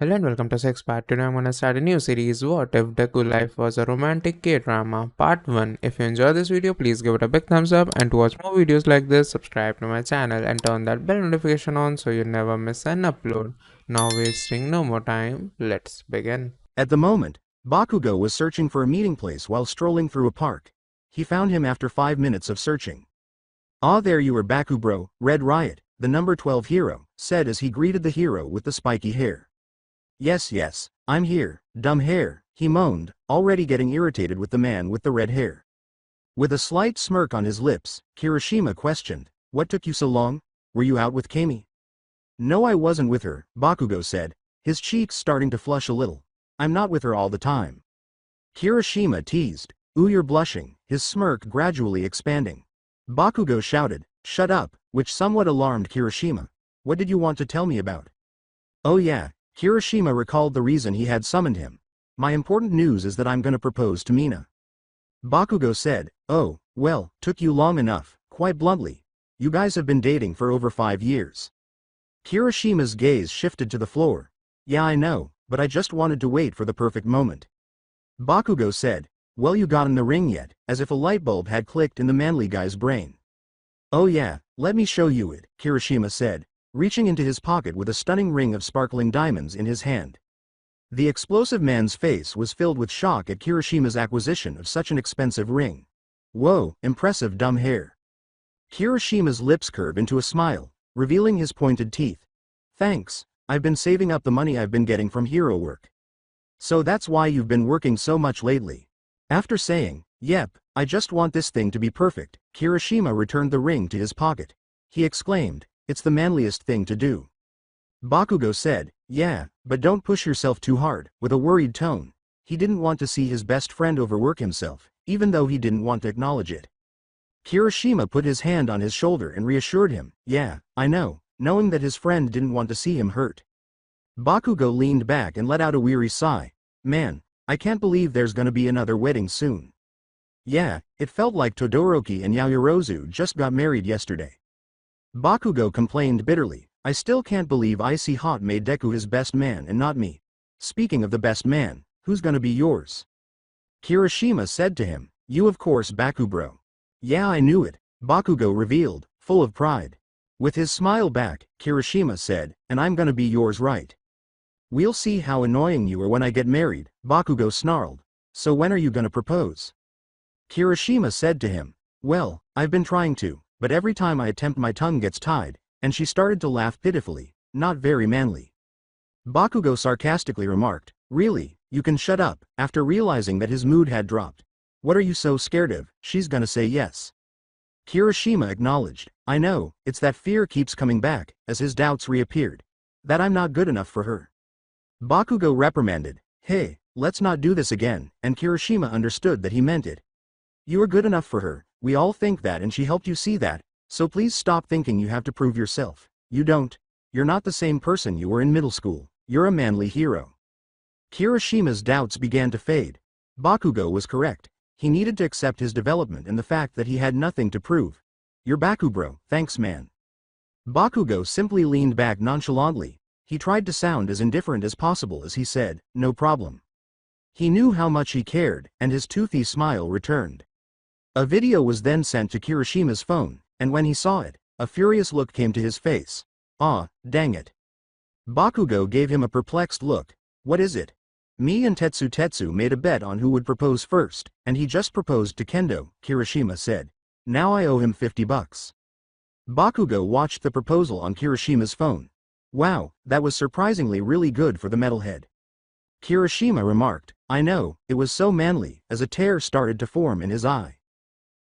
Hello and welcome to Sex Part. Today I'm gonna start a new series. What if Deku Life was a romantic K-drama? Part 1. If you enjoyed this video, please give it a big thumbs up, and to watch more videos like this, subscribe to my channel and turn that bell notification on so you never miss an upload. Now wasting no more time, let's begin. At the moment, Bakugo was searching for a meeting place while strolling through a park. He found him after 5 minutes of searching. "Ah, there you are, Baku bro," Red Riot, the number 12 hero, said as he greeted the hero with the spiky hair. Yes, I'm here, dumb hair," he moaned, already getting irritated with the man with the red hair. With a slight smirk on his lips, Kirishima questioned, "What took you so long? Were you out with Kami?" "No, I wasn't with her," Bakugo said, his cheeks starting to flush a little. "I'm not with her all the time." Kirishima teased, "Ooh, you're blushing," his smirk gradually expanding. Bakugo shouted, "Shut up," which somewhat alarmed Kirishima. "What did you want to tell me about?" "Oh yeah," Kirishima recalled the reason he had summoned him. "My important news is that I'm gonna propose to Mina." Bakugo said, "Oh, well, took you long enough," quite bluntly. "You guys have been dating for over 5 years." Kirishima's gaze shifted to the floor. "Yeah, I know, but I just wanted to wait for the perfect moment." Bakugo said, "Well, you got in the ring yet," as if a light bulb had clicked in the manly guy's brain. "Oh yeah, let me show you it," Kirishima said, reaching into his pocket with a stunning ring of sparkling diamonds in his hand. The explosive man's face was filled with shock at Kirishima's acquisition of such an expensive ring. "Whoa, impressive dumb hair." Kirishima's lips curve into a smile, revealing his pointed teeth. "Thanks, I've been saving up the money I've been getting from hero work." "So that's why you've been working so much lately." After saying, "Yep, I just want this thing to be perfect," Kirishima returned the ring to his pocket. He exclaimed, "It's the manliest thing to do." Bakugo said, "Yeah, but don't push yourself too hard," with a worried tone. He didn't want to see his best friend overwork himself, even though he didn't want to acknowledge it. Kirishima put his hand on his shoulder and reassured him, "Yeah, I know," knowing that his friend didn't want to see him hurt. Bakugo leaned back and let out a weary sigh. "Man, I can't believe there's gonna be another wedding soon." "Yeah, it felt like Todoroki and Yaoyorozu just got married yesterday." Bakugo complained bitterly, "I still can't believe Icy Hot made Deku his best man and not me. Speaking of the best man, who's gonna be yours?" Kirishima said to him, "You of course, Bakubro." "Yeah, I knew it," Bakugo revealed, full of pride. With his smile back, Kirishima said, "And I'm gonna be yours, right?" "We'll see how annoying you are when I get married," Bakugo snarled. "So when are you gonna propose?" Kirishima said to him, "Well, I've been trying to, but every time I attempt my tongue gets tied," and she started to laugh pitifully, not very manly. Bakugo sarcastically remarked, "Really, you can shut up," after realizing that his mood had dropped. "What are you so scared of? She's gonna say yes." Kirishima acknowledged, "I know, it's that fear keeps coming back," as his doubts reappeared. "That I'm not good enough for her." Bakugo reprimanded, "Hey, let's not do this again," and Kirishima understood that he meant it. "You are good enough for her, we all think that, and she helped you see that, so please stop thinking you have to prove yourself. You don't. You're not the same person you were in middle school. You're a manly hero." Kirishima's doubts began to fade. Bakugo was correct. He needed to accept his development and the fact that he had nothing to prove. "You're Bakubro, thanks man." Bakugo simply leaned back nonchalantly. He tried to sound as indifferent as possible as he said, "No problem." He knew how much he cared, and his toothy smile returned. A video was then sent to Kirishima's phone, and when he saw it, a furious look came to his face. "Ah, dang it." Bakugo gave him a perplexed look. "What is it?" "Me and Tetsu made a bet on who would propose first, and he just proposed to Kendo," Kirishima said. "Now I owe him $50. Bakugo watched the proposal on Kirishima's phone. "Wow, that was surprisingly really good for the metalhead." Kirishima remarked, "I know, it was so manly," as a tear started to form in his eye.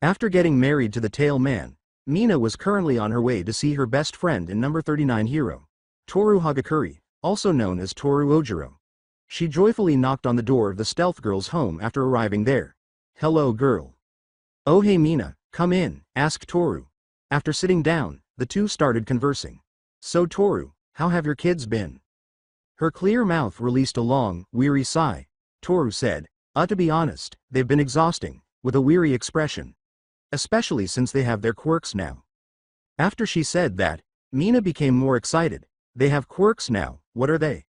After getting married to the tail man, Mina was currently on her way to see her best friend and number 39 hero, Toru Hagakure, also known as Toru Ojiro. She joyfully knocked on the door of the stealth girl's home after arriving there. "Hello girl." "Oh hey Mina, come in," asked Toru. After sitting down, the two started conversing. "So Toru, how have your kids been?" Her clear mouth released a long, weary sigh. Toru said, To be honest, they've been exhausting," with a weary expression. "Especially since they have their quirks now." After she said that, Mina became more excited. "They have quirks now, what are they?"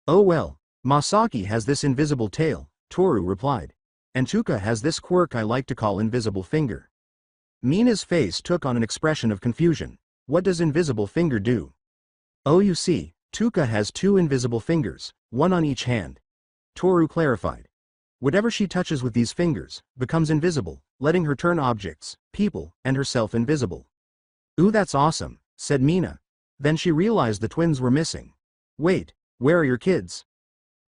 Oh well, Masaki has this invisible tail, Toru replied. And Tuka has this quirk I like to call invisible finger. Mina's face took on an expression of confusion. What does invisible finger do? Oh, you see, Tuka has two invisible fingers, one on each hand. Toru clarified. Whatever she touches with these fingers becomes invisible, letting her turn objects, people, and herself invisible. Ooh, that's awesome, said Mina. Then she realized the twins were missing. Wait, where are your kids?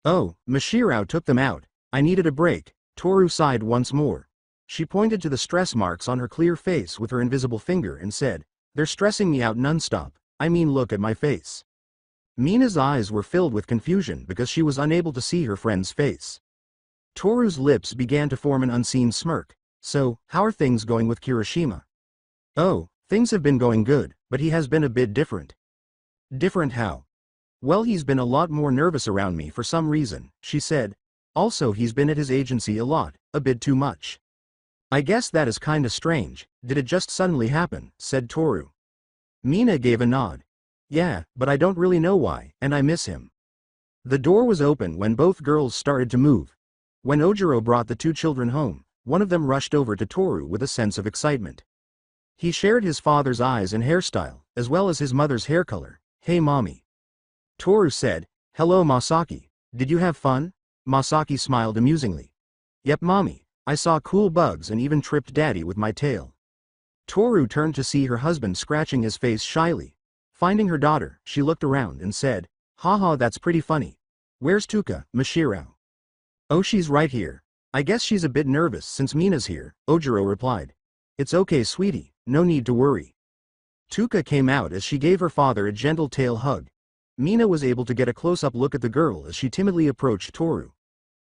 Oh, Mashirao took them out. I needed a break. Toru sighed once more. She pointed to the stress marks on her clear face with her invisible finger and said, "They're stressing me out nonstop. I mean, look at my face." Mina's eyes were filled with confusion because she was unable to see her friend's face. Toru's lips began to form an unseen smirk. So, how are things going with Kirishima? Oh, things have been going good, but he has been a bit different. Different how? Well, he's been a lot more nervous around me for some reason, she said. Also, he's been at his agency a lot, a bit too much. I guess that is kinda strange. Did it just suddenly happen? Said Toru. Mina gave a nod. Yeah, but I don't really know why, and I miss him. The door was open when both girls started to move. When Ojiro brought the two children home, one of them rushed over to Toru with a sense of excitement. He shared his father's eyes and hairstyle, as well as his mother's hair color. Hey mommy. Toru said, hello Masaki, did you have fun? Masaki smiled amusingly. Yep mommy, I saw cool bugs and even tripped daddy with my tail. Toru turned to see her husband scratching his face shyly. Finding her daughter, she looked around and said, haha, that's pretty funny. Where's Tuka, Mashirao? Oh, she's right here. I guess she's a bit nervous since Mina's here, Ojiro replied. It's okay sweetie, no need to worry. Tuka came out as she gave her father a gentle tail hug. Mina was able to get a close-up look at the girl as she timidly approached Toru.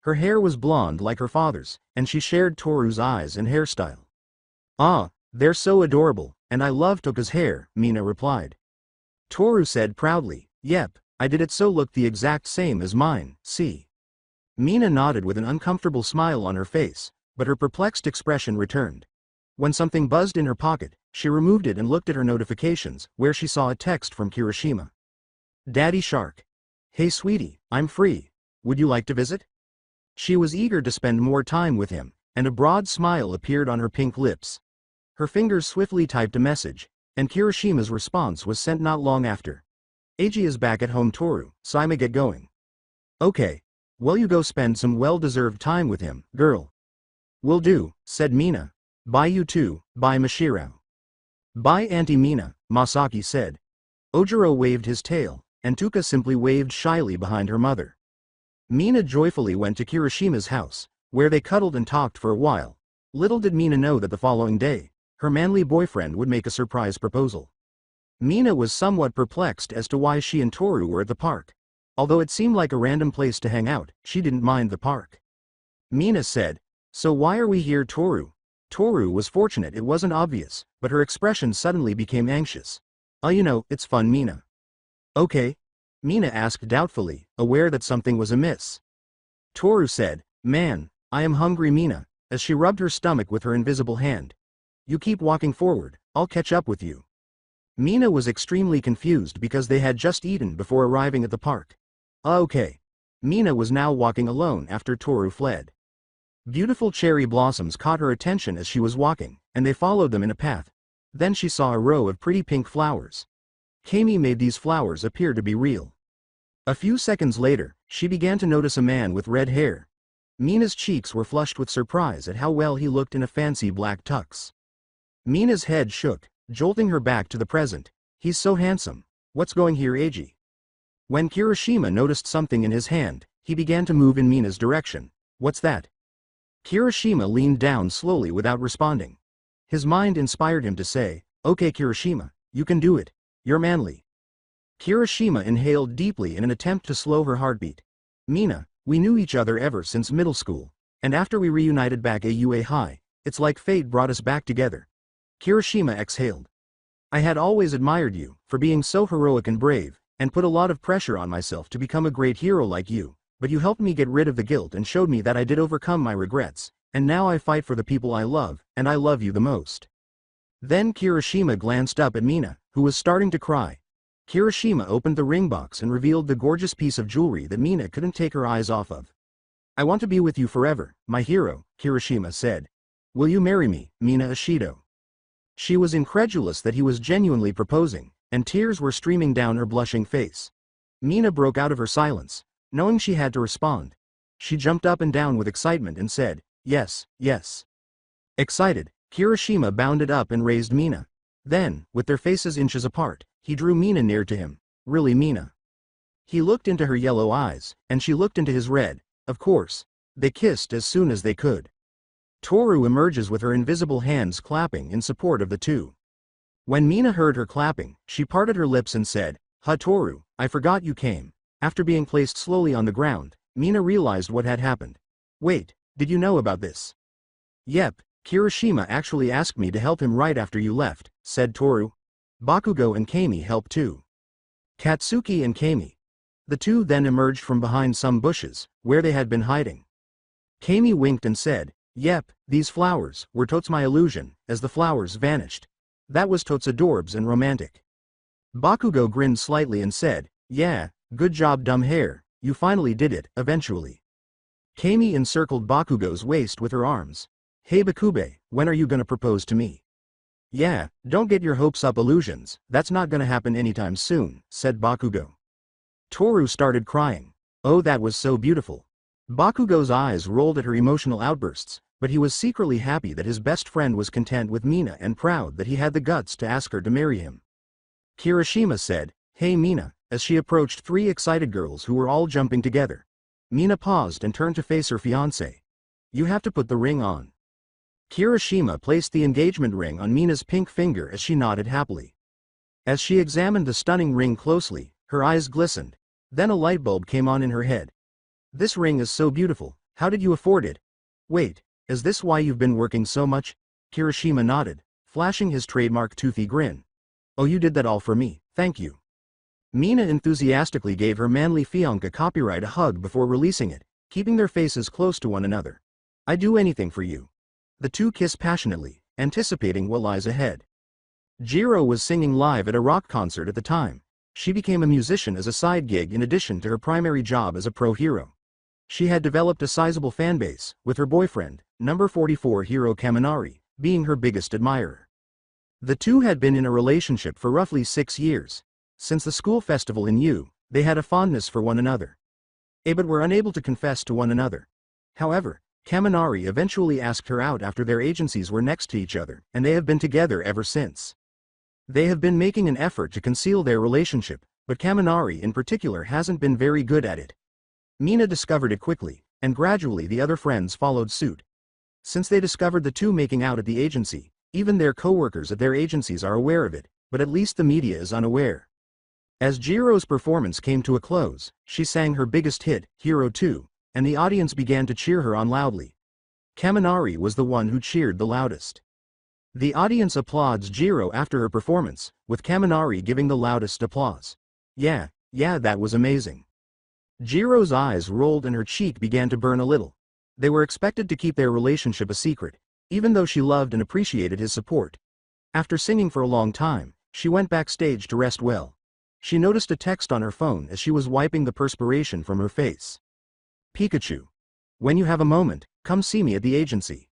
Her hair was blonde like her father's, and she shared Toru's eyes and hairstyle. Ah, they're so adorable, and I love Tuka's hair, Mina replied. Toru said proudly, yep, I did it so looked the exact same as mine, see. Mina nodded with an uncomfortable smile on her face, but her perplexed expression returned. When something buzzed in her pocket, she removed it and looked at her notifications, where she saw a text from Kirishima. Daddy Shark. Hey sweetie, I'm free. Would you like to visit? She was eager to spend more time with him, and a broad smile appeared on her pink lips. Her fingers swiftly typed a message, and Kirishima's response was sent not long after. Eiji is back at home Toru, so I'ma get going. Okay. Well, you go spend some well-deserved time with him, girl. Will do, said Mina. Bye you too, bye Mashirao. Bye Auntie Mina, Masaki said. Ojiro waved his tail, and Tuka simply waved shyly behind her mother. Mina joyfully went to Kirishima's house, where they cuddled and talked for a while. Little did Mina know that the following day, her manly boyfriend would make a surprise proposal. Mina was somewhat perplexed as to why she and Toru were at the park. Although it seemed like a random place to hang out, she didn't mind the park. Mina said, so why are we here Toru? Toru was fortunate it wasn't obvious, but her expression suddenly became anxious. You know, it's fun Mina. Okay? Mina asked doubtfully, aware that something was amiss. Toru said, man, I am hungry Mina, as she rubbed her stomach with her invisible hand. You keep walking forward, I'll catch up with you. Mina was extremely confused because they had just eaten before arriving at the park. Okay. Mina was now walking alone after Toru fled. Beautiful cherry blossoms caught her attention as she was walking, and they followed them in a path. Then she saw a row of pretty pink flowers. Kami made these flowers appear to be real. A few seconds later, she began to notice a man with red hair. Mina's cheeks were flushed with surprise at how well he looked in a fancy black tux. Mina's head shook, jolting her back to the present. He's so handsome. What's going here Eiji? When Kirishima noticed something in his hand, he began to move in Mina's direction. What's that? Kirishima leaned down slowly without responding. His mind inspired him to say, okay Kirishima, you can do it. You're manly. Kirishima inhaled deeply in an attempt to slow her heartbeat. Mina, we knew each other ever since middle school, and after we reunited back at UA High, it's like fate brought us back together. Kirishima exhaled. I had always admired you, for being so heroic and brave, and put a lot of pressure on myself to become a great hero like you, but you helped me get rid of the guilt and showed me that I did overcome my regrets, and now I fight for the people I love, and I love you the most. Then Kirishima glanced up at Mina, who was starting to cry. Kirishima opened the ring box and revealed the gorgeous piece of jewelry that Mina couldn't take her eyes off of. "I want to be with you forever, my hero," Kirishima said. "Will you marry me, Mina Ishido?" She was incredulous that he was genuinely proposing, and tears were streaming down her blushing face. Mina broke out of her silence, knowing she had to respond. She jumped up and down with excitement and said, "Yes, yes." Excited, Kirishima bounded up and raised Mina. Then, with their faces inches apart, he drew Mina near to him. "Really, Mina?" He looked into her yellow eyes, and she looked into his red. Of course. They kissed as soon as they could. Toru emerges with her invisible hands clapping in support of the two. When Mina heard her clapping, she parted her lips and said, "Ha Toru, I forgot you came." After being placed slowly on the ground, Mina realized what had happened. "Wait, did you know about this?" "Yep, Kirishima actually asked me to help him right after you left," said Toru. "Bakugo and Kami helped too." Katsuki and Kami. The two then emerged from behind some bushes, where they had been hiding. Kami winked and said, "Yep, these flowers were totes my illusion," as the flowers vanished. "That was totes adorbs and romantic." Bakugo grinned slightly and said, "Yeah, good job dumb hair, you finally did it, eventually." Kami encircled Bakugo's waist with her arms. "Hey Bakube, when are you gonna propose to me?" "Yeah, don't get your hopes up illusions, that's not gonna happen anytime soon," said Bakugo. Toru started crying. Oh, that was so beautiful. Bakugo's eyes rolled at her emotional outbursts, but he was secretly happy that his best friend was content with Mina and proud that he had the guts to ask her to marry him. Kirishima said, "Hey Mina," as she approached three excited girls who were all jumping together. Mina paused and turned to face her fiancé. "You have to put the ring on." Kirishima placed the engagement ring on Mina's pink finger as she nodded happily. As she examined the stunning ring closely, her eyes glistened. Then a light bulb came on in her head. "This ring is so beautiful, how did you afford it?" "Wait, is this why you've been working so much?" Kirishima nodded, flashing his trademark toothy grin. "Oh, you did that all for me, thank you." Mina enthusiastically gave her manly fiancé copyright a hug before releasing it, keeping their faces close to one another. "I'd do anything for you." The two kissed passionately, anticipating what lies ahead. Jiro was singing live at a rock concert at the time. She became a musician as a side gig in addition to her primary job as a pro hero. She had developed a sizable fanbase, with her boyfriend, number 44 Hiro Kaminari, being her biggest admirer. The two had been in a relationship for roughly 6 years. Since the school festival in U, they had a fondness for one another. But were unable to confess to one another. However, Kaminari eventually asked her out after their agencies were next to each other, and they have been together ever since. They have been making an effort to conceal their relationship, but Kaminari in particular hasn't been very good at it. Mina discovered it quickly, and gradually the other friends followed suit. Since they discovered the two making out at the agency, even their co-workers at their agencies are aware of it, but at least the media is unaware. As Jiro's performance came to a close, she sang her biggest hit, Hero 2, and the audience began to cheer her on loudly. Kaminari was the one who cheered the loudest. The audience applauds Jiro after her performance, with Kaminari giving the loudest applause. Yeah, that was amazing." Jiro's eyes rolled and her cheek began to burn a little. They were expected to keep their relationship a secret, even though she loved and appreciated his support. After singing for a long time, she went backstage to rest well. She noticed a text on her phone as she was wiping the perspiration from her face. "Pikachu. When you have a moment, come see me at the agency."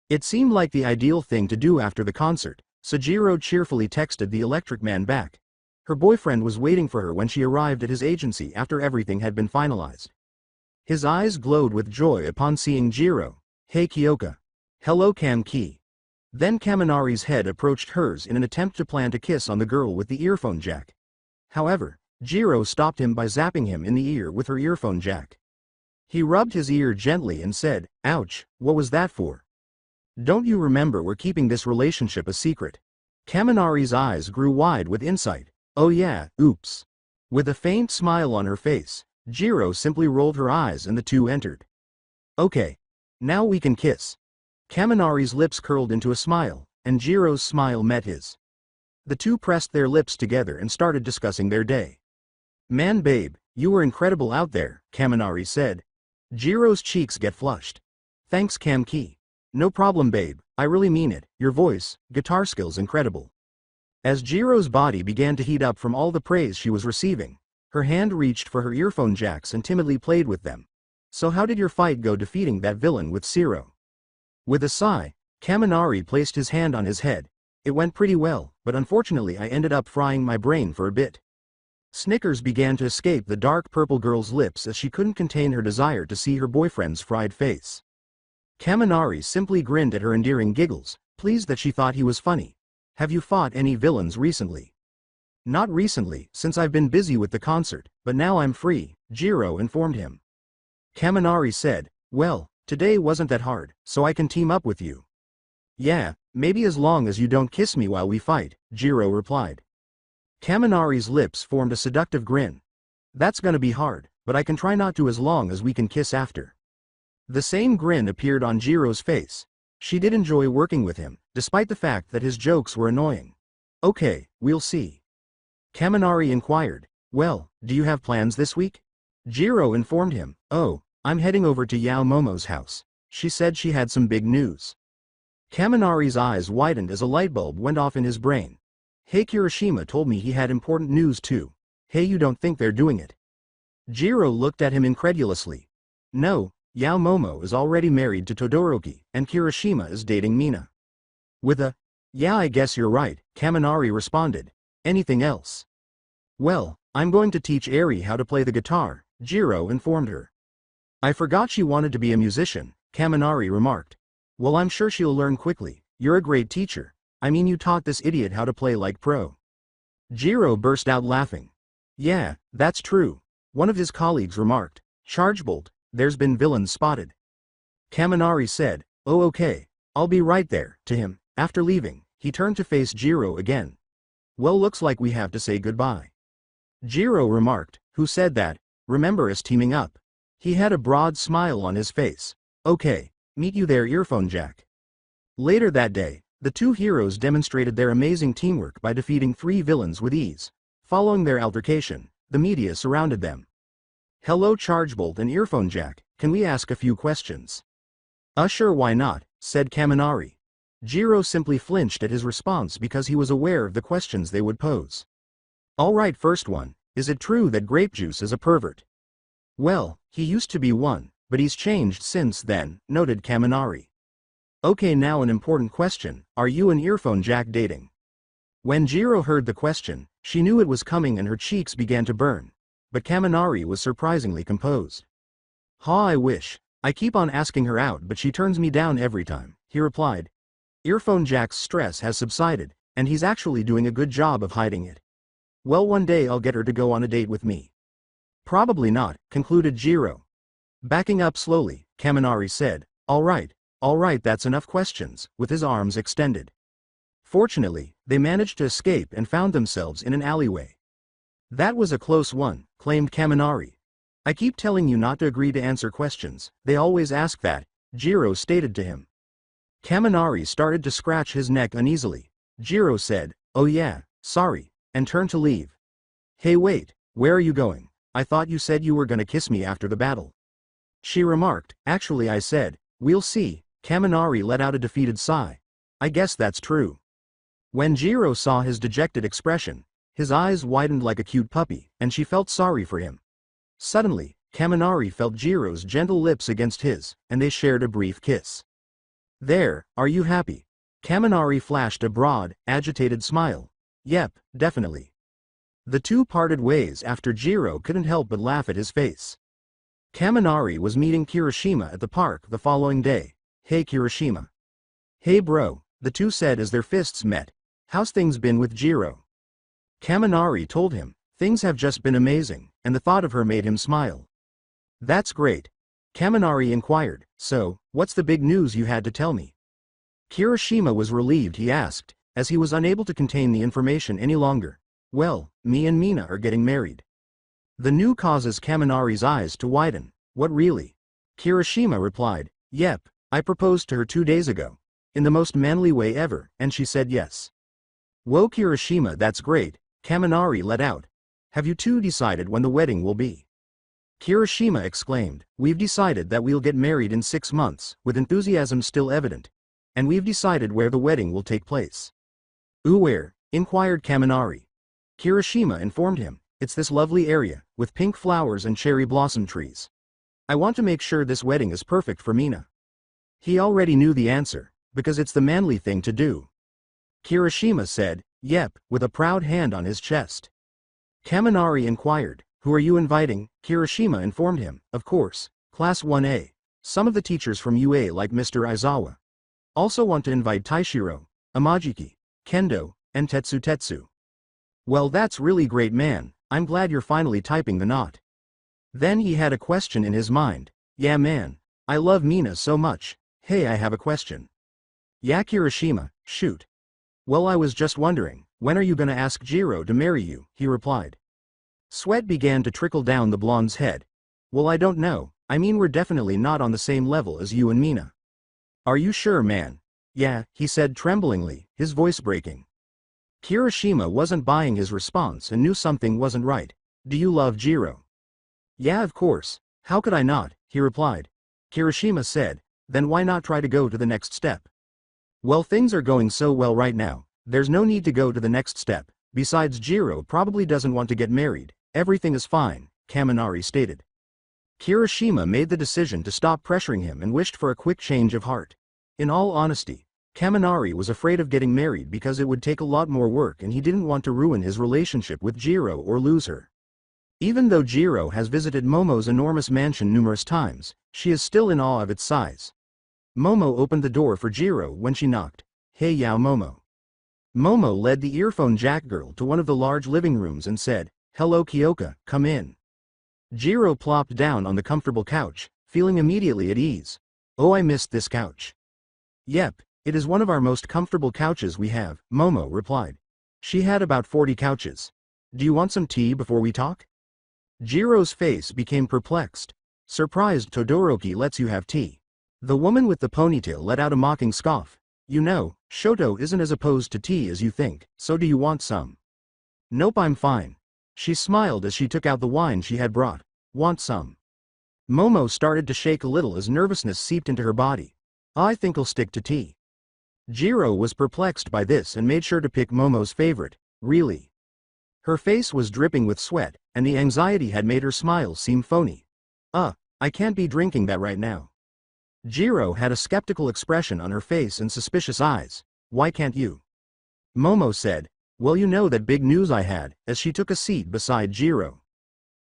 It seemed like the ideal thing to do after the concert, so Jiro cheerfully texted the Electric Man back. Her boyfriend was waiting for her when she arrived at his agency after everything had been finalized. His eyes glowed with joy upon seeing Jiro. "Hey Kyoka. Hello Kam-ki." Then Kaminari's head approached hers in an attempt to plant a kiss on the girl with the earphone jack. However, Jiro stopped him by zapping him in the ear with her earphone jack. He rubbed his ear gently and said, "Ouch, what was that for? Don't you remember we're keeping this relationship a secret?" Kaminari's eyes grew wide with insight. "Oh yeah, oops." With a faint smile on her face, Jiro simply rolled her eyes and the two entered. "Okay. Now we can kiss." Kaminari's lips curled into a smile, and Jiro's smile met his. The two pressed their lips together and started discussing their day. "Man babe, you were incredible out there," Kaminari said. Jiro's cheeks get flushed. "Thanks Kam-ki. No problem babe, I really mean it, your voice, guitar skills incredible." As Jiro's body began to heat up from all the praise she was receiving, her hand reached for her earphone jacks and timidly played with them. So how did your fight go defeating that villain with Zero? With a sigh, Kaminari placed his hand on his head. It went pretty well, but unfortunately I ended up frying my brain for a bit. Snickers began to escape the dark purple girl's lips as she couldn't contain her desire to see her boyfriend's fried face. Kaminari simply grinned at her endearing giggles, pleased that she thought he was funny. Have you fought any villains recently? Not recently, since I've been busy with the concert, but now I'm free, Jiro informed him. Kaminari said, well, today wasn't that hard, so I can team up with you. Yeah, maybe as long as you don't kiss me while we fight, Jiro replied. Kaminari's lips formed a seductive grin. That's gonna be hard, but I can try not to as long as we can kiss after. The same grin appeared on Jiro's face. She did enjoy working with him, despite the fact that his jokes were annoying. Okay, we'll see. Kaminari inquired, well, do you have plans this week? Jiro informed him, oh, I'm heading over to Yao Momo's house. She said she had some big news. Kaminari's eyes widened as a light bulb went off in his brain. Hey, Kirishima told me he had important news too. Hey, you don't think they're doing it? Jiro looked at him incredulously. No, Yao Momo is already married to Todoroki, and Kirishima is dating Mina. With a, yeah, I guess you're right, Kaminari responded. Anything else? Well, I'm going to teach Eri how to play the guitar, Jiro informed her. I forgot she wanted to be a musician, Kaminari remarked. Well, I'm sure she'll learn quickly. You're a great teacher. I mean, you taught this idiot how to play like pro. Jiro burst out laughing. Yeah, that's true. One of his colleagues remarked. Chargebolt, there's been villains spotted. Kaminari said, oh okay, I'll be right there, to him. After leaving, he turned to face Jiro again. Well, looks like we have to say goodbye. Jiro remarked, who said that, remember us teaming up. He had a broad smile on his face. Okay, meet you there, earphone jack. Later that day, the two heroes demonstrated their amazing teamwork by defeating 3 villains with ease. Following their altercation, the media surrounded them. Hello, Chargebolt and earphone jack, can we ask a few questions? Sure, why not, said Kaminari. Jiro simply flinched at his response because he was aware of the questions they would pose. Alright, first one, is it true that grape juice is a pervert? Well, he used to be one, but he's changed since then, noted Kaminari. Okay, now an important question, are you and earphone jack dating? When Jiro heard the question, she knew it was coming and her cheeks began to burn. But Kaminari was surprisingly composed. Ha, I wish. I keep on asking her out but she turns me down every time, he replied. Earphone jack's stress has subsided, and he's actually doing a good job of hiding it. Well, one day I'll get her to go on a date with me. Probably not, concluded Jiro. Backing up slowly, Kaminari said, Alright, that's enough questions, with his arms extended. Fortunately, they managed to escape and found themselves in an alleyway. That was a close one, claimed Kaminari. I keep telling you not to agree to answer questions, they always ask that, Jiro stated to him. Kaminari started to scratch his neck uneasily. Jiro said, oh yeah, sorry, and turned to leave. Hey wait, where are you going? I thought you said you were gonna kiss me after the battle. She remarked, actually I said, we'll see. Kaminari let out a defeated sigh. I guess that's true. When Jiro saw his dejected expression, his eyes widened like a cute puppy, and she felt sorry for him. Suddenly, Kaminari felt Jiro's gentle lips against his, and they shared a brief kiss. There, are you happy? Kaminari flashed a broad, agitated smile. Yep, definitely. The two parted ways after Jiro couldn't help but laugh at his face. Kaminari was meeting Kirishima at the park the following day. Hey Kirishima. Hey bro, the two said as their fists met. How's things been with Jiro? Kaminari told him, things have just been amazing, and the thought of her made him smile. That's great. Kaminari inquired, so, what's the big news you had to tell me? Kirishima was relieved he asked, as he was unable to contain the information any longer. Well, me and Mina are getting married. The news causes Kaminari's eyes to widen. What really? Kirishima replied, yep, I proposed to her 2 days ago. In the most manly way ever, and she said yes. Whoa Kirishima, that's great, Kaminari let out. Have you two decided when the wedding will be? Kirishima exclaimed, we've decided that we'll get married in 6 months, with enthusiasm still evident. And we've decided where the wedding will take place. Ooh, where? inquired Kaminari. Kirishima informed him, it's this lovely area, with pink flowers and cherry blossom trees. I want to make sure this wedding is perfect for Mina. He already knew the answer, because it's the manly thing to do. Kirishima said, yep, with a proud hand on his chest. Kaminari inquired, who are you inviting? Kirishima informed him, of course, Class 1A. Some of the teachers from UA like Mr. Aizawa. Also want to invite Taishiro, Amajiki, Kendo, and Tetsu. Well, that's really great, man. I'm glad you're finally typing the knot. Then he had a question in his mind. Yeah, man. I love Mina so much. Hey, I have a question. Yeah, Kirishima, shoot. Well, I was just wondering, when are you gonna ask Jiro to marry you? He replied. Sweat began to trickle down the blonde's head. Well, I don't know. I mean, we're definitely not on the same level as you and Mina. Are you sure, man? Yeah, he said tremblingly, his voice breaking. Kirishima wasn't buying his response and knew something wasn't right. Do you love Jiro? Yeah, of course. How could I not? He replied. Kirishima said, then why not try to go to the next step? Well, things are going so well right now, there's no need to go to the next step. Besides, Jiro probably doesn't want to get married. Everything is fine, Kaminari stated. Kirishima made the decision to stop pressuring him and wished for a quick change of heart. In all honesty, Kaminari was afraid of getting married because it would take a lot more work and he didn't want to ruin his relationship with Jiro or lose her. Even though Jiro has visited Momo's enormous mansion numerous times, she is still in awe of its size. Momo opened the door for Jiro when she knocked. Hey Yao Momo. Momo led the earphone jack girl to one of the large living rooms and said, hello Kyoka, come in. Jiro plopped down on the comfortable couch, feeling immediately at ease. Oh, I missed this couch. Yep, it is one of our most comfortable couches we have, Momo replied. She had about 40 couches. Do you want some tea before we talk? Jiro's face became perplexed. Surprised Todoroki lets you have tea. The woman with the ponytail let out a mocking scoff. You know, Shoto isn't as opposed to tea as you think, so do you want some? Nope, I'm fine. She smiled as she took out the wine she had brought. Want some? Momo started to shake a little as nervousness seeped into her body. I think I'll stick to tea. Jiro was perplexed by this and made sure to pick Momo's favorite. Really? Her face was dripping with sweat, and the anxiety had made her smile seem phony. I can't be drinking that right now. Jiro had a skeptical expression on her face and suspicious eyes. Why can't you? Momo said, well, you know that big news I had, as she took a seat beside Jiro.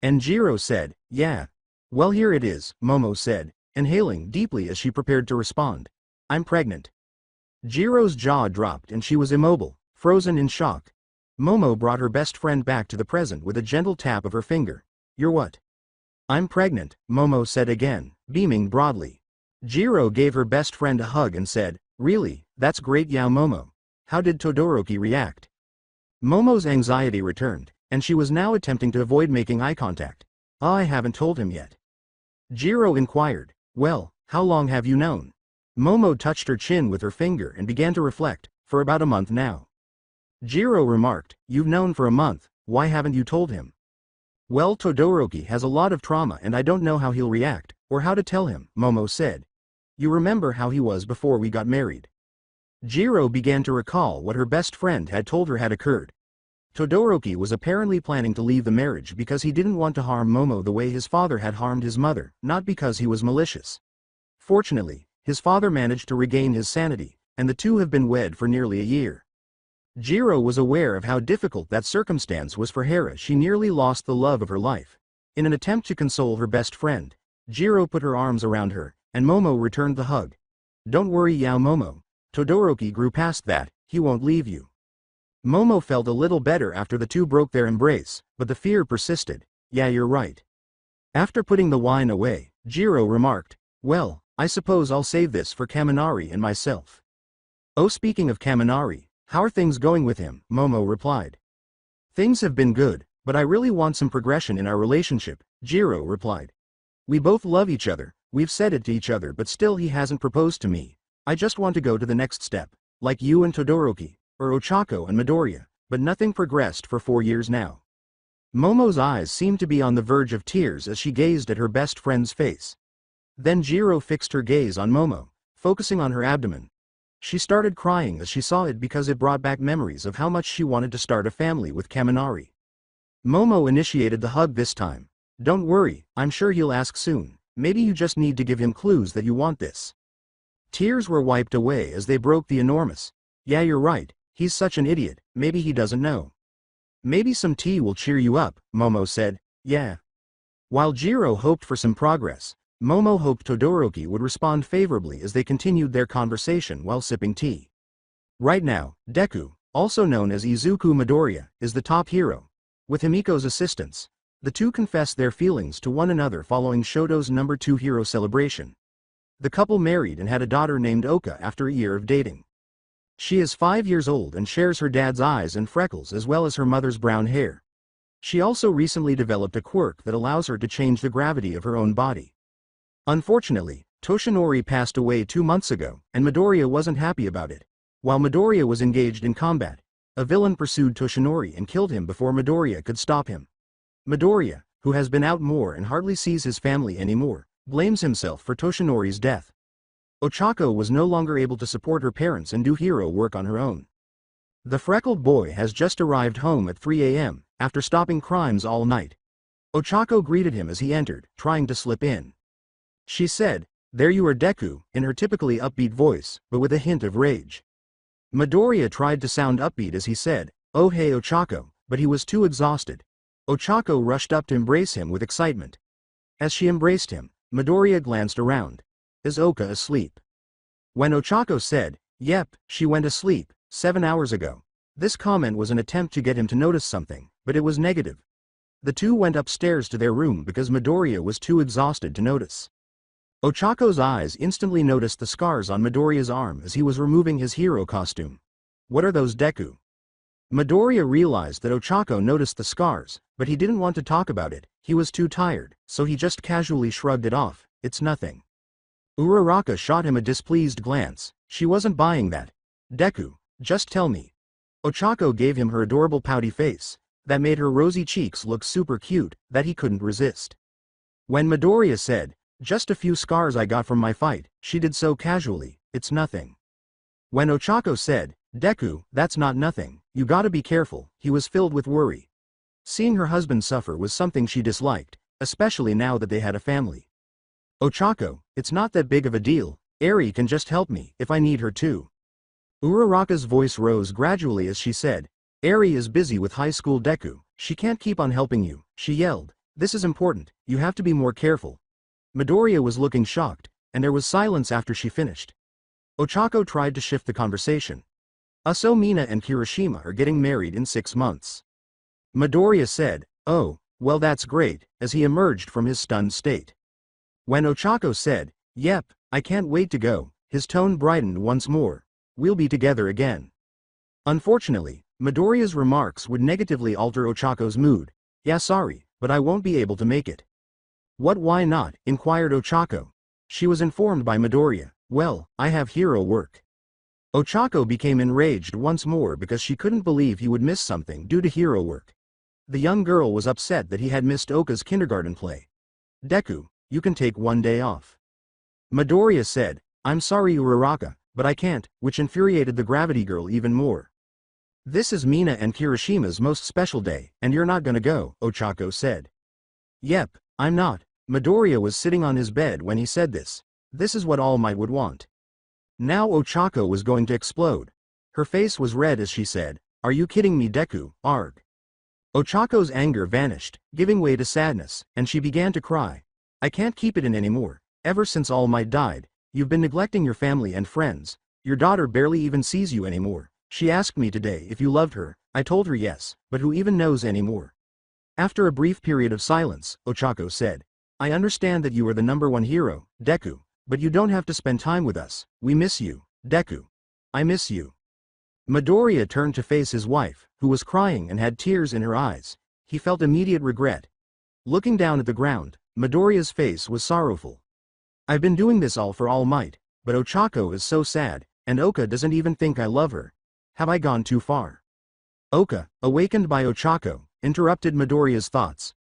And Jiro said, yeah. Well, here it is, Momo said, inhaling deeply as she prepared to respond. I'm pregnant. Jiro's jaw dropped and she was immobile, frozen in shock. Momo brought her best friend back to the present with a gentle tap of her finger. You're what? I'm pregnant, Momo said again, beaming broadly. Jiro gave her best friend a hug and said, really, that's great Yao Momo. How did Todoroki react? Momo's anxiety returned, and she was now attempting to avoid making eye contact. I haven't told him yet. Jiro inquired, well, how long have you known? Momo touched her chin with her finger and began to reflect, for about a month now. Jiro remarked, you've known for a month, why haven't you told him? Well, Todoroki has a lot of trauma and I don't know how he'll react, or how to tell him, Momo said. You remember how he was before we got married. Jiro began to recall what her best friend had told her had occurred. Todoroki was apparently planning to leave the marriage because he didn't want to harm Momo the way his father had harmed his mother, not because he was malicious. Fortunately, his father managed to regain his sanity, and the two have been wed for nearly a year. Jiro was aware of how difficult that circumstance was for Hera. She nearly lost the love of her life. In an attempt to console her best friend, Jiro put her arms around her, and Momo returned the hug. Don't worry Yao Momo. Todoroki grew past that, he won't leave you. Momo felt a little better after the two broke their embrace, but the fear persisted. Yeah, you're right. After putting the wine away, Jiro remarked, well, I suppose I'll save this for Kaminari and myself. Oh, speaking of Kaminari, how are things going with him? Momo replied. Things have been good, but I really want some progression in our relationship, Jiro replied. We both love each other, we've said it to each other, but still he hasn't proposed to me. I just want to go to the next step, like you and Todoroki, or Ochako and Midoriya, but nothing progressed for 4 years now. Momo's eyes seemed to be on the verge of tears as she gazed at her best friend's face. Then Jiro fixed her gaze on Momo, focusing on her abdomen. She started crying as she saw it because it brought back memories of how much she wanted to start a family with Kaminari. Momo initiated the hug this time. Don't worry, I'm sure he'll ask soon. Maybe you just need to give him clues that you want this. Tears were wiped away as they broke the enormous. Yeah, you're right, he's such an idiot, maybe he doesn't know. Maybe some tea will cheer you up, Momo said. Yeah. While Jiro hoped for some progress, Momo hoped Todoroki would respond favorably as they continued their conversation while sipping tea. Right now, Deku, also known as Izuku Midoriya, is the top hero. With Himiko's assistance, the two confess their feelings to one another following Shoto's number 2 hero celebration. The couple married and had a daughter named Oka after a year of dating. She is 5 years old and shares her dad's eyes and freckles as well as her mother's brown hair. She also recently developed a quirk that allows her to change the gravity of her own body. Unfortunately, Toshinori passed away 2 months ago, and Midoriya wasn't happy about it. While Midoriya was engaged in combat, a villain pursued Toshinori and killed him before Midoriya could stop him. Midoriya, who has been out more and hardly sees his family anymore, blames himself for Toshinori's death. Ochako was no longer able to support her parents and do hero work on her own. The freckled boy has just arrived home at 3 a.m., after stopping crimes all night. Ochako greeted him as he entered, trying to slip in. She said, "There you are, Deku," in her typically upbeat voice, but with a hint of rage. Midoriya tried to sound upbeat as he said, "Oh hey Ochako," but he was too exhausted. Ochako rushed up to embrace him with excitement. As she embraced him, Midoriya glanced around. Is Oka asleep? When Ochako said, "Yep, she went asleep 7 hours ago," this comment was an attempt to get him to notice something, but it was negative. The two went upstairs to their room because Midoriya was too exhausted to notice. Ochako's eyes instantly noticed the scars on Midoriya's arm as he was removing his hero costume. What are those, Deku? Midoriya realized that Ochako noticed the scars, but he didn't want to talk about it. He was too tired, so he just casually shrugged it off. It's nothing. Uraraka shot him a displeased glance. She wasn't buying that. Deku, just tell me. Ochako gave him her adorable pouty face, that made her rosy cheeks look super cute, that he couldn't resist. When Midoriya said, "Just a few scars I got from my fight," she did so casually, "It's nothing." When Ochako said, "Deku, that's not nothing, you gotta be careful," he was filled with worry. Seeing her husband suffer was something she disliked, especially now that they had a family. "Ochako, it's not that big of a deal, Eri can just help me if I need her to." Uraraka's voice rose gradually as she said, "Eri is busy with high school, Deku, she can't keep on helping you," she yelled. "This is important, you have to be more careful." Midoriya was looking shocked, and there was silence after she finished. Ochako tried to shift the conversation. "So Mina and Kirishima are getting married in 6 months." Midoriya said, "Oh, well that's great," as he emerged from his stunned state. When Ochako said, "Yep, I can't wait to go," his tone brightened once more. "We'll be together again." Unfortunately, Midoriya's remarks would negatively alter Ochako's mood. "Yeah, sorry, but I won't be able to make it." "What, why not?" inquired Ochako. She was informed by Midoriya, "Well, I have hero work." Ochako became enraged once more because she couldn't believe he would miss something due to hero work. The young girl was upset that he had missed Oka's kindergarten play. "Deku, you can take 1 day off." Midoriya said, "I'm sorry Uraraka, but I can't," which infuriated the gravity girl even more. "This is Mina and Kirishima's most special day, and you're not gonna go," Ochako said. "Yep, I'm not." Midoriya was sitting on his bed when he said this. This is what All Might would want. Now Ochako was going to explode. Her face was red as she said, "Are you kidding me, Deku, arg." Ochako's anger vanished, giving way to sadness, and she began to cry. "I can't keep it in anymore. Ever since All Might died, you've been neglecting your family and friends. Your daughter barely even sees you anymore. She asked me today if you loved her. I told her yes, but who even knows anymore?" After a brief period of silence, Ochako said, "I understand that you are the #1 hero, Deku, but you don't have to spend time with us. We miss you, Deku. I miss you." Midoriya turned to face his wife, who was crying and had tears in her eyes. He felt immediate regret. Looking down at the ground, Midoriya's face was sorrowful. "I've been doing this all for All Might, but Ochako is so sad, and Oka doesn't even think I love her. Have I gone too far?" Oka, awakened by Ochako, interrupted Midoriya's thoughts.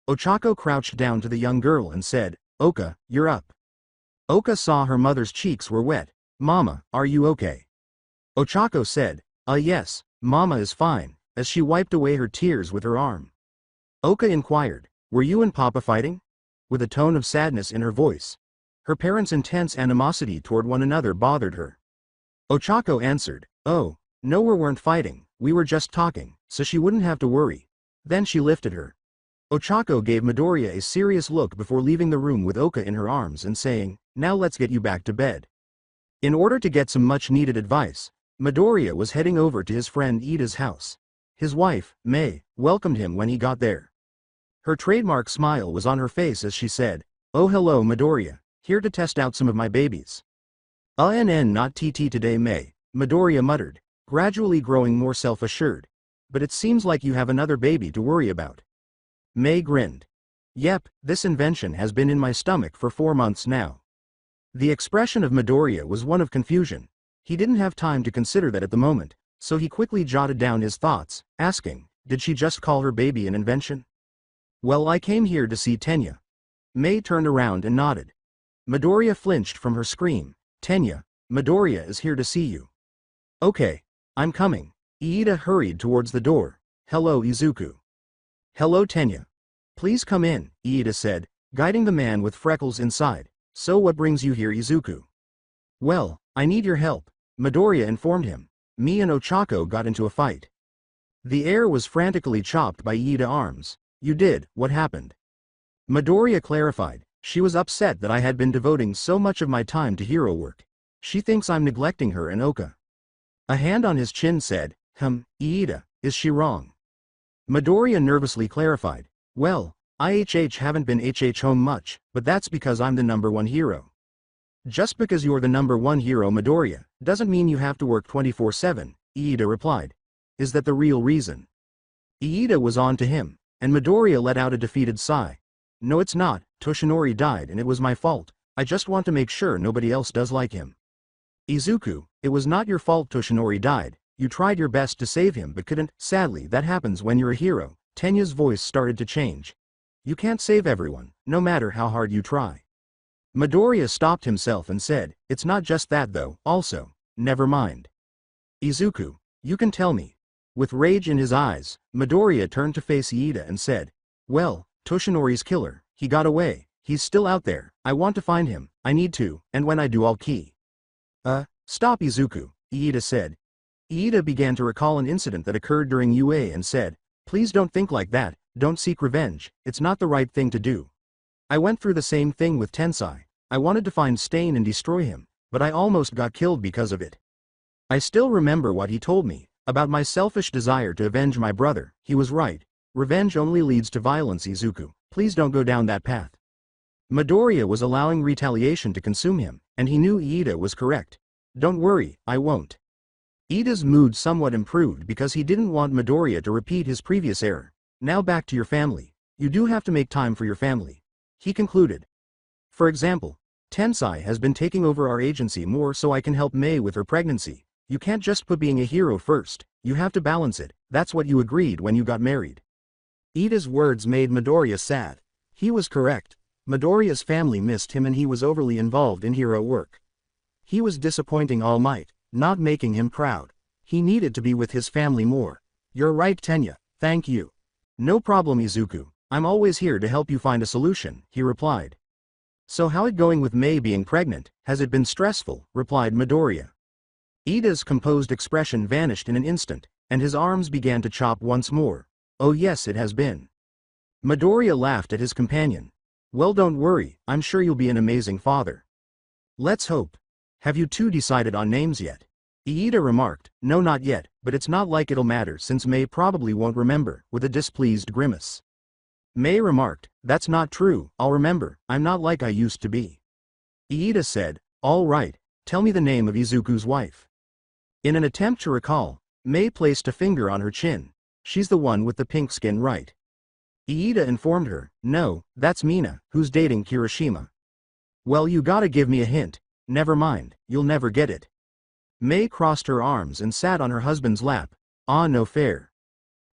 Ochako crouched down to the young girl and said, "Oka, you're up." Oka saw her mother's cheeks were wet. "Mama, are you okay?" Ochako said, yes, Mama is fine, as she wiped away her tears with her arm. Oka inquired, were you and Papa fighting? With a tone of sadness in her voice. Her parents' intense animosity toward one another bothered her. Ochako answered, oh, no, we weren't fighting, we were just talking, so she wouldn't have to worry. Then she lifted her. Ochako gave Midoriya a serious look before leaving the room with Oka in her arms and saying, now let's get you back to bed. In order to get some much-needed advice, Midoriya was heading over to his friend Ida's house. His wife, Mei, welcomed him when he got there. Her trademark smile was on her face as she said, oh hello Midoriya, here to test out some of my babies. Not TT today Mei, Midoriya muttered, gradually growing more self-assured. But it seems like you have another baby to worry about. Mei grinned. Yep, this invention has been in my stomach for 4 months now. The expression of Midoriya was one of confusion. He didn't have time to consider that at the moment, so he quickly jotted down his thoughts, asking, did she just call her baby an invention? Well, I came here to see Tenya. Mei turned around and nodded. Midoriya flinched from her scream, Tenya, Midoriya is here to see you. Okay, I'm coming. Iida hurried towards the door. Hello Izuku. Hello Tenya. Please come in, Iida said, guiding the man with freckles inside. So what brings you here Izuku? Well, I need your help, Midoriya informed him. Me and Ochako got into a fight. The air was frantically chopped by Iida arms. You did, what happened? Midoriya clarified, she was upset that I had been devoting so much of my time to hero work. She thinks I'm neglecting her and Oka. A hand on his chin said, Iida, is she wrong? Midoriya nervously clarified, well, IHH haven't been HH home much, but that's because I'm the #1 hero. Just because you're the #1 hero Midoriya, doesn't mean you have to work 24/7, Iida replied. Is that the real reason? Iida was on to him, and Midoriya let out a defeated sigh. No it's not, Toshinori died and it was my fault, I just want to make sure nobody else does like him. Izuku, it was not your fault Toshinori died, you tried your best to save him but couldn't, sadly that happens when you're a hero. Tenya's voice started to change. You can't save everyone, no matter how hard you try. Midoriya stopped himself and said, it's not just that though, also, never mind. Izuku, you can tell me. With rage in his eyes, Midoriya turned to face Iida and said, well, Toshinori's killer, he got away, he's still out there, I want to find him, I need to, and when I do I'll key. Stop Izuku, Iida said. Iida began to recall an incident that occurred during UA and said, please don't think like that, don't seek revenge, it's not the right thing to do. I went through the same thing with Tensai, I wanted to find Stain and destroy him, but I almost got killed because of it. I still remember what he told me, about my selfish desire to avenge my brother, he was right, revenge only leads to violence Izuku, please don't go down that path. Midoriya was allowing retaliation to consume him, and he knew Iida was correct. Don't worry, I won't. Iida's mood somewhat improved because he didn't want Midoriya to repeat his previous error. Now back to your family. You do have to make time for your family. He concluded. For example, Tensai has been taking over our agency more so I can help Mei with her pregnancy. You can't just put being a hero first, you have to balance it, that's what you agreed when you got married. Iida's words made Midoriya sad. He was correct. Midoriya's family missed him and he was overly involved in hero work. He was disappointing All Might, not making him proud. He needed to be with his family more. You're right Tenya, thank you. No problem Izuku, I'm always here to help you find a solution, he replied. So how it going with Mei being pregnant, has it been stressful, replied Midoriya. Iida's composed expression vanished in an instant, and his arms began to chop once more. Oh yes it has been. Midoriya laughed at his companion. Well don't worry, I'm sure you'll be an amazing father. Let's hope. Have you two decided on names yet? Iida remarked, no not yet, but it's not like it'll matter since Mei probably won't remember, with a displeased grimace. Mei remarked, that's not true, I'll remember, I'm not like I used to be. Iida said, all right, tell me the name of Izuku's wife. In an attempt to recall, Mei placed a finger on her chin. She's the one with the pink skin right? Iida informed her, no, that's Mina, who's dating Kirishima. Well you gotta give me a hint. Never mind, you'll never get it. Mei crossed her arms and sat on her husband's lap. No fair.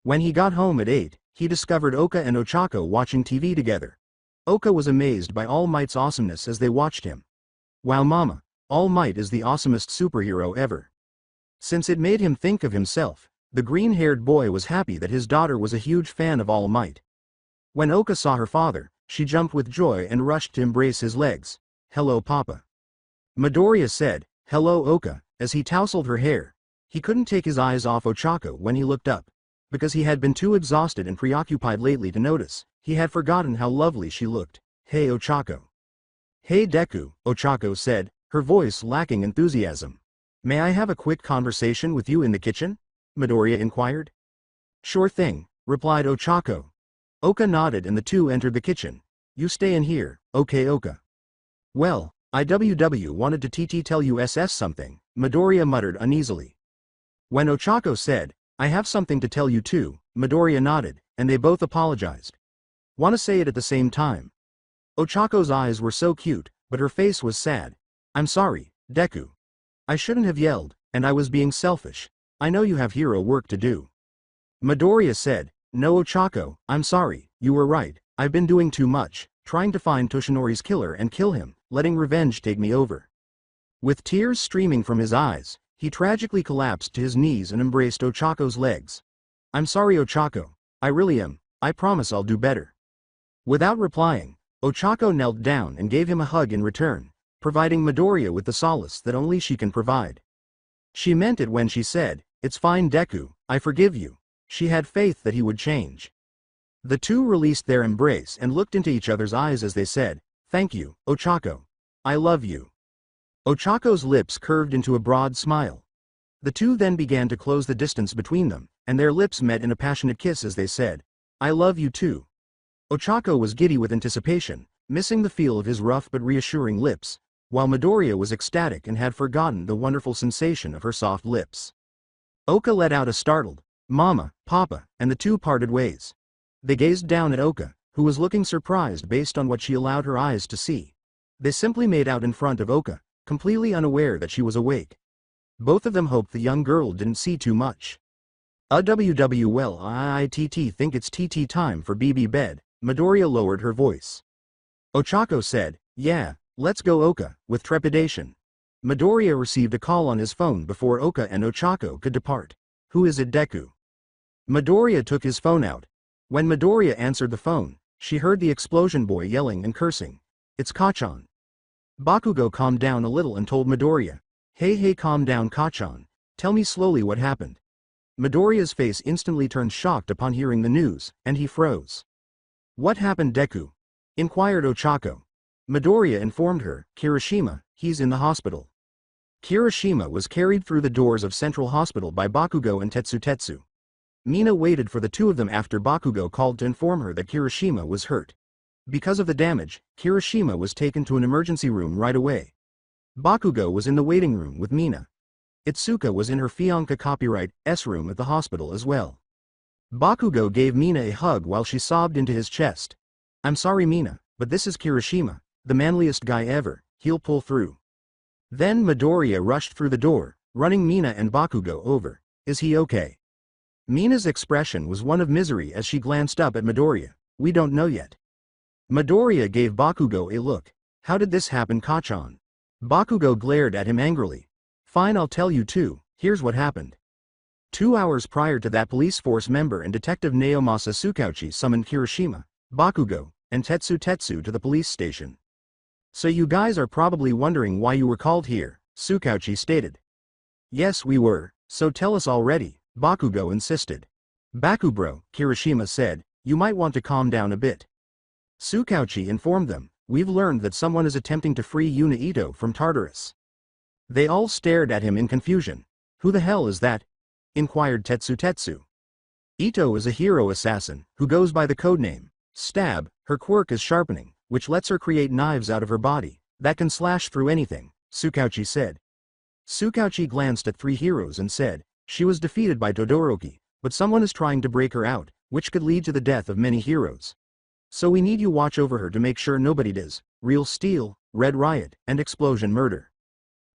When he got home at 8, he discovered Oka and Ochako watching TV together. Oka was amazed by All Might's awesomeness as they watched him. Wow mama, All Might is the awesomest superhero ever. Since it made him think of himself, the green-haired boy was happy that his daughter was a huge fan of All Might. When Oka saw her father, she jumped with joy and rushed to embrace his legs. "Hello, Papa." Midoriya said, "Hello, Oka," as he tousled her hair. He couldn't take his eyes off Ochako when he looked up. Because he had been too exhausted and preoccupied lately to notice, he had forgotten how lovely she looked. "Hey, Ochako." "Hey, Deku," Ochako said, her voice lacking enthusiasm. "May I have a quick conversation with you in the kitchen?" Midoriya inquired. "Sure thing," replied Ochako. Oka nodded and the two entered the kitchen. "You stay in here, okay, Oka?" "Well, IWW wanted to tell you something," Midoriya muttered uneasily. When Ochako said, "I have something to tell you too," Midoriya nodded, and they both apologized. "Want to say it at the same time?" Ochako's eyes were so cute, but her face was sad. "I'm sorry, Deku. I shouldn't have yelled, and I was being selfish. I know you have hero work to do." Midoriya said, "No, Ochako, I'm sorry, you were right, I've been doing too much, trying to find Toshinori's killer and kill him, letting revenge take me over." With tears streaming from his eyes, he tragically collapsed to his knees and embraced Ochako's legs. "I'm sorry, Ochako. I really am. I promise I'll do better." Without replying, Ochako knelt down and gave him a hug in return, providing Midoriya with the solace that only she can provide. She meant it when she said, "It's fine, Deku, I forgive you." She had faith that he would change. The two released their embrace and looked into each other's eyes as they said, "Thank you, Ochako. I love you." Ochako's lips curved into a broad smile. The two then began to close the distance between them, and their lips met in a passionate kiss as they said, "I love you too." Ochako was giddy with anticipation, missing the feel of his rough but reassuring lips, while Midoriya was ecstatic and had forgotten the wonderful sensation of her soft lips. Oka let out a startled, "Mama, Papa," and the two parted ways. They gazed down at Oka, who was looking surprised based on what she allowed her eyes to see. They simply made out in front of Oka, completely unaware that she was awake. Both of them hoped the young girl didn't see too much. Well, I think it's TT time for BB bed," Midoriya lowered her voice. Ochako said, "Yeah, let's go, Oka," with trepidation. Midoriya received a call on his phone before Oka and Ochako could depart. "Who is it, Deku?" Midoriya took his phone out. When Midoriya answered the phone, she heard the explosion boy yelling and cursing. "It's Kacchan." Bakugo calmed down a little and told Midoriya, Hey, calm down, Kacchan. Tell me slowly what happened." Midoriya's face instantly turned shocked upon hearing the news, and he froze. "What happened, Deku?" inquired Ochako. Midoriya informed her, "Kirishima, he's in the hospital." Kirishima was carried through the doors of Central Hospital by Bakugo and Tetsu. Mina waited for the two of them after Bakugo called to inform her that Kirishima was hurt. Because of the damage, Kirishima was taken to an emergency room right away. Bakugo was in the waiting room with Mina. Itsuka was in her Fianca copyright S room at the hospital as well. Bakugo gave Mina a hug while she sobbed into his chest. "I'm sorry, Mina, but this is Kirishima, the manliest guy ever, he'll pull through." Then Midoriya rushed through the door, running Mina and Bakugo over. "Is he okay?" Mina's expression was one of misery as she glanced up at Midoriya. "We don't know yet." Midoriya gave Bakugo a look. "How did this happen, Kacchan?" Bakugo glared at him angrily. "Fine, I'll tell you too. Here's what happened. 2 hours prior to that, police force member and Detective Naomasa Tsukauchi summoned Kirishima, Bakugo, and Tetsu to the police station. So you guys are probably wondering why you were called here, Tsukauchi stated. "Yes, we were, so tell us already," Bakugo insisted. "Bakubro," Kirishima said, "you might want to calm down a bit." Tsukauchi informed them, "We've learned that someone is attempting to free Yuna Ito from Tartarus." They all stared at him in confusion. "Who the hell is that?" inquired Tetsu. "Ito is a hero assassin, who goes by the codename Stab. Her quirk is sharpening, which lets her create knives out of her body, that can slash through anything," Tsukauchi said. Tsukauchi glanced at three heroes and said, "She was defeated by Todoroki, but someone is trying to break her out, which could lead to the death of many heroes. So we need you watch over her to make sure nobody does Real Steel, Red Riot, and Explosion Murder."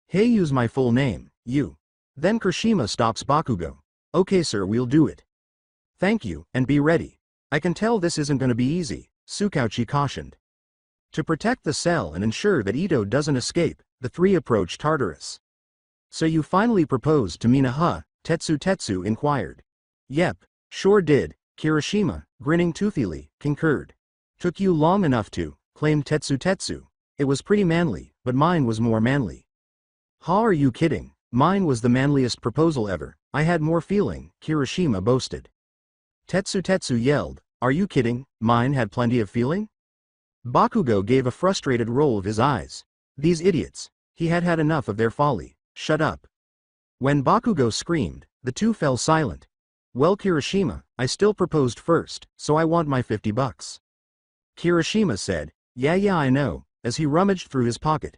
"Hey, use my full name, you." Then Kirishima stops Bakugo. "Okay sir, we'll do it." "Thank you, and be ready. I can tell this isn't gonna be easy," Tsukauchi cautioned. To protect the cell and ensure that Ito doesn't escape, the three approached Tartarus. So you finally proposed to Mina, huh? Tetsu inquired. Yep, sure did, Kirishima, grinning toothily, concurred. Took you long enough to, claimed Tetsu. It was pretty manly, but mine was more manly. How are you kidding? Mine was the manliest proposal ever. I had more feeling, Kirishima boasted. Tetsu yelled, are you kidding? Mine had plenty of feeling? Bakugo gave a frustrated roll of his eyes. These idiots. He had had enough of their folly. Shut up. When Bakugo screamed, the two fell silent. Well, Kirishima, I still proposed first, so I want my $50. Kirishima said, yeah I know, as he rummaged through his pocket.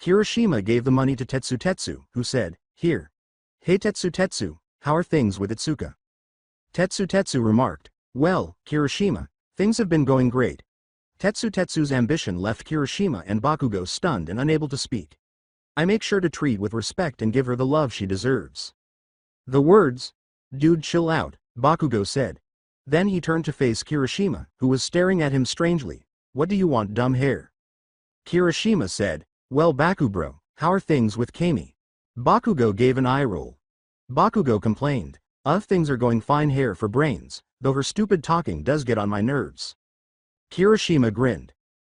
Kirishima gave the money to Tetsu, who said, here. Hey Tetsu, how are things with Itsuka? Tetsu remarked, well, Kirishima, things have been going great. Tetsu's ambition left Kirishima and Bakugo stunned and unable to speak. I make sure to treat with respect and give her the love she deserves. The words, dude chill out, Bakugo said. Then he turned to face Kirishima, who was staring at him strangely. What do you want, dumb hair? Kirishima said, well Bakubro, how are things with Kami? Bakugo gave an eye roll. Bakugo complained, things are going fine, hair for brains, though her stupid talking does get on my nerves. Kirishima grinned.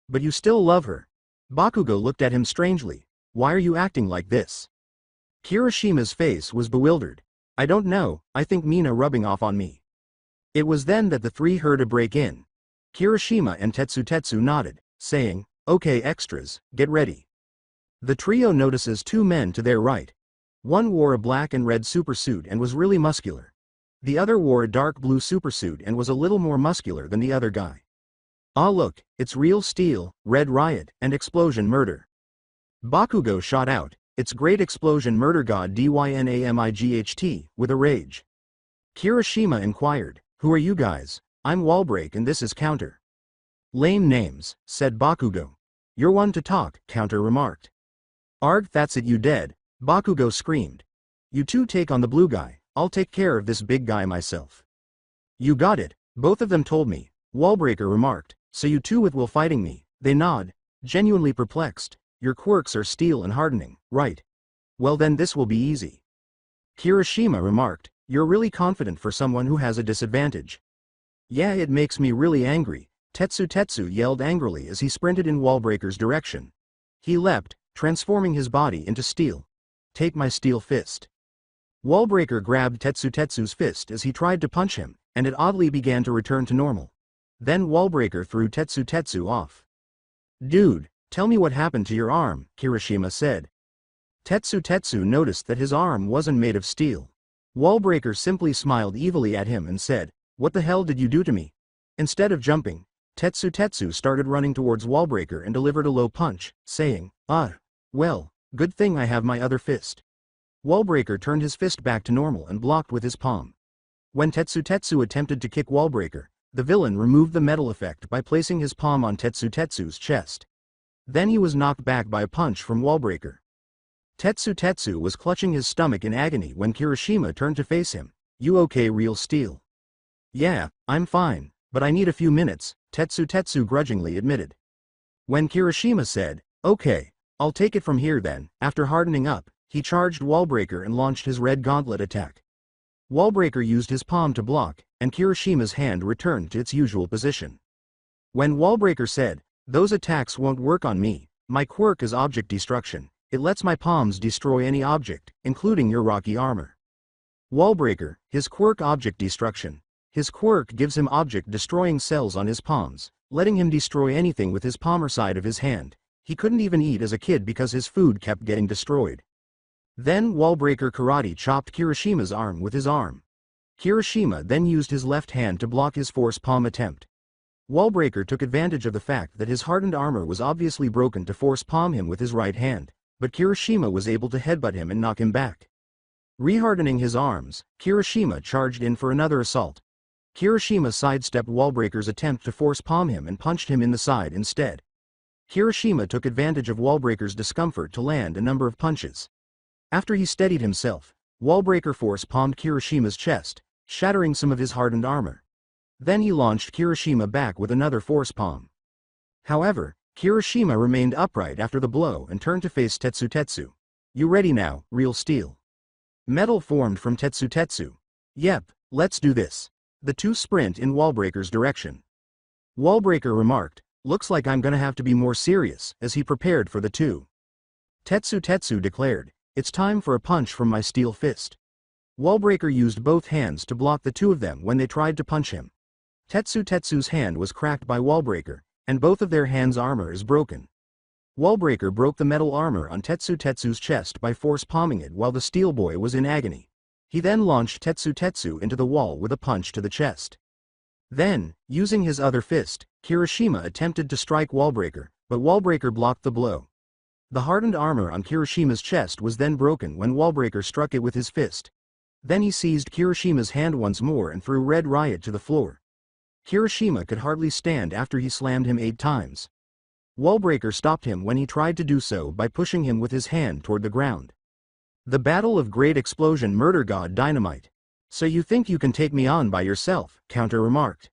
But you still love her. Bakugo looked at him strangely. Why are you acting like this? Kirishima's face was bewildered. I don't know, I think Mina rubbing off on me. It was then that the three heard a break in. Kirishima and Tetsu nodded, saying, okay extras, get ready. The trio notices two men to their right. One wore a black and red supersuit and was really muscular. The other wore a dark blue supersuit and was a little more muscular than the other guy. Ah look, it's Real Steel, Red Riot, and Explosion Murder. Bakugo shot out, it's Great Explosion Murder God Dynamight, with a rage. Kirishima inquired, who are you guys? I'm Wallbreak and this is Counter. Lame names, said Bakugo. You're one to talk, Counter remarked. Arg, that's it, you dead, Bakugo screamed. You two take on the blue guy, I'll take care of this big guy myself. You got it, both of them told me, Wallbreaker remarked, so you two will fighting me, they nod, genuinely perplexed. Your quirks are steel and hardening, right? Well then this will be easy. Kirishima remarked, you're really confident for someone who has a disadvantage. Yeah, it makes me really angry, Tetsu yelled angrily as he sprinted in Wallbreaker's direction. He leapt, transforming his body into steel. Take my steel fist. Wallbreaker grabbed Tetsu's fist as he tried to punch him, and it oddly began to return to normal. Then Wallbreaker threw Tetsu off. Dude, tell me what happened to your arm, Kirishima said. Tetsu noticed that his arm wasn't made of steel. Wallbreaker simply smiled evilly at him and said, what the hell did you do to me? Instead of jumping, Tetsu started running towards Wallbreaker and delivered a low punch, saying, well, good thing I have my other fist. Wallbreaker turned his fist back to normal and blocked with his palm. When Tetsu attempted to kick Wallbreaker, the villain removed the metal effect by placing his palm on Tetsu's chest. Then he was knocked back by a punch from Wallbreaker. Tetsu was clutching his stomach in agony when Kirishima turned to face him. You okay, Real Steel? Yeah, I'm fine, but I need a few minutes, Tetsu grudgingly admitted. When Kirishima said, okay, I'll take it from here then, after hardening up, he charged Wallbreaker and launched his red gauntlet attack. Wallbreaker used his palm to block, and Kirishima's hand returned to its usual position. When Wallbreaker said, those attacks won't work on me, my quirk is object destruction, it lets my palms destroy any object, including your rocky armor. Wallbreaker, his quirk object destruction. His quirk gives him object destroying cells on his palms, letting him destroy anything with his palmar side of his hand. He couldn't even eat as a kid because his food kept getting destroyed. Then Wallbreaker karate chopped Kirishima's arm with his arm. Kirishima then used his left hand to block his force palm attempt. Wallbreaker took advantage of the fact that his hardened armor was obviously broken to force palm him with his right hand, but Kirishima was able to headbutt him and knock him back. Rehardening his arms, Kirishima charged in for another assault. Kirishima sidestepped Wallbreaker's attempt to force palm him and punched him in the side instead. Kirishima took advantage of Wallbreaker's discomfort to land a number of punches. After he steadied himself, Wallbreaker force palmed Kirishima's chest, shattering some of his hardened armor. Then he launched Kirishima back with another force palm. However, Kirishima remained upright after the blow and turned to face Tetsu. You ready now, real steel? Metal formed from Tetsu. Yep, let's do this. The two sprint in Wallbreaker's direction. Wallbreaker remarked, looks like I'm gonna have to be more serious, as he prepared for the two. Tetsu declared, it's time for a punch from my steel fist. Wallbreaker used both hands to block the two of them when they tried to punch him. Tetsu's hand was cracked by Wallbreaker, and both of their hands' armor is broken. Wallbreaker broke the metal armor on Tetsu's chest by force palming it while the steel boy was in agony. He then launched Tetsu into the wall with a punch to the chest. Then, using his other fist, Kirishima attempted to strike Wallbreaker, but Wallbreaker blocked the blow. The hardened armor on Kirishima's chest was then broken when Wallbreaker struck it with his fist. Then he seized Kirishima's hand once more and threw Red Riot to the floor. Kirishima could hardly stand after he slammed him 8 times. Wallbreaker stopped him when he tried to do so by pushing him with his hand toward the ground. The Battle of Great Explosion Murder God Dynamite. So you think you can take me on by yourself, Counter remarked.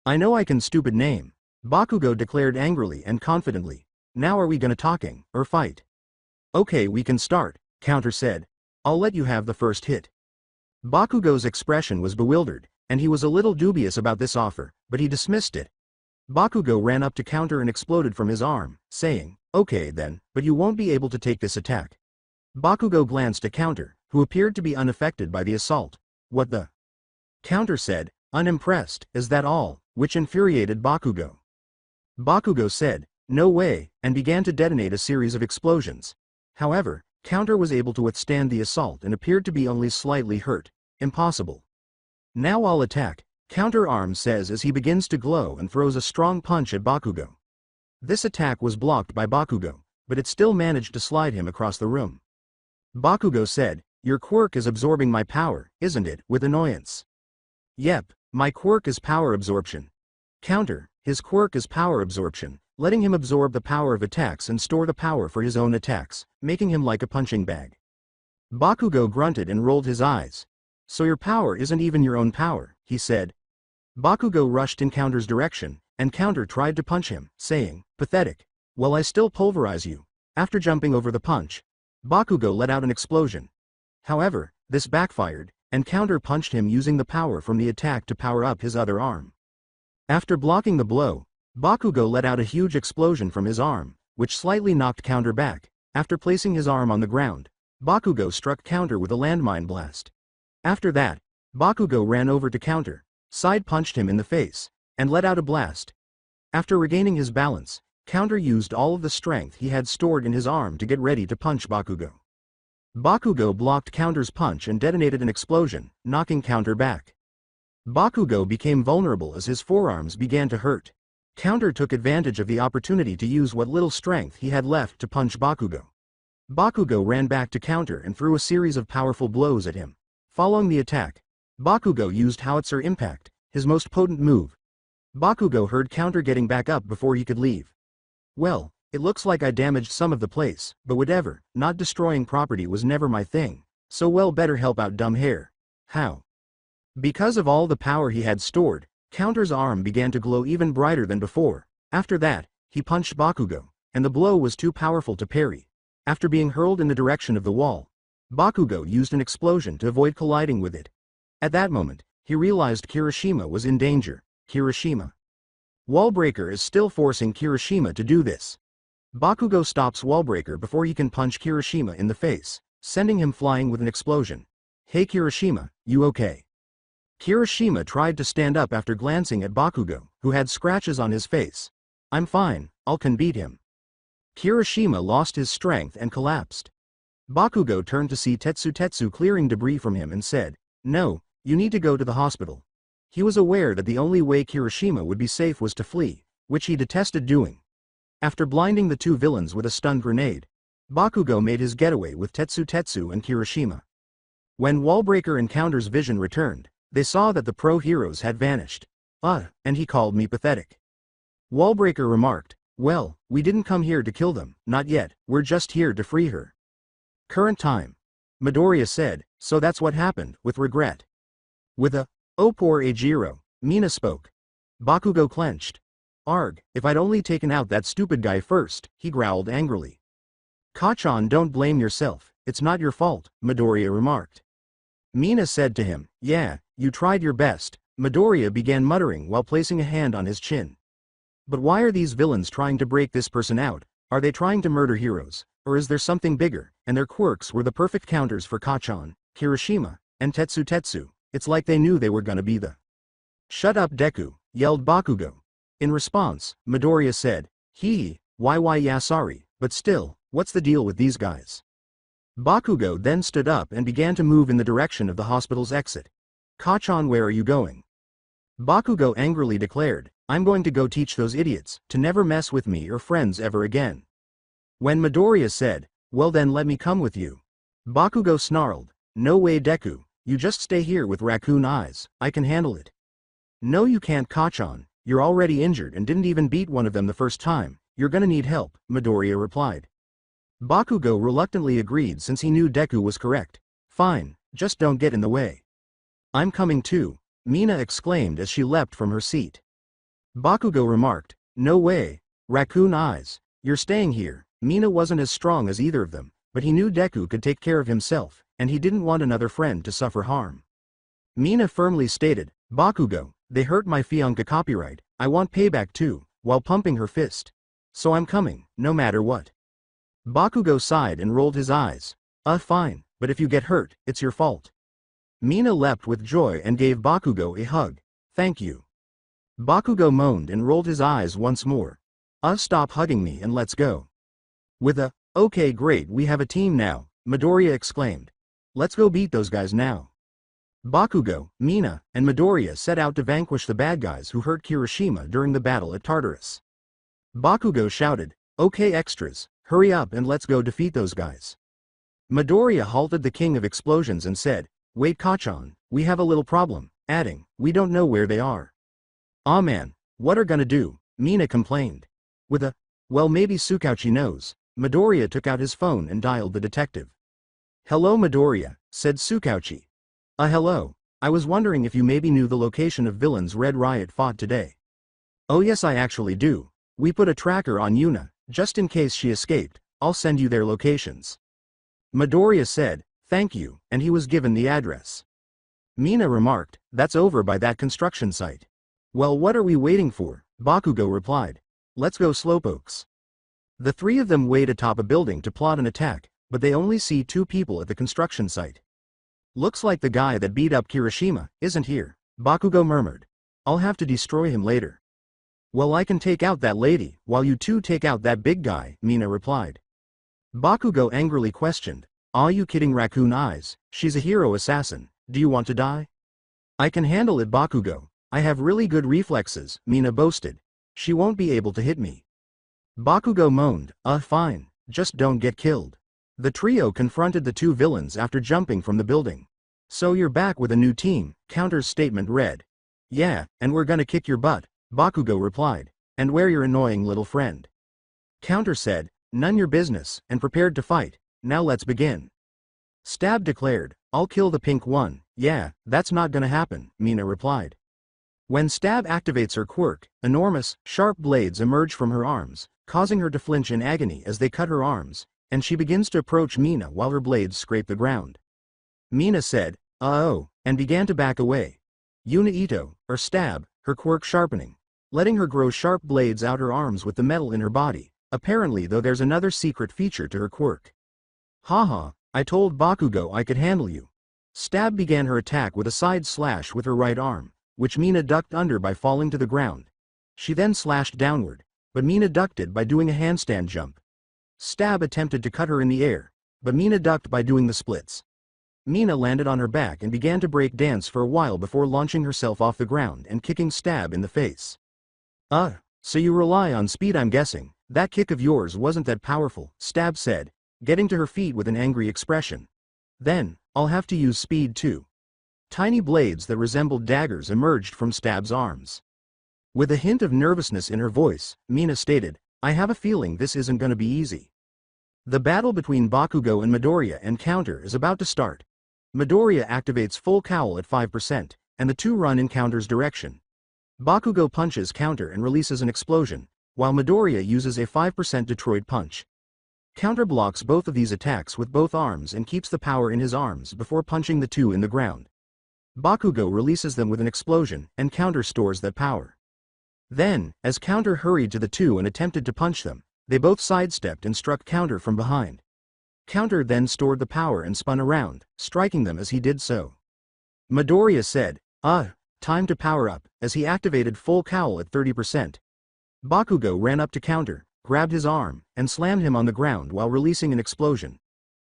I know I can, stupid name. Bakugo declared angrily and confidently. Now are we gonna talking, or fight? Okay, we can start, Counter said. I'll let you have the first hit. Bakugo's expression was bewildered, and he was a little dubious about this offer, but he dismissed it. Bakugo ran up to Counter and exploded from his arm, saying, okay then, but you won't be able to take this attack. Bakugo glanced at Counter, who appeared to be unaffected by the assault. What the? Counter said, unimpressed, is that all, which infuriated Bakugo. Bakugo said, no way, and began to detonate a series of explosions. However, Counter was able to withstand the assault and appeared to be only slightly hurt. Impossible. Now I'll attack, Counter arm says as he begins to glow and throws a strong punch at Bakugo. This attack was blocked by Bakugo, but it still managed to slide him across the room. Bakugo said, your quirk is absorbing my power, isn't it, with annoyance? Yep, my quirk is power absorption. Counter, his quirk is power absorption, letting him absorb the power of attacks and store the power for his own attacks, making him like a punching bag. Bakugo grunted and rolled his eyes. So your power isn't even your own power, he said. Bakugo rushed in Counter's direction, and Counter tried to punch him, saying, pathetic. Well, I still pulverize you. After jumping over the punch, Bakugo let out an explosion. However, this backfired, and Counter punched him using the power from the attack to power up his other arm. After blocking the blow, Bakugo let out a huge explosion from his arm, which slightly knocked Counter back. After placing his arm on the ground, Bakugo struck Counter with a landmine blast. After that, Bakugo ran over to Counter, side punched him in the face, and let out a blast. After regaining his balance, Counter used all of the strength he had stored in his arm to get ready to punch Bakugo. Bakugo blocked Counter's punch and detonated an explosion, knocking Counter back. Bakugo became vulnerable as his forearms began to hurt. Counter took advantage of the opportunity to use what little strength he had left to punch Bakugo. Bakugo ran back to Counter and threw a series of powerful blows at him. Following the attack, Bakugo used Howitzer Impact, his most potent move. Bakugo heard Counter getting back up before he could leave. Well, it looks like I damaged some of the place, but whatever, not destroying property was never my thing, so well better help out dumb hair. How? Because of all the power he had stored, Counter's arm began to glow even brighter than before. After that, he punched Bakugo, and the blow was too powerful to parry. After being hurled in the direction of the wall, Bakugo used an explosion to avoid colliding with it. At that moment, he realized Kirishima was in danger. Kirishima. Wallbreaker is still forcing Kirishima to do this. Bakugo stops Wallbreaker before he can punch Kirishima in the face, sending him flying with an explosion. Hey Kirishima, you okay? Kirishima tried to stand up after glancing at Bakugo, who had scratches on his face. I'm fine, I can beat him. Kirishima lost his strength and collapsed. Bakugo turned to see Tetsu clearing debris from him and said, no, you need to go to the hospital. He was aware that the only way Kirishima would be safe was to flee, which he detested doing. After blinding the two villains with a stun grenade, Bakugo made his getaway with Tetsu and Kirishima. When Wallbreaker and Counter's vision returned, they saw that the pro-heroes had vanished. And he called me pathetic. Wallbreaker remarked, well, we didn't come here to kill them, not yet, we're just here to free her. Current time. Midoriya said, so that's what happened, with regret. With a, oh poor Eijiro, Mina spoke. Bakugo clenched. Arg, if I'd only taken out that stupid guy first, he growled angrily. Kachan, don't blame yourself, it's not your fault, Midoriya remarked. Mina said to him, yeah, you tried your best, Midoriya began muttering while placing a hand on his chin. But why are these villains trying to break this person out? Are they trying to murder heroes? Or is there something bigger? And their quirks were the perfect counters for Kachan, Kirishima, and Tetsu. It's like they knew they were gonna be the "Shut up, Deku," yelled Bakugo. In response, Midoriya said, why yeah sorry, but still, what's the deal with these guys? Bakugo then stood up and began to move in the direction of the hospital's exit. Kachan, where are you going? Bakugo angrily declared, I'm going to go teach those idiots to never mess with me or friends ever again. When Midoriya said, well then let me come with you. Bakugo snarled, no way Deku, you just stay here with raccoon eyes, I can handle it. No you can't Kachan, you're already injured and didn't even beat one of them the first time, you're gonna need help, Midoriya replied. Bakugo reluctantly agreed since he knew Deku was correct. Fine, just don't get in the way. I'm coming too, Mina exclaimed as she leapt from her seat. Bakugo remarked, no way, raccoon eyes, you're staying here. Mina wasn't as strong as either of them, but he knew Deku could take care of himself, and he didn't want another friend to suffer harm. Mina firmly stated, Bakugo, they hurt my fiancé copyright, I want payback too, while pumping her fist. So I'm coming, no matter what. Bakugo sighed and rolled his eyes. Fine, but if you get hurt, it's your fault. Mina leapt with joy and gave Bakugo a hug. Thank you. Bakugo moaned and rolled his eyes once more. Stop hugging me and let's go. With a, okay great we have a team now, Midoriya exclaimed. Let's go beat those guys now. Bakugo, Mina, and Midoriya set out to vanquish the bad guys who hurt Kirishima during the battle at Tartarus. Bakugo shouted, okay extras, hurry up and let's go defeat those guys. Midoriya halted the King of Explosions and said, wait Kachan, we have a little problem, adding, we don't know where they are. Aw man, what are gonna do, Mina complained. With a, well maybe Tsukauchi knows, Midoriya took out his phone and dialed the detective. Hello Midoriya, said Tsukauchi. Hello, I was wondering if you maybe knew the location of villains Red Riot fought today. Oh yes I actually do, we put a tracker on Yuna, just in case she escaped, I'll send you their locations. Midoriya said, thank you, and he was given the address. Mina remarked, that's over by that construction site. Well what are we waiting for, Bakugo replied. Let's go slowpokes. The three of them wait atop a building to plot an attack, but they only see two people at the construction site. Looks like the guy that beat up Kirishima isn't here, Bakugo murmured. I'll have to destroy him later. Well I can take out that lady, while you two take out that big guy, Mina replied. Bakugo angrily questioned, are you kidding raccoon eyes, she's a hero assassin, do you want to die? I can handle it Bakugo, I have really good reflexes, Mina boasted. She won't be able to hit me. Bakugo moaned, fine, just don't get killed. The trio confronted the two villains after jumping from the building. So you're back with a new team, Counter's statement read. Yeah, and we're gonna kick your butt, Bakugo replied. And where your annoying little friend? Counter said, none your business, and prepared to fight, now let's begin. Stab declared, I'll kill the pink one, yeah, that's not gonna happen, Mina replied. When Stab activates her quirk, enormous, sharp blades emerge from her arms, causing her to flinch in agony as they cut her arms, and she begins to approach Mina while her blades scrape the ground. Mina said, oh, and began to back away. Yuna Ito, or Stab, her quirk sharpening, letting her grow sharp blades out her arms with the metal in her body, apparently though there's another secret feature to her quirk. Haha, I told Bakugo I could handle you. Stab began her attack with a side slash with her right arm, which Mina ducked under by falling to the ground. She then slashed downward, but Mina ducked it by doing a handstand jump. Stab attempted to cut her in the air, but Mina ducked by doing the splits. Mina landed on her back and began to break dance for a while before launching herself off the ground and kicking Stab in the face. So you rely on speed I'm guessing, that kick of yours wasn't that powerful, Stab said, getting to her feet with an angry expression. Then, I'll have to use speed too. Tiny blades that resembled daggers emerged from Stab's arms. With a hint of nervousness in her voice, Mina stated, I have a feeling this isn't gonna be easy. The battle between Bakugo and Midoriya and Counter is about to start. Midoriya activates full cowl at 5%, and the two run in Counter's direction. Bakugo punches Counter and releases an explosion, while Midoriya uses a 5% Detroit punch. Counter blocks both of these attacks with both arms and keeps the power in his arms before punching the two in the ground. Bakugo releases them with an explosion, and Counter stores that power. Then, as Counter hurried to the two and attempted to punch them, they both sidestepped and struck Counter from behind. Counter then stored the power and spun around, striking them as he did so. Midoriya said, time to power up, as he activated full cowl at 30%. Bakugo ran up to Counter, grabbed his arm, and slammed him on the ground while releasing an explosion.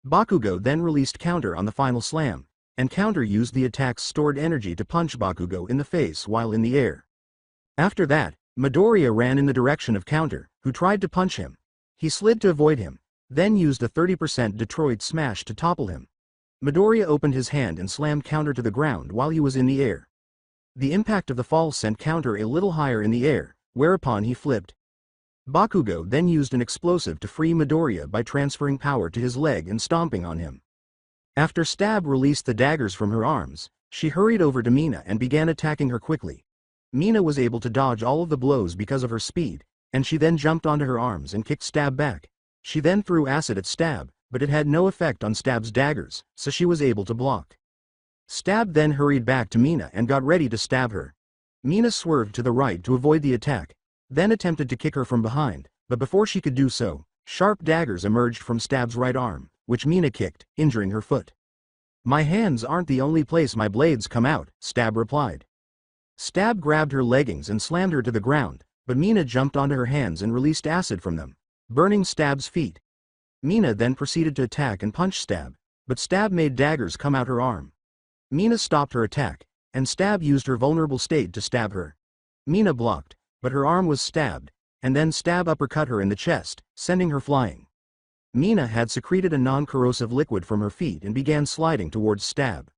Bakugo then released Counter on the final slam, and Counter used the attack's stored energy to punch Bakugo in the face while in the air. After that, Midoriya ran in the direction of Counter, who tried to punch him. He slid to avoid him, then used a 30% Detroit smash to topple him. Midoriya opened his hand and slammed Counter to the ground while he was in the air. The impact of the fall sent Counter a little higher in the air, whereupon he flipped. Bakugo then used an explosive to free Midoriya by transferring power to his leg and stomping on him. After Stab released the daggers from her arms, she hurried over to Mina and began attacking her quickly. Mina was able to dodge all of the blows because of her speed, and she then jumped onto her arms and kicked Stab back. She then threw acid at Stab, but it had no effect on Stab's daggers, so she was able to block. Stab then hurried back to Mina and got ready to stab her. Mina swerved to the right to avoid the attack, then attempted to kick her from behind, but before she could do so, sharp daggers emerged from Stab's right arm, which Mina kicked, injuring her foot. "My hands aren't the only place my blades come out," Stab replied. Stab grabbed her leggings and slammed her to the ground, but Mina jumped onto her hands and released acid from them, burning Stab's feet. Mina then proceeded to attack and punch Stab, but Stab made daggers come out her arm. Mina stopped her attack, and Stab used her vulnerable state to stab her. Mina blocked, but her arm was stabbed, and then Stab uppercut her in the chest, sending her flying. Mina had secreted a non-corrosive liquid from her feet and began sliding towards Stab.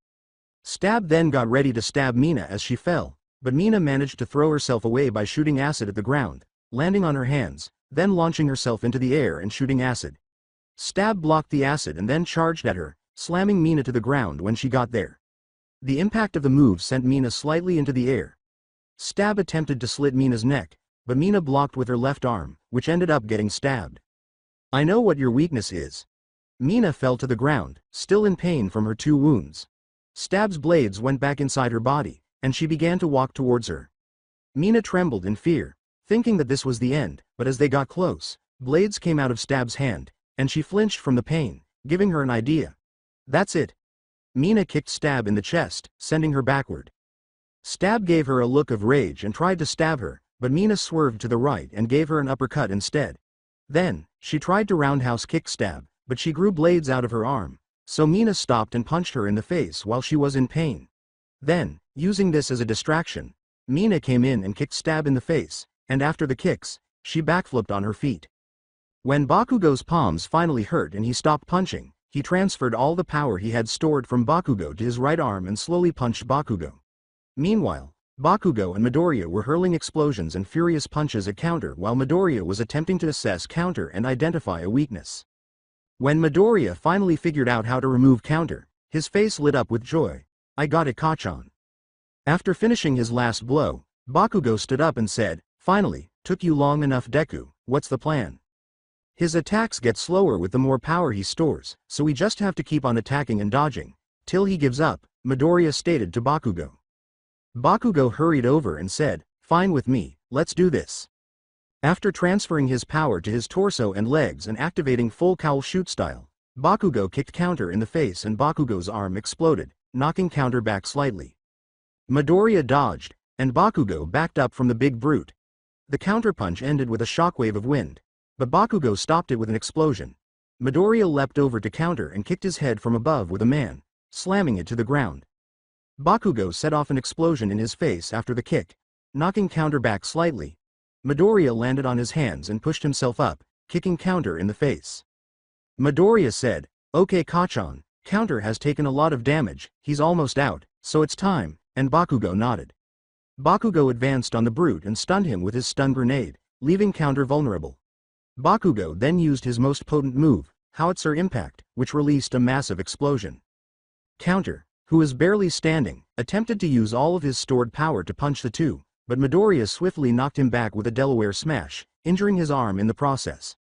Stab then got ready to stab Mina as she fell, but Mina managed to throw herself away by shooting acid at the ground, landing on her hands, then launching herself into the air and shooting acid. Stab blocked the acid and then charged at her, slamming Mina to the ground when she got there. The impact of the move sent Mina slightly into the air. Stab attempted to slit Mina's neck, but Mina blocked with her left arm, which ended up getting stabbed. "I know what your weakness is." Mina fell to the ground, still in pain from her 2 wounds. Stab's blades went back inside her body, and she began to walk towards her. Mina trembled in fear, thinking that this was the end, but as they got close, blades came out of Stab's hand, and she flinched from the pain, giving her an idea. "That's it." Mina kicked Stab in the chest, sending her backward. Stab gave her a look of rage and tried to stab her, but Mina swerved to the right and gave her an uppercut instead. Then, she tried to roundhouse kick Stab, but she grew blades out of her arm, so Mina stopped and punched her in the face while she was in pain. Then, using this as a distraction, Mina came in and kicked Stab in the face, and after the kicks, she backflipped on her feet. When Bakugo's palms finally hurt and he stopped punching, he transferred all the power he had stored from Bakugo to his right arm and slowly punched Bakugo. Meanwhile, Bakugo and Midoriya were hurling explosions and furious punches at Counter while Midoriya was attempting to assess Counter and identify a weakness. When Midoriya finally figured out how to remove Counter, his face lit up with joy. "I got it, Kachan." After finishing his last blow, Bakugo stood up and said, "Finally, took you long enough, Deku, what's the plan?" "His attacks get slower with the more power he stores, so we just have to keep on attacking and dodging, till he gives up," Midoriya stated to Bakugo. Bakugo hurried over and said, "Fine with me, let's do this." After transferring his power to his torso and legs and activating full cowl shoot style, Bakugo kicked Counter in the face and Bakugo's arm exploded, knocking Counter back slightly. Midoriya dodged, and Bakugo backed up from the big brute. The counterpunch ended with a shockwave of wind, but Bakugo stopped it with an explosion. Midoriya leapt over to Counter and kicked his head from above with a man, slamming it to the ground. Bakugo set off an explosion in his face after the kick, knocking Counter back slightly. Midoriya landed on his hands and pushed himself up, kicking Counter in the face. Midoriya said, "Okay, Kachan, Counter has taken a lot of damage, he's almost out, so it's time," and Bakugo nodded. Bakugo advanced on the brute and stunned him with his stun grenade, leaving Counter vulnerable. Bakugo then used his most potent move, Howitzer Impact, which released a massive explosion. Counter, who was barely standing, attempted to use all of his stored power to punch the two, but Midoriya swiftly knocked him back with a Delaware Smash, injuring his arm in the process.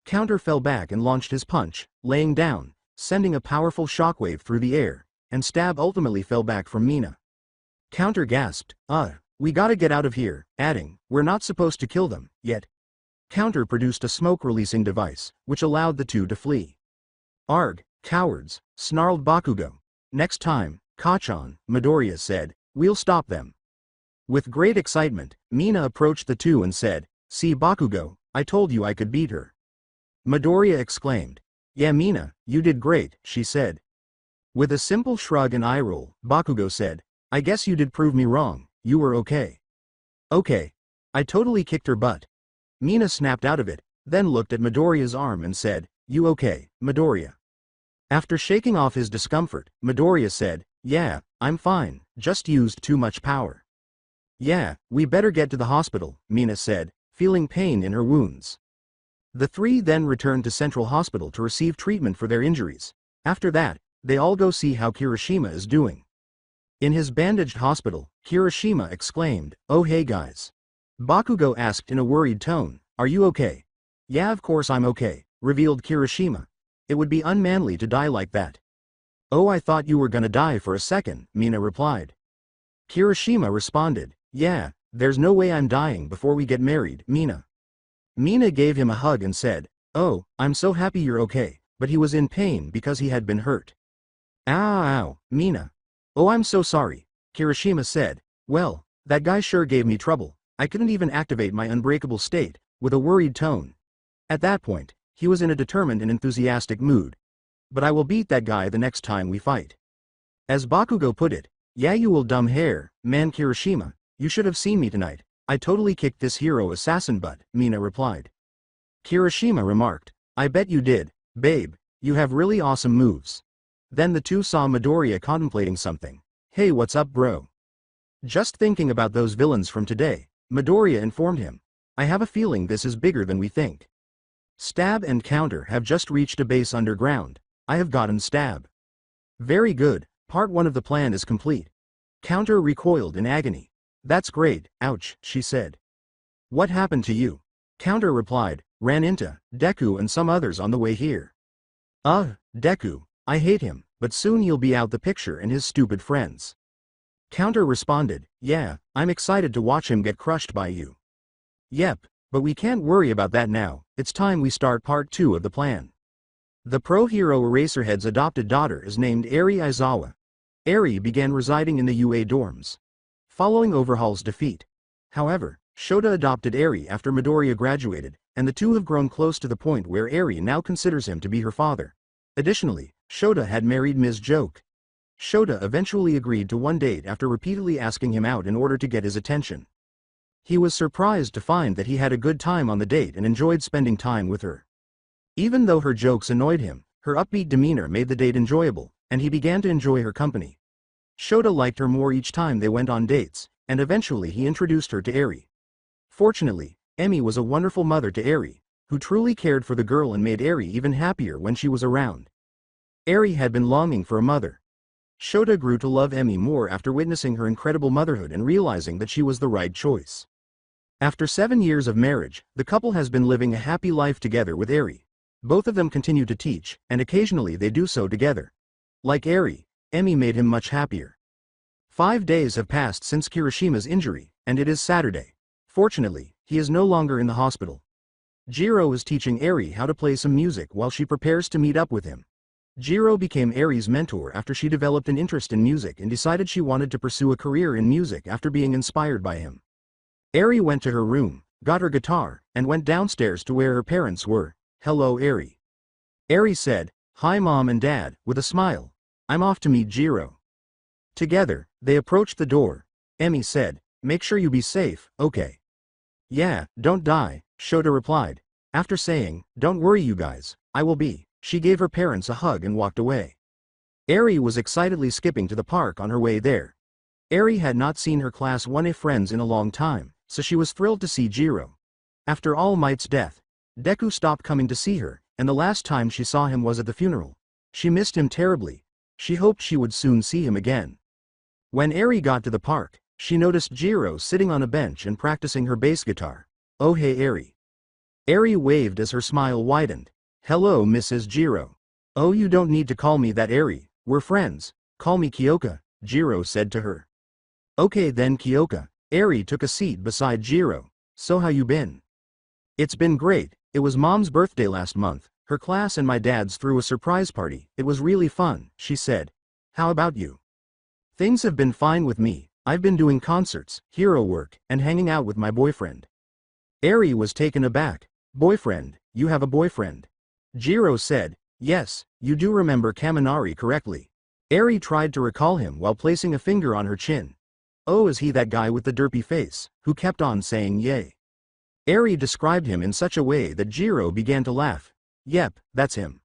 Counter fell back and launched his punch, laying down, sending a powerful shockwave through the air, and Stab ultimately fell back from Mina. Counter gasped, we gotta get out of here, adding, we're not supposed to kill them, yet. Counter produced a smoke-releasing device, which allowed the two to flee. Arg, cowards, snarled Bakugo. Next time, Kachan, Midoriya said, we'll stop them. With great excitement, Mina approached the two and said, see Bakugo, I told you I could beat her. Midoriya exclaimed. Yeah Mina, you did great, she said. With a simple shrug and eye roll, Bakugo said, I guess you did prove me wrong, you were okay. Okay. I totally kicked her butt. Mina snapped out of it, then looked at Midoriya's arm and said, you okay, Midoriya? After shaking off his discomfort, Midoriya said, yeah, I'm fine, just used too much power. Yeah, we better get to the hospital, Mina said, feeling pain in her wounds. The three then returned to Central Hospital to receive treatment for their injuries. After that, they all go see how Kirishima is doing. In his bandaged hospital, Kirishima exclaimed, oh hey guys. Bakugo asked in a worried tone, are you okay? Yeah of course I'm okay, revealed Kirishima. It would be unmanly to die like that. Oh I thought you were gonna die for a second, Mina replied. Kirishima responded, yeah, there's no way I'm dying before we get married, Mina. Mina gave him a hug and said, oh, I'm so happy you're okay, but he was in pain because he had been hurt. Ow, Mina. Oh I'm so sorry, Kirishima said, well, that guy sure gave me trouble, I couldn't even activate my unbreakable state, with a worried tone. At that point, he was in a determined and enthusiastic mood. But I will beat that guy the next time we fight. As Bakugo put it, yeah you will dumb hair, man Kirishima, you should have seen me tonight, I totally kicked this hero assassin butt, Mina replied. Kirishima remarked, I bet you did, babe, you have really awesome moves. Then the two saw Midoriya contemplating something. Hey what's up bro? Just thinking about those villains from today, Midoriya informed him. I have a feeling this is bigger than we think. Stab and Counter have just reached a base underground. I have gotten Stab. Very good, part 1 of the plan is complete. Counter recoiled in agony. That's great, ouch, she said. What happened to you? Counter replied, ran into Deku and some others on the way here. Deku, I hate him, but soon he'll be out the picture and his stupid friends. Counter responded, yeah, I'm excited to watch him get crushed by you. Yep, but we can't worry about that now, it's time we start part 2 of the plan. The pro-hero Eraserhead's adopted daughter is named Eri Aizawa. Eri began residing in the UA dorms. Following Overhaul's defeat. However, Shota adopted Eri after Midoriya graduated, and the two have grown close to the point where Eri now considers him to be her father. Additionally, Shota had married Ms. Joke. Shota eventually agreed to one date after repeatedly asking him out in order to get his attention. He was surprised to find that he had a good time on the date and enjoyed spending time with her. Even though her jokes annoyed him, her upbeat demeanor made the date enjoyable, and he began to enjoy her company. Shota liked her more each time they went on dates, and eventually he introduced her to Eri. Fortunately, Emi was a wonderful mother to Eri, who truly cared for the girl and made Eri even happier when she was around. Eri had been longing for a mother. Shota grew to love Emi more after witnessing her incredible motherhood and realizing that she was the right choice. After 7 years of marriage, the couple has been living a happy life together with Eri. Both of them continue to teach, and occasionally they do so together. Like Eri, Emi made him much happier. 5 days have passed since Kirishima's injury, and it is Saturday. Fortunately, he is no longer in the hospital. Jiro is teaching Eri how to play some music while she prepares to meet up with him. Jiro became Eri's mentor after she developed an interest in music and decided she wanted to pursue a career in music after being inspired by him. Eri went to her room, got her guitar, and went downstairs to where her parents were. Hello Eri. Eri said, hi mom and dad, with a smile. I'm off to meet Jiro. Together, they approached the door. Emi said, make sure you be safe, okay? Yeah, don't die, Shota replied. After saying, don't worry you guys, I will be, she gave her parents a hug and walked away. Eri was excitedly skipping to the park on her way there. Eri had not seen her class 1A friends in a long time, so she was thrilled to see Jiro. After All Might's death, Deku stopped coming to see her, and the last time she saw him was at the funeral. She missed him terribly. She hoped she would soon see him again. When Eri got to the park, she noticed Jiro sitting on a bench and practicing her bass guitar. Oh hey Eri. Eri waved as her smile widened. Hello, Mrs. Jiro. Oh, you don't need to call me that, Eri. We're friends. Call me Kyoka, Jiro said to her. Okay then, Kyoka. Eri took a seat beside Jiro. So how you been? It's been great. It was Mom's birthday last month. Her class and my dad's threw a surprise party. It was really fun, she said. How about you? Things have been fine with me. I've been doing concerts, hero work, and hanging out with my boyfriend. Eri was taken aback. Boyfriend, you have a boyfriend? Jiro said, yes, you do remember Kaminari correctly. Eri tried to recall him while placing a finger on her chin. Oh, is he that guy with the derpy face, who kept on saying yay? Eri described him in such a way that Jiro began to laugh. Yep, that's him.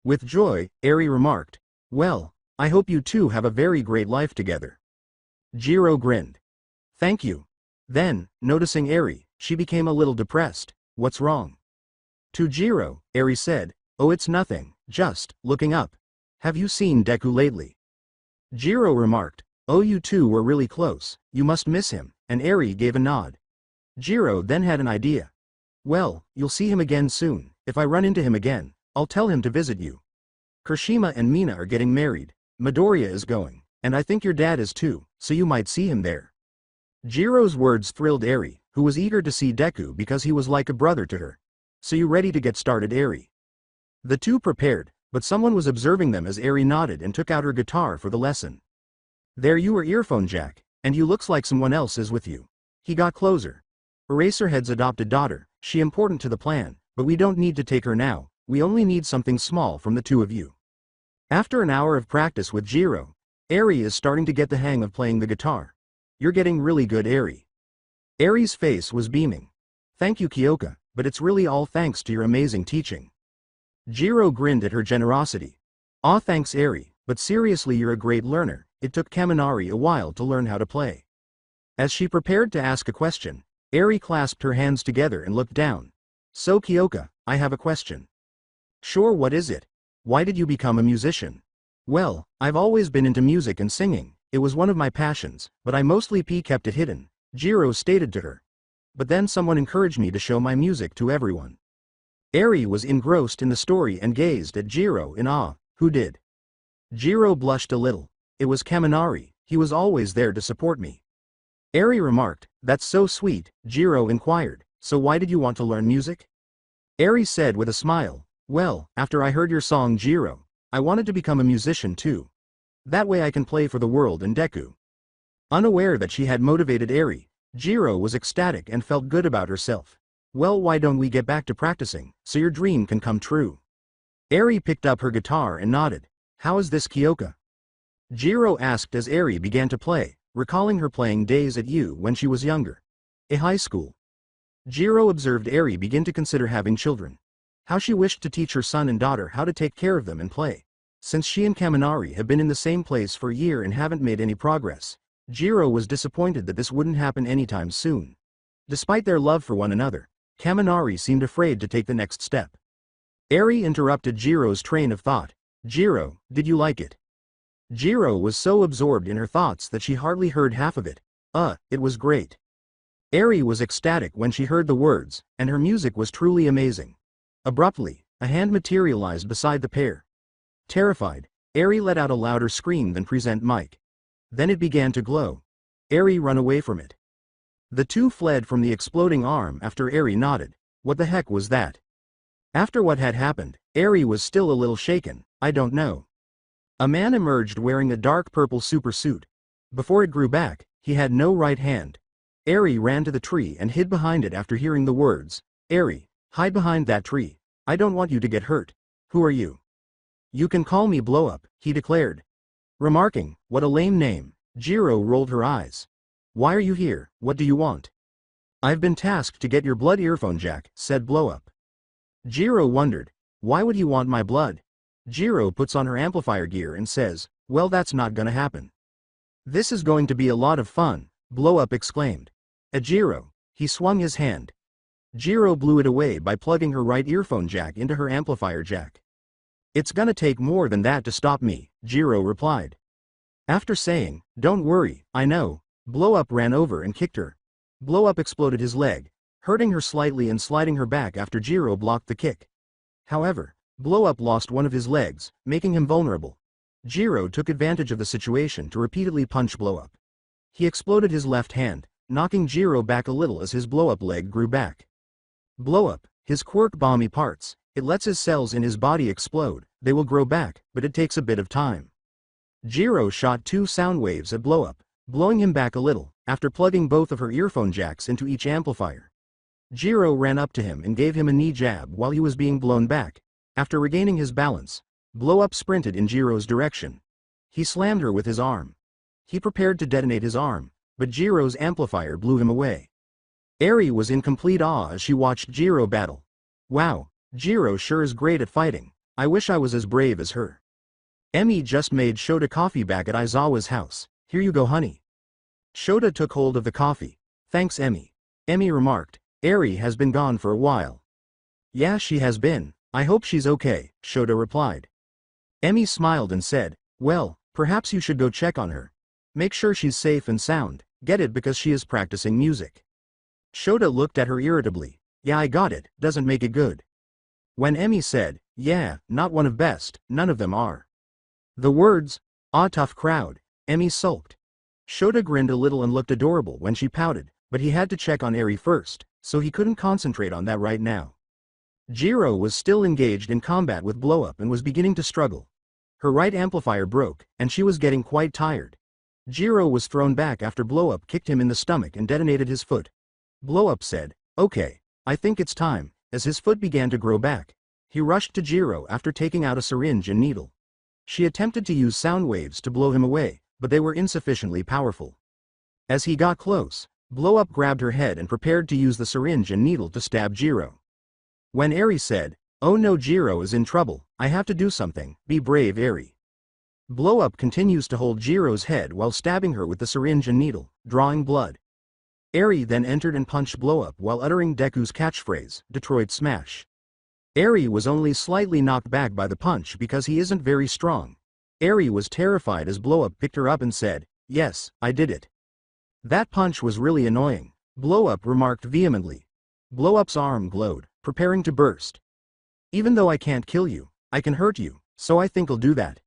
With joy, Eri remarked, well, I hope you two have a very great life together. Jiro grinned. Thank you. Then, noticing Eri, she became a little depressed. What's wrong? To Jiro, Eri said, oh, it's nothing, just looking up. Have you seen Deku lately? Jiro remarked, oh, you two were really close, you must miss him, and Eri gave a nod. Jiro then had an idea. Well, you'll see him again soon. If I run into him again, I'll tell him to visit you. Kirishima and Mina are getting married, Midoriya is going, and I think your dad is too, so you might see him there. Jiro's words thrilled Eri, who was eager to see Deku because he was like a brother to her. So you ready to get started, Eri? The two prepared, but someone was observing them as Eri nodded and took out her guitar for the lesson. There you are, earphone jack, and you looks like someone else is with you. He got closer. Eraserhead's adopted daughter, she important to the plan, but we don't need to take her now, we only need something small from the two of you. After an hour of practice with Jiro, Eri is starting to get the hang of playing the guitar. You're getting really good, Eri. Eri's face was beaming. Thank you, Kyoka, but it's really all thanks to your amazing teaching. Jiro grinned at her generosity. Aw, thanks, Eri, but seriously, you're a great learner. It took Kaminari a while to learn how to play. As she prepared to ask a question, Eri clasped her hands together and looked down. So Kyoka, I have a question. Sure, what is it? Why did you become a musician? Well, I've always been into music and singing. It was one of my passions, but I mostly kept it hidden, Jiro stated to her. But then someone encouraged me to show my music to everyone. Eri was engrossed in the story and gazed at Jiro in awe. Who did? Jiro blushed a little. It was Kaminari. He was always there to support me. Eri remarked, that's so sweet. Jiro inquired, so why did you want to learn music? Eri said with a smile, well, after I heard your song Jiro, I wanted to become a musician too. That way I can play for the world and Deku. Unaware that she had motivated Eri, Jiro was ecstatic and felt good about herself. Well, why don't we get back to practicing, so your dream can come true? Eri picked up her guitar and nodded. How is this, Kyoka? Jiro asked as Eri began to play, recalling her playing days at U when she was younger. A high school. Jiro observed Eri begin to consider having children. How she wished to teach her son and daughter how to take care of them and play. Since she and Kaminari have been in the same place for a year and haven't made any progress, Jiro was disappointed that this wouldn't happen anytime soon. Despite their love for one another, Kaminari seemed afraid to take the next step. Eri interrupted Jiro's train of thought. Jiro, did you like it? Jiro was so absorbed in her thoughts that she hardly heard half of it. It was great. Eri was ecstatic when she heard the words, and her music was truly amazing. Abruptly, a hand materialized beside the pair. Terrified, Eri let out a louder scream than present mic. Then it began to glow. Eri ran away from it. The two fled from the exploding arm after Eri nodded. What the heck was that? After what had happened, Eri was still a little shaken. I don't know. A man emerged wearing a dark purple super suit. Before it grew back, he had no right hand. Eri ran to the tree and hid behind it after hearing the words. Eri, hide behind that tree. I don't want you to get hurt. Who are you? You can call me Blow Up, he declared. Remarking, what a lame name, Jiro rolled her eyes. Why are you here? What do you want? I've been tasked to get your blood, earphone jack, said Blow Up. Jiro wondered, why would he want my blood? Jiro puts on her amplifier gear and says, well, that's not gonna happen. This is going to be a lot of fun, Blow Up exclaimed. At Jiro, he swung his hand. Jiro blew it away by plugging her right earphone jack into her amplifier jack. It's gonna take more than that to stop me, Jiro replied. After saying, don't worry, I know, Blow Up ran over and kicked her. Blow Up exploded his leg, hurting her slightly and sliding her back after Jiro blocked the kick. However, Blow Up lost one of his legs, making him vulnerable. Jiro took advantage of the situation to repeatedly punch Blow Up. He exploded his left hand, knocking Jiro back a little as his Blow Up leg grew back. Blow Up, his quirk Bomby parts, it lets his cells in his body explode, they will grow back, but it takes a bit of time. Jiro shot 2 sound waves at Blow Up, blowing him back a little, after plugging both of her earphone jacks into each amplifier. Jiro ran up to him and gave him a knee jab while he was being blown back. After regaining his balance, Blow Up sprinted in Jiro's direction. He slammed her with his arm. He prepared to detonate his arm, but Jiro's amplifier blew him away. Eri was in complete awe as she watched Jiro battle. Wow, Jiro sure is great at fighting. I wish I was as brave as her. Emi just made Shota coffee back at Aizawa's house. Here you go, honey. Shota took hold of the coffee. Thanks, Emi. Emi remarked. Eri has been gone for a while. Yeah, she has been. I hope she's okay, Shota replied. Emi smiled and said, well, perhaps you should go check on her. Make sure she's safe and sound. Get it because she is practicing music. Shota looked at her irritably. Yeah, I got it, doesn't make it good. When Emi said, yeah, not one of best, none of them are. The words, ah, tough crowd, Emi sulked. Shota grinned a little and looked adorable when she pouted, but he had to check on Eri first, so he couldn't concentrate on that right now. Jiro was still engaged in combat with Blow Up and was beginning to struggle. Her right amplifier broke, and she was getting quite tired. Jiro was thrown back after Blow Up kicked him in the stomach and detonated his foot. Blow Up said, okay, I think it's time, as his foot began to grow back. He rushed to Jiro after taking out a syringe and needle. She attempted to use sound waves to blow him away, but they were insufficiently powerful. As he got close, Blow Up grabbed her head and prepared to use the syringe and needle to stab Jiro. When Eri said, oh no, Jiro is in trouble, I have to do something, be brave, Eri. Blow Up continues to hold Jiro's head while stabbing her with the syringe and needle, drawing blood. Eri then entered and punched Blow Up while uttering Deku's catchphrase, Detroit Smash. Eri was only slightly knocked back by the punch because he isn't very strong. Eri was terrified as Blow Up picked her up and said, yes, I did it. That punch was really annoying, Blow Up remarked vehemently. Blow Up's arm glowed, preparing to burst. Even though I can't kill you, I can hurt you, so I think I'll do that.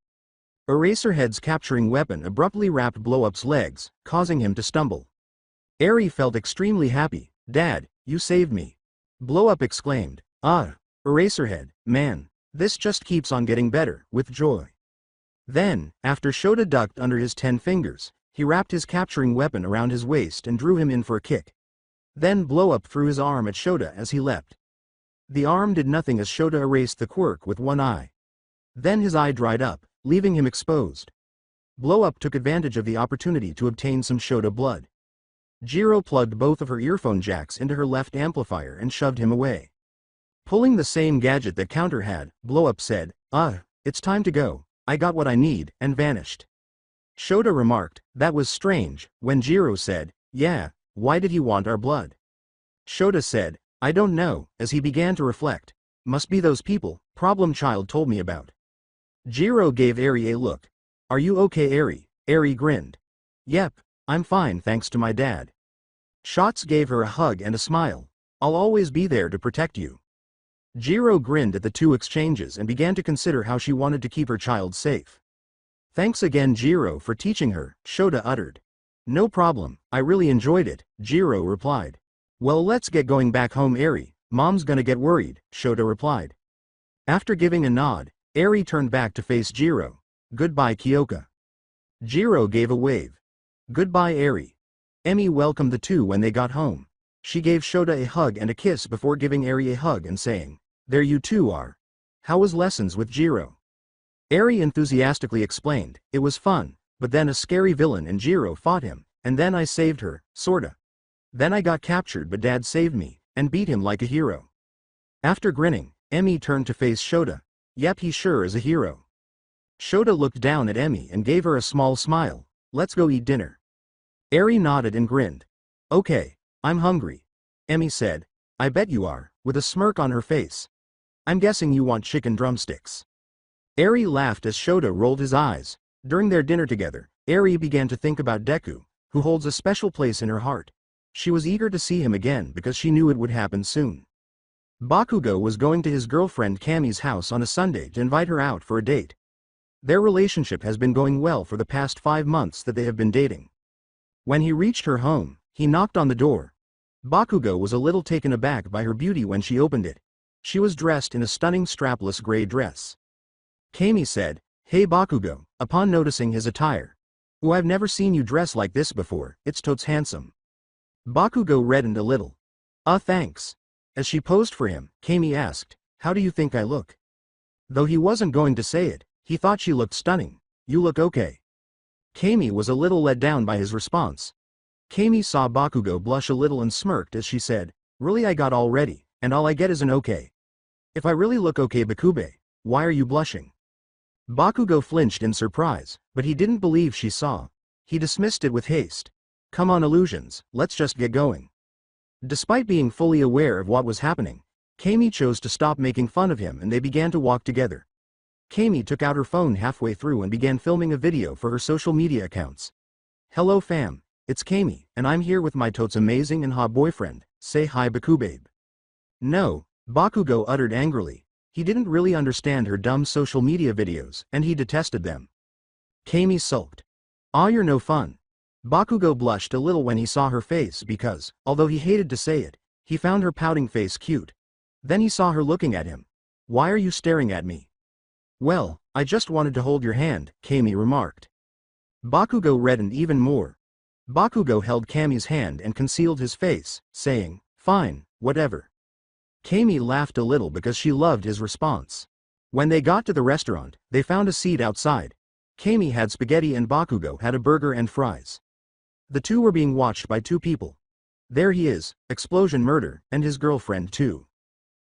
Eraserhead's capturing weapon abruptly wrapped Blow Up's legs, causing him to stumble. Eri felt extremely happy. Dad, you saved me. Blow Up exclaimed. Ah, Eraserhead, man, this just keeps on getting better, with joy. Then, after Shota ducked under his 10 fingers, he wrapped his capturing weapon around his waist and drew him in for a kick. Then Blow Up threw his arm at Shota as he leapt. The arm did nothing as Shota erased the quirk with one eye. Then his eye dried up, leaving him exposed. Blow Up took advantage of the opportunity to obtain some Shota blood. Jiro plugged both of her earphone jacks into her left amplifier and shoved him away. Pulling the same gadget that Counter had, Blow Up said, it's time to go, I got what I need, and vanished. Shota remarked, that was strange, when Jiro said, yeah, why did he want our blood? Shota said, I don't know, as he began to reflect. Must be those people, Problem Child told me about. Jiro gave Eri a look. Are you okay, Eri? Eri grinned. Yep, I'm fine thanks to my dad. Shots gave her a hug and a smile. I'll always be there to protect you. Jiro grinned at the two exchanges and began to consider how she wanted to keep her child safe. Thanks again, Jiro, for teaching her, Shota uttered. No problem, I really enjoyed it, Jiro replied. Well, let's get going back home, Eri. Mom's gonna get worried, Shota replied. After giving a nod, Eri turned back to face Jiro. Goodbye, Kyoka. Jiro gave a wave. Goodbye, Eri. Emi welcomed the two when they got home. She gave Shota a hug and a kiss before giving Eri a hug and saying, there you two are. How was lessons with Jiro? Eri enthusiastically explained, it was fun, but then a scary villain and Jiro fought him, and then I saved her, sorta. Then I got captured but Dad saved me, and beat him like a hero. After grinning, Emi turned to face Shota. Yep, he sure is a hero. Shota looked down at Emi and gave her a small smile. Let's go eat dinner. Eri nodded and grinned. Okay, I'm hungry. Emi said. I bet you are, with a smirk on her face. I'm guessing you want chicken drumsticks. Eri laughed as Shota rolled his eyes. During their dinner together, Eri began to think about Deku, who holds a special place in her heart. She was eager to see him again because she knew it would happen soon. Bakugo was going to his girlfriend Kami's house on a Sunday to invite her out for a date. Their relationship has been going well for the past 5 months that they have been dating. When he reached her home, he knocked on the door. Bakugo was a little taken aback by her beauty when she opened it. She was dressed in a stunning strapless gray dress. Kami said, "Hey Bakugo," upon noticing his attire. "Oh, I've never seen you dress like this before, it's totes handsome." Bakugo reddened a little. Thanks." As she posed for him, Kami asked, "How do you think I look?" Though he wasn't going to say it, he thought she looked stunning. "You look okay." Kami was a little let down by his response. Kami saw Bakugo blush a little and smirked as she said, "Really, I got all ready, and all I get is an okay. If I really look okay, Bakube, why are you blushing?" Bakugo flinched in surprise, but he didn't believe she saw. He dismissed it with haste. "Come on, illusions, let's just get going." Despite being fully aware of what was happening, Kami chose to stop making fun of him and they began to walk together. Kami took out her phone halfway through and began filming a video for her social media accounts. "Hello fam, it's Kami, and I'm here with my totes amazing and hot boyfriend. Say hi Bakubabe." "No," Bakugo uttered angrily. He didn't really understand her dumb social media videos, and he detested them. Kami sulked. "You're no fun." Bakugo blushed a little when he saw her face because, although he hated to say it, he found her pouting face cute. Then he saw her looking at him. "Why are you staring at me?" "Well, I just wanted to hold your hand," Kami remarked. Bakugo reddened even more. Bakugo held Kami's hand and concealed his face, saying, "Fine, whatever." Kami laughed a little because she loved his response. When they got to the restaurant, they found a seat outside. Kami had spaghetti and Bakugo had a burger and fries. The two were being watched by 2 people. There he is, explosion murder, and his girlfriend too.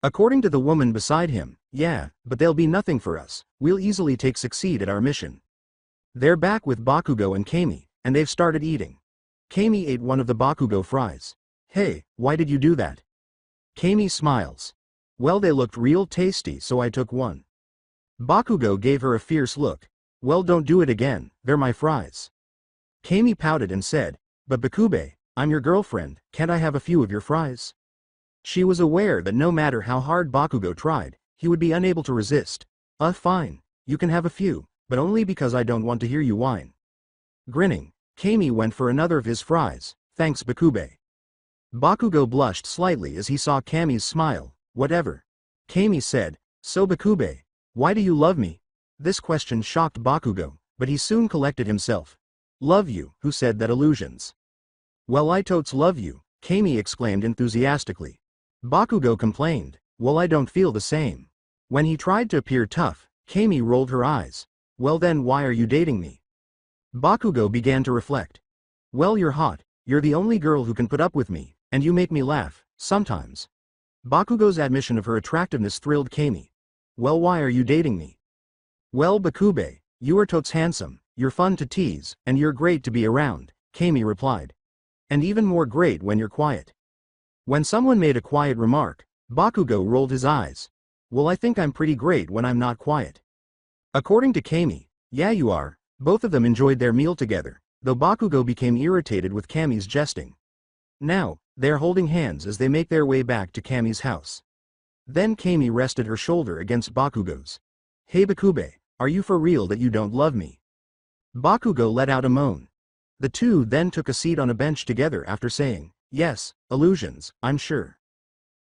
According to the woman beside him, "Yeah, but they'll be nothing for us, we'll easily succeed at our mission." They're back with Bakugo and Kami, and they've started eating. Kami ate one of the Bakugo fries. "Hey, why did you do that?" Kami smiles. "Well, they looked real tasty, so I took one." Bakugo gave her a fierce look. "Well, don't do it again, they're my fries." Kami pouted and said, "But Bakube, I'm your girlfriend, can't I have a few of your fries?" She was aware that no matter how hard Bakugo tried, he would be unable to resist. Fine, you can have a few, but only because I don't want to hear you whine." Grinning, Kami went for another of his fries. "Thanks Bakube." Bakugo blushed slightly as he saw Kami's smile. "Whatever." Kami said, "So Bakube, why do you love me?" This question shocked Bakugo, but he soon collected himself. "Love you, who said that, illusions?" "Well, I totes love you," Kami exclaimed enthusiastically. Bakugo complained, "Well, I don't feel the same." When he tried to appear tough, Kami rolled her eyes. "Well then, why are you dating me?" Bakugo began to reflect. "Well, you're hot, you're the only girl who can put up with me, and you make me laugh, sometimes." Bakugo's admission of her attractiveness thrilled Kami. "Well, why are you dating me?" "Well, Bakube, you are totes handsome, you're fun to tease, and you're great to be around," Kami replied. "And even more great when you're quiet." When someone made a quiet remark, Bakugo rolled his eyes. "Well, I think I'm pretty great when I'm not quiet." According to Kami, "Yeah, you are." Both of them enjoyed their meal together, though Bakugo became irritated with Kami's jesting. Now, they are holding hands as they make their way back to Kami's house. Then Kami rested her shoulder against Bakugo's. "Hey Bakube, are you for real that you don't love me?" Bakugo let out a moan. The two then took a seat on a bench together after saying, "Yes, illusions, I'm sure."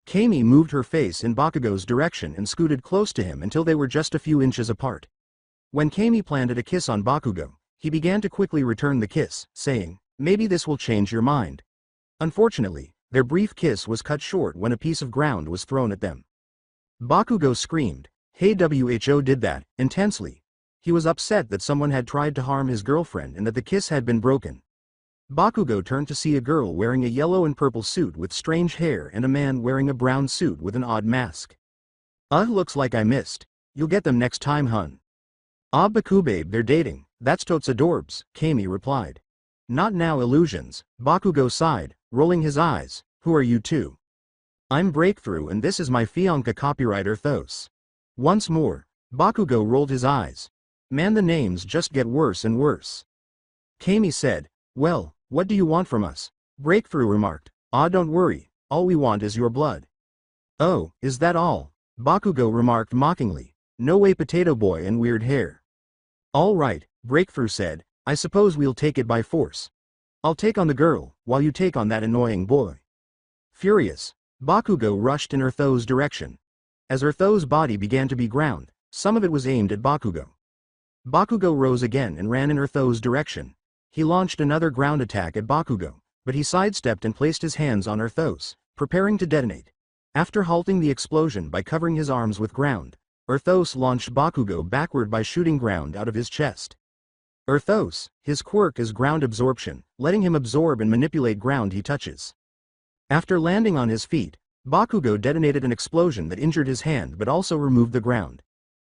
Kami moved her face in Bakugo's direction and scooted close to him until they were just a few inches apart. When Kami planted a kiss on Bakugo, he began to quickly return the kiss, saying, "Maybe this will change your mind." Unfortunately, their brief kiss was cut short when a piece of ground was thrown at them. Bakugo screamed, "Hey who did that," intensely. He was upset that someone had tried to harm his girlfriend and that the kiss had been broken. Bakugo turned to see a girl wearing a yellow and purple suit with strange hair and a man wearing a brown suit with an odd mask. Looks like I missed. You'll get them next time, hun." Bakubabe, they're dating, that's totes adorbs," Kami replied. "Not now, illusions," Bakugo sighed, rolling his eyes. "Who are you two?" "I'm Breakthrough and this is my fiancé copywriter Thos." Once more, Bakugo rolled his eyes. "Man, the names just get worse and worse." Kami said, "Well, what do you want from us? Breakthrough remarked. Ah, don't worry, all we want is your blood. Oh, is that all? Bakugo remarked mockingly. No way, potato boy and weird hair. All right, Breakthrough said, I suppose we'll take it by force. I'll take on the girl, while you take on that annoying boy. Furious, Bakugo rushed in Eartho's direction. As Eartho's body began to be ground, some of it was aimed at Bakugo. Bakugo rose again and ran in Eartho's direction. He launched another ground attack at Bakugo, but he sidestepped and placed his hands on Earthos, preparing to detonate. After halting the explosion by covering his arms with ground, Earthos launched Bakugo backward by shooting ground out of his chest. Earthos, his quirk is ground absorption, letting him absorb and manipulate ground he touches. After landing on his feet, Bakugo detonated an explosion that injured his hand but also removed the ground.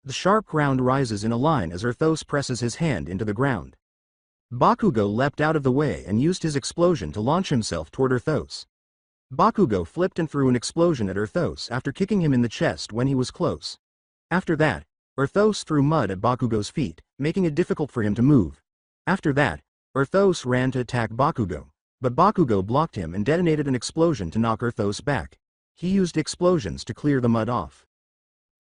The sharp ground rises in a line as Earthos presses his hand into the ground. Bakugo leapt out of the way and used his explosion to launch himself toward Earthos. Bakugo flipped and threw an explosion at Earthos after kicking him in the chest when he was close. After that, Earthos threw mud at Bakugo's feet, making it difficult for him to move. After that, Earthos ran to attack Bakugo, but Bakugo blocked him and detonated an explosion to knock Earthos back. He used explosions to clear the mud off.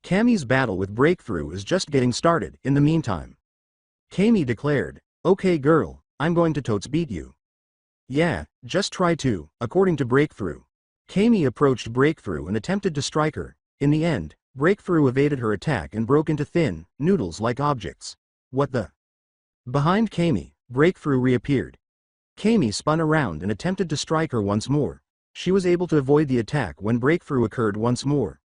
Kami's battle with Breakthrough is just getting started. In the meantime, Kami declared, "Okay girl, I'm going to totes beat you." Yeah, just try to, according to Breakthrough. Kami approached Breakthrough and attempted to strike her. In the end, Breakthrough evaded her attack and broke into thin, noodles-like objects. What the? Behind Kami, Breakthrough reappeared. Kami spun around and attempted to strike her once more. She was able to avoid the attack when Breakthrough occurred once more.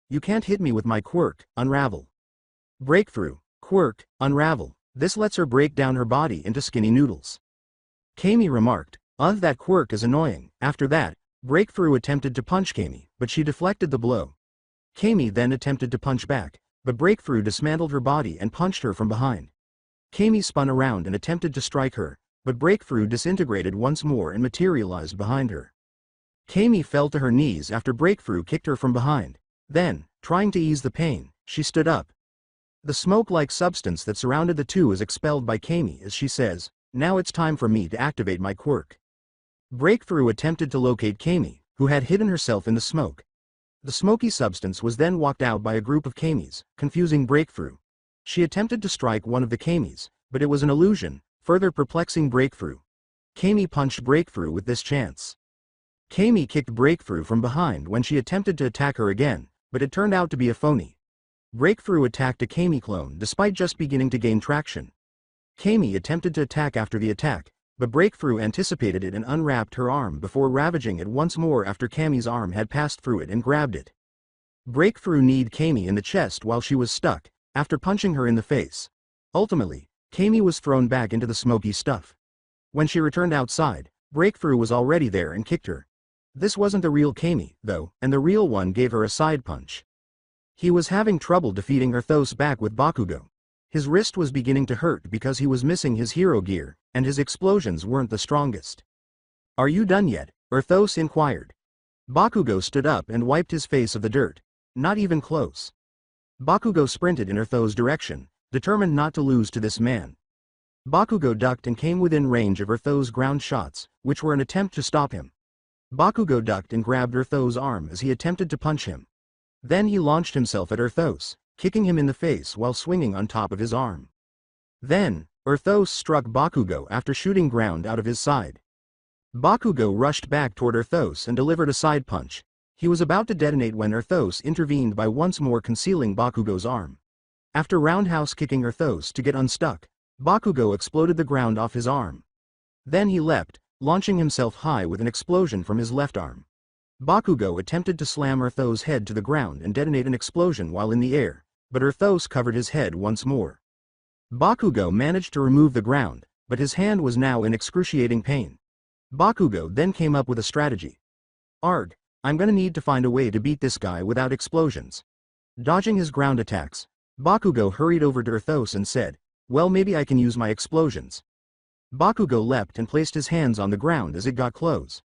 You can't hit me with my quirk, Unravel. Breakthrough, quirk, Unravel. This lets her break down her body into skinny noodles. Kami remarked, that quirk is annoying." After that, Breakthrough attempted to punch Kami, but she deflected the blow. Kami then attempted to punch back, but Breakthrough dismantled her body and punched her from behind. Kami spun around and attempted to strike her, but Breakthrough disintegrated once more and materialized behind her. Kami fell to her knees after Breakthrough kicked her from behind. Then, trying to ease the pain, she stood up. The smoke-like substance that surrounded the two is expelled by Kami as she says, "Now it's time for me to activate my quirk." Breakthrough attempted to locate Kami, who had hidden herself in the smoke. The smoky substance was then walked out by a group of Kamis, confusing Breakthrough. She attempted to strike one of the Kamis, but it was an illusion, further perplexing Breakthrough. Kami punched Breakthrough with this chance. Kami kicked Breakthrough from behind when she attempted to attack her again, but it turned out to be a phony. Breakthrough attacked a Kami clone despite just beginning to gain traction. Kami attempted to attack after the attack, but Breakthrough anticipated it and unwrapped her arm before ravaging it once more after Kami's arm had passed through it and grabbed it. Breakthrough kneed Kami in the chest while she was stuck, after punching her in the face. Ultimately, Kami was thrown back into the smoky stuff. When she returned outside, Breakthrough was already there and kicked her. This wasn't the real Kami, though, and the real one gave her a side punch. He was having trouble defeating Earthos back with Bakugo. His wrist was beginning to hurt because he was missing his hero gear, and his explosions weren't the strongest. "Are you done yet?" Earthos inquired. Bakugo stood up and wiped his face of the dirt. Not even close. Bakugo sprinted in Earthos' direction, determined not to lose to this man. Bakugo ducked and came within range of Earthos' ground shots, which were an attempt to stop him. Bakugo ducked and grabbed Earthos' arm as he attempted to punch him. Then he launched himself at Earthos, kicking him in the face while swinging on top of his arm. Then, Earthos struck Bakugo after shooting ground out of his side. Bakugo rushed back toward Earthos and delivered a side punch. He was about to detonate when Earthos intervened by once more concealing Bakugo's arm. After roundhouse kicking Earthos to get unstuck, Bakugo exploded the ground off his arm. Then he leapt, launching himself high with an explosion from his left arm. Bakugo attempted to slam Earthos' head to the ground and detonate an explosion while in the air, but Earthos covered his head once more. Bakugo managed to remove the ground, but his hand was now in excruciating pain. Bakugo then came up with a strategy. "Arg, I'm gonna need to find a way to beat this guy without explosions." Dodging his ground attacks, Bakugo hurried over to Earthos and said, "Well, maybe I can use my explosions." Bakugo leapt and placed his hands on the ground as it got close.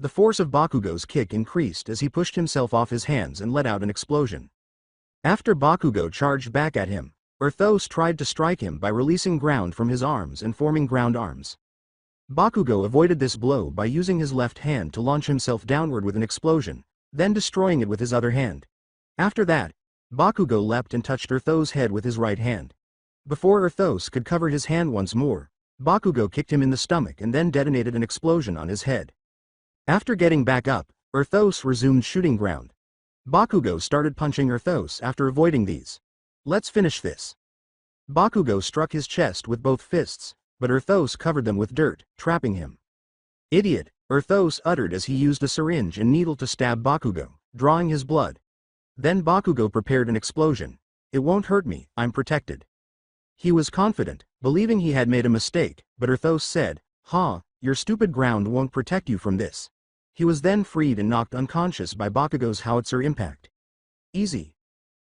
The force of Bakugo's kick increased as he pushed himself off his hands and let out an explosion. After Bakugo charged back at him, Earthos tried to strike him by releasing ground from his arms and forming ground arms. Bakugo avoided this blow by using his left hand to launch himself downward with an explosion, then destroying it with his other hand. After that, Bakugo leapt and touched Urthos' head with his right hand. Before Urthos could cover his hand once more, Bakugo kicked him in the stomach and then detonated an explosion on his head. After getting back up, Urthos resumed shooting ground. Bakugo started punching Urthos after avoiding these. Let's finish this. Bakugo struck his chest with both fists, but Urthos covered them with dirt, trapping him. Idiot, Urthos uttered as he used a syringe and needle to stab Bakugo, drawing his blood. Then Bakugo prepared an explosion. It won't hurt me, I'm protected. He was confident, believing he had made a mistake, but Urthos said, "Ha, your stupid ground won't protect you from this." He was then freed and knocked unconscious by Bakugo's howitzer impact. Easy.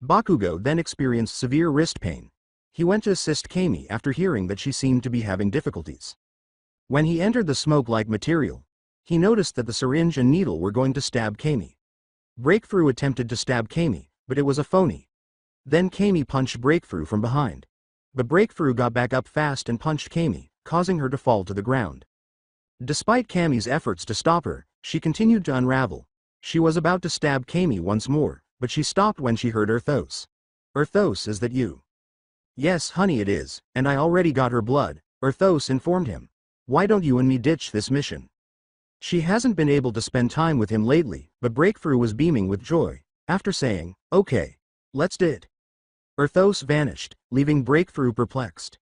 Bakugo then experienced severe wrist pain. He went to assist Kami after hearing that she seemed to be having difficulties. When he entered the smoke-like material, he noticed that the syringe and needle were going to stab Kami. Breakthrough attempted to stab Kami, but it was a phony. Then Kami punched Breakthrough from behind. But Breakthrough got back up fast and punched Kami, causing her to fall to the ground. Despite Kami's efforts to stop her, she continued to unravel. She was about to stab Kami once more, but she stopped when she heard Urthos. "Urthos, is that you?" "Yes, honey, it is, and I already got her blood," Urthos informed him. "Why don't you and me ditch this mission?" She hasn't been able to spend time with him lately, but Breakthrough was beaming with joy. After saying, "Okay, let's do it," Urthos vanished, leaving Breakthrough perplexed.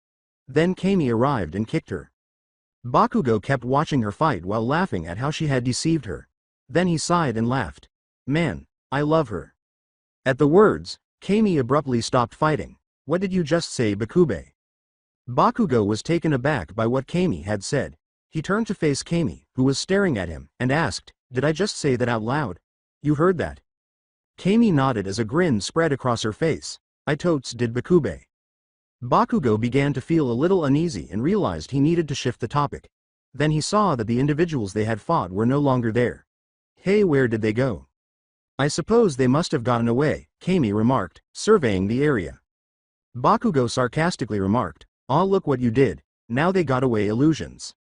Then Kami arrived and kicked her. Bakugo kept watching her fight while laughing at how she had deceived her. Then he sighed and laughed. "Man, I love her." At the words, Kami abruptly stopped fighting. "What did you just say, Bakube?" Bakugo was taken aback by what Kami had said. He turned to face Kami, who was staring at him, and asked, "Did I just say that out loud?" "You heard that?" Kami nodded as a grin spread across her face. "I totes did, Bakube." Bakugo began to feel a little uneasy and realized he needed to shift the topic. Then he saw that the individuals they had fought were no longer there. "Hey, where did they go?" "I suppose they must have gotten away," Kami remarked, surveying the area. Bakugo sarcastically remarked, "Ah, look what you did, now they got away, illusions."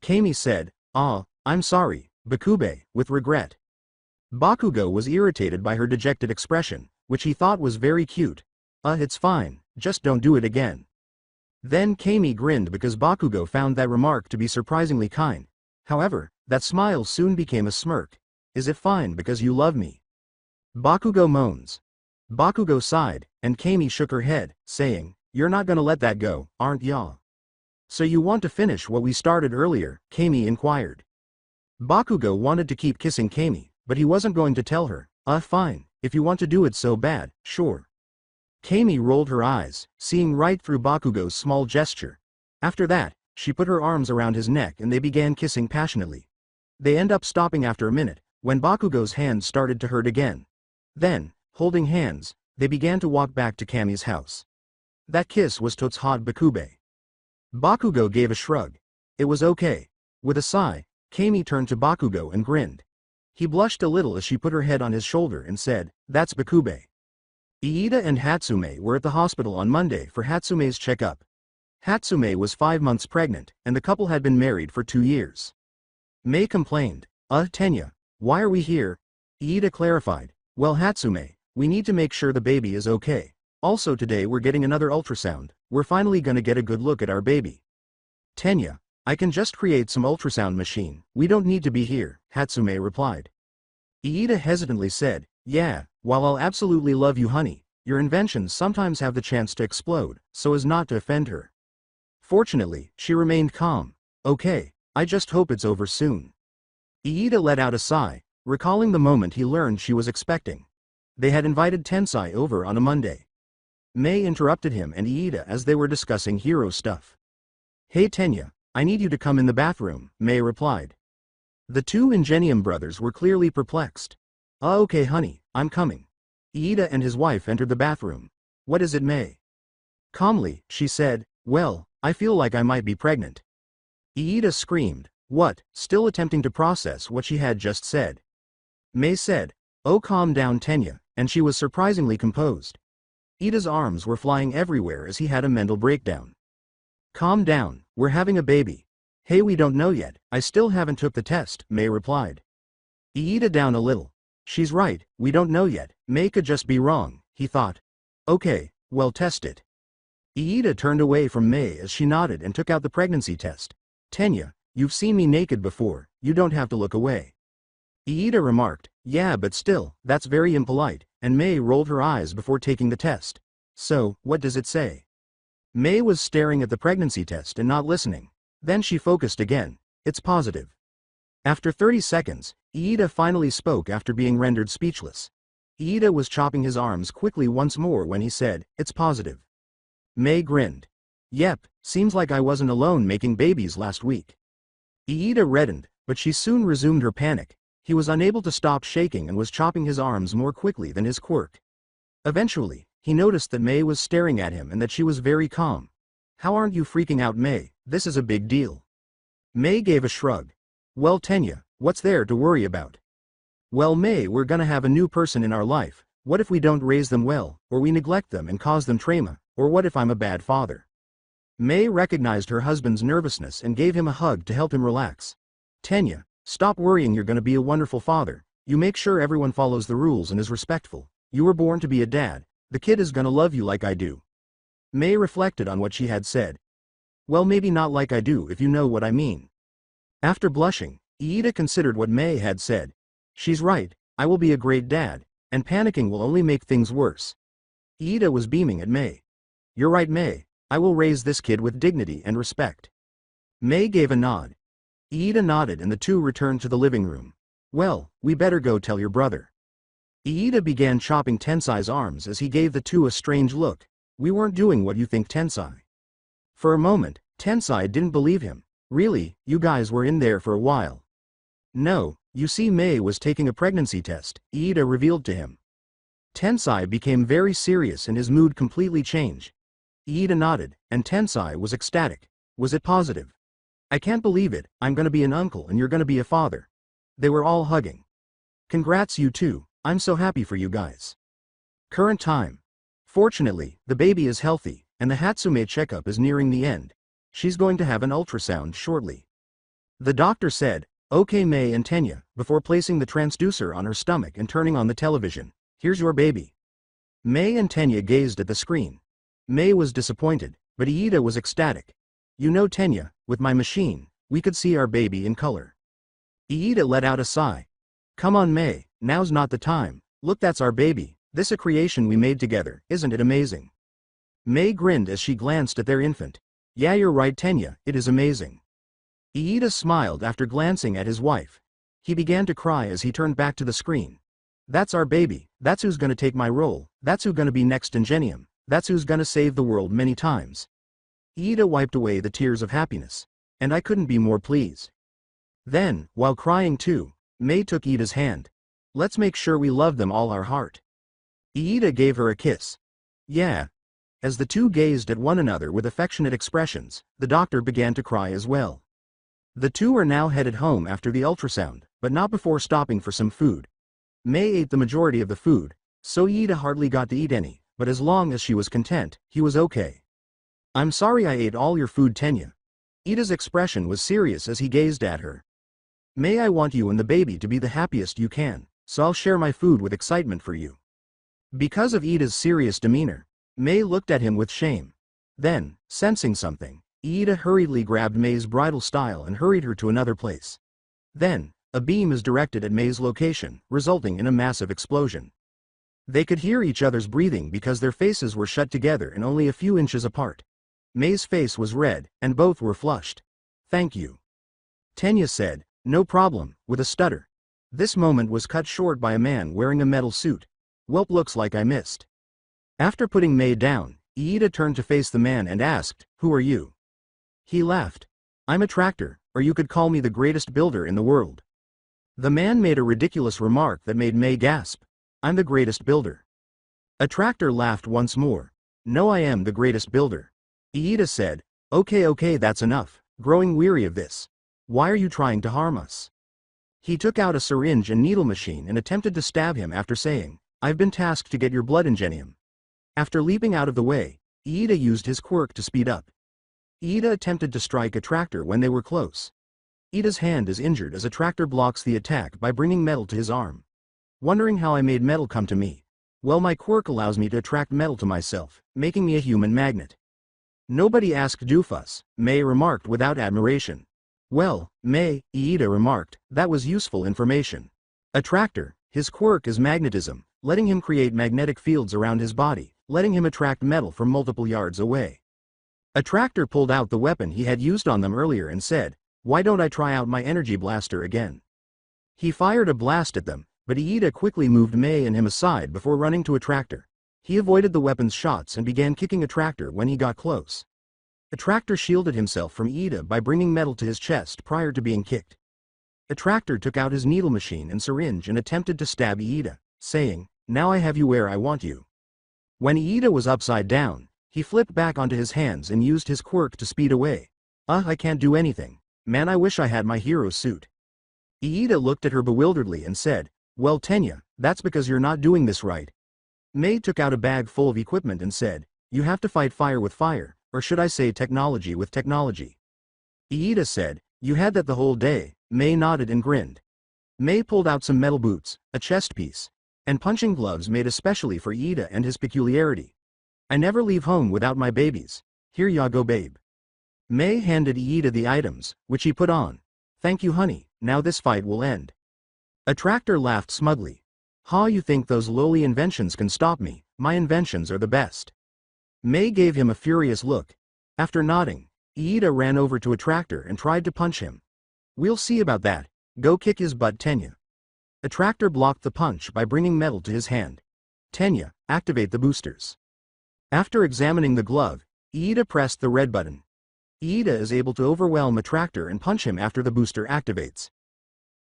Kami said, "Ah, I'm sorry, Bakube," with regret. Bakugo was irritated by her dejected expression, which he thought was very cute. It's fine, just don't do it again." Then Kami grinned because Bakugo found that remark to be surprisingly kind. However, that smile soon became a smirk. "Is it fine because you love me?" Bakugo moans. Bakugo sighed, and Kami shook her head, saying, "You're not gonna let that go, aren't ya?" "So you want to finish what we started earlier?" Kami inquired. Bakugo wanted to keep kissing Kami, but he wasn't going to tell her. Fine, if you want to do it so bad, sure." Kami rolled her eyes, seeing right through Bakugo's small gesture. After that, she put her arms around his neck and they began kissing passionately. They end up stopping after a minute, when Bakugo's hands started to hurt again. Then, holding hands, they began to walk back to Kami's house. That kiss was totes hot, Bakube. Bakugo gave a shrug. It was okay. With a sigh, Kami turned to Bakugo and grinned. He blushed a little as she put her head on his shoulder and said, "That's Bakube." Iida and Hatsume were at the hospital on Monday for Hatsume's checkup. Hatsume was 5 months pregnant, and the couple had been married for 2 years. Mei complained, Tenya, why are we here?" Iida clarified, "Well, Hatsume, we need to make sure the baby is okay. Also today we're getting another ultrasound, we're finally gonna get a good look at our baby." "Tenya, I can just create some ultrasound machine, we don't need to be here," Hatsume replied. Iida hesitantly said, "Yeah, while I'll absolutely love you, honey, your inventions sometimes have the chance to explode, so as not to offend her." Fortunately, she remained calm. "Okay, I just hope it's over soon." Iida let out a sigh, recalling the moment he learned she was expecting. They had invited Tensai over on a Monday. Mei interrupted him and Iida as they were discussing hero stuff. "Hey Tenya, I need you to come in the bathroom," Mei replied. The two Ingenium brothers were clearly perplexed. Okay honey, I'm coming." Iida and his wife entered the bathroom. "What is it, Mei?" Calmly, she said, "Well, I feel like I might be pregnant." Iida screamed, "What?" still attempting to process what she had just said. Mei said, "Oh, calm down Tenya," and she was surprisingly composed. Iida's arms were flying everywhere as he had a mental breakdown. "Calm down, we're having a baby." Hey, we don't know yet, I still haven't took the test, May replied. Iida down a little. She's right, we don't know yet, May could just be wrong, he thought. Okay, well test it. Iida turned away from May as she nodded and took out the pregnancy test. Tenya, you've seen me naked before, you don't have to look away. Iida remarked, yeah, but still, that's very impolite, and May rolled her eyes before taking the test. So, what does it say? May was staring at the pregnancy test and not listening. Then she focused again. It's positive. After 30 seconds, Iida finally spoke after being rendered speechless. Iida was chopping his arms quickly once more when he said, it's positive. May grinned. Yep, seems like I wasn't alone making babies last week. Iida reddened, but she soon resumed her panic. He was unable to stop shaking and was chopping his arms more quickly than his quirk. Eventually, he noticed that May was staring at him and that she was very calm. How aren't you freaking out, May? This is a big deal. May gave a shrug. Well, Tenya, what's there to worry about? Well, May, we're gonna have a new person in our life. What if we don't raise them well, or we neglect them and cause them trauma, or what if I'm a bad father? May recognized her husband's nervousness and gave him a hug to help him relax. Tenya, stop worrying, you're gonna be a wonderful father. You make sure everyone follows the rules and is respectful. You were born to be a dad. The kid is gonna love you like I do. May reflected on what she had said. Well, maybe not like I do if you know what I mean. After blushing, Iida considered what May had said. She's right, I will be a great dad, and panicking will only make things worse. Iida was beaming at May. You're right, May, I will raise this kid with dignity and respect. May gave a nod. Iida nodded and the two returned to the living room. Well, we better go tell your brother. Iida began chopping Tensai's arms as he gave the two a strange look. We weren't doing what you think, Tensai. For a moment, Tensai didn't believe him. Really, you guys were in there for a while. No, you see, May was taking a pregnancy test, Iida revealed to him. Tensai became very serious and his mood completely changed. Iida nodded, and Tensai was ecstatic. Was it positive? I can't believe it, I'm gonna be an uncle and you're gonna be a father. They were all hugging. Congrats, you two, I'm so happy for you guys. Current time. Fortunately, the baby is healthy, and the Hatsume checkup is nearing the end. She's going to have an ultrasound shortly. The doctor said, okay, May and Tenya, before placing the transducer on her stomach and turning on the television. Here's your baby. May and Tenya gazed at the screen. May was disappointed, but Iida was ecstatic. You know, Tenya, with my machine, we could see our baby in color. Iida let out a sigh. Come on, May, now's not the time. Look, that's our baby. This a creation we made together, isn't it amazing? May grinned as she glanced at their infant. Yeah, you're right, Tenya, it is amazing. Iida smiled after glancing at his wife. He began to cry as he turned back to the screen. That's our baby, that's who's gonna take my role, that's who's gonna be next in Genium, that's who's gonna save the world many times. Iida wiped away the tears of happiness. And I couldn't be more pleased. Then, while crying too, May took Iida's hand. Let's make sure we love them all our heart. Iida gave her a kiss. Yeah. As the two gazed at one another with affectionate expressions, the doctor began to cry as well. The two are now headed home after the ultrasound, but not before stopping for some food. May ate the majority of the food, so Iida hardly got to eat any, but as long as she was content, he was okay. I'm sorry I ate all your food, Tenya. Iida's expression was serious as he gazed at her. May, I want you and the baby to be the happiest you can, so I'll share my food with excitement for you. Because of Iida's serious demeanor, May looked at him with shame. Then, sensing something, Iida hurriedly grabbed May's bridal style and hurried her to another place. Then, a beam is directed at May's location, resulting in a massive explosion. They could hear each other's breathing because their faces were shut together and only a few inches apart. May's face was red, and both were flushed. Thank you. Tenya said, no problem, with a stutter. This moment was cut short by a man wearing a metal suit. Welp, looks like I missed. After putting May down, Iida turned to face the man and asked, who are you? He laughed. I'm a tractor, or you could call me the greatest builder in the world. The man made a ridiculous remark that made May gasp. I'm the greatest builder. A tractor laughed once more. No, I am the greatest builder. Iida said, okay, that's enough, growing weary of this. Why are you trying to harm us? He took out a syringe and needle machine and attempted to stab him after saying, I've been tasked to get your blood in Genium. After leaping out of the way, Iida used his quirk to speed up. Iida attempted to strike a tractor when they were close. Iida's hand is injured as a tractor blocks the attack by bringing metal to his arm. Wondering how I made metal come to me? Well, my quirk allows me to attract metal to myself, making me a human magnet. Nobody asked Doofus, May remarked without admiration. Well, May, Iida remarked, that was useful information. A tractor, his quirk is magnetism, letting him create magnetic fields around his body, letting him attract metal from multiple yards away. A tractor pulled out the weapon he had used on them earlier and said, why don't I try out my energy blaster again? He fired a blast at them, but Iida quickly moved May and him aside before running to a tractor. He avoided the weapon's shots and began kicking a tractor when he got close. A tractor shielded himself from Iida by bringing metal to his chest prior to being kicked. A tractor took out his needle machine and syringe and attempted to stab Iida, saying, now I have you where I want you. When Iida was upside down, he flipped back onto his hands and used his quirk to speed away. I can't do anything. Man, I wish I had my hero suit. Iida looked at her bewilderedly and said, well Tenya, that's because you're not doing this right. May took out a bag full of equipment and said, you have to fight fire with fire, or should I say technology with technology. Iida said, you had that the whole day. May nodded and grinned. May pulled out some metal boots, a chest piece, and punching gloves made especially for Iida and his peculiarity. I never leave home without my babies. Here ya go babe. May handed Iida the items, which he put on. Thank you honey, now this fight will end. A tractor laughed smugly. Ha, you think those lowly inventions can stop me? My inventions are the best. May gave him a furious look. After nodding, Iida ran over to a tractor and tried to punch him. We'll see about that. Go kick his butt Tenya. A tractor blocked the punch by bringing metal to his hand. Tenya, activate the boosters. After examining the glove, Iida pressed the red button. Iida is able to overwhelm a tractor and punch him after the booster activates.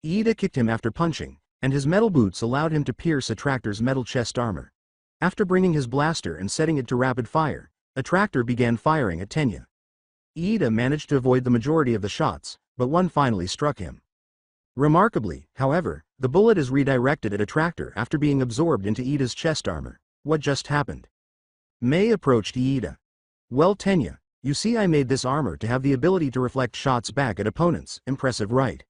Iida kicked him after punching, and his metal boots allowed him to pierce a tractor's metal chest armor. After bringing his blaster and setting it to rapid fire, a tractor began firing at Tenya. Iida managed to avoid the majority of the shots, but one finally struck him. Remarkably, however, the bullet is redirected at a tractor after being absorbed into Iida's chest armor. What just happened? May approached Iida. Well Tenya, you see I made this armor to have the ability to reflect shots back at opponents, impressive right?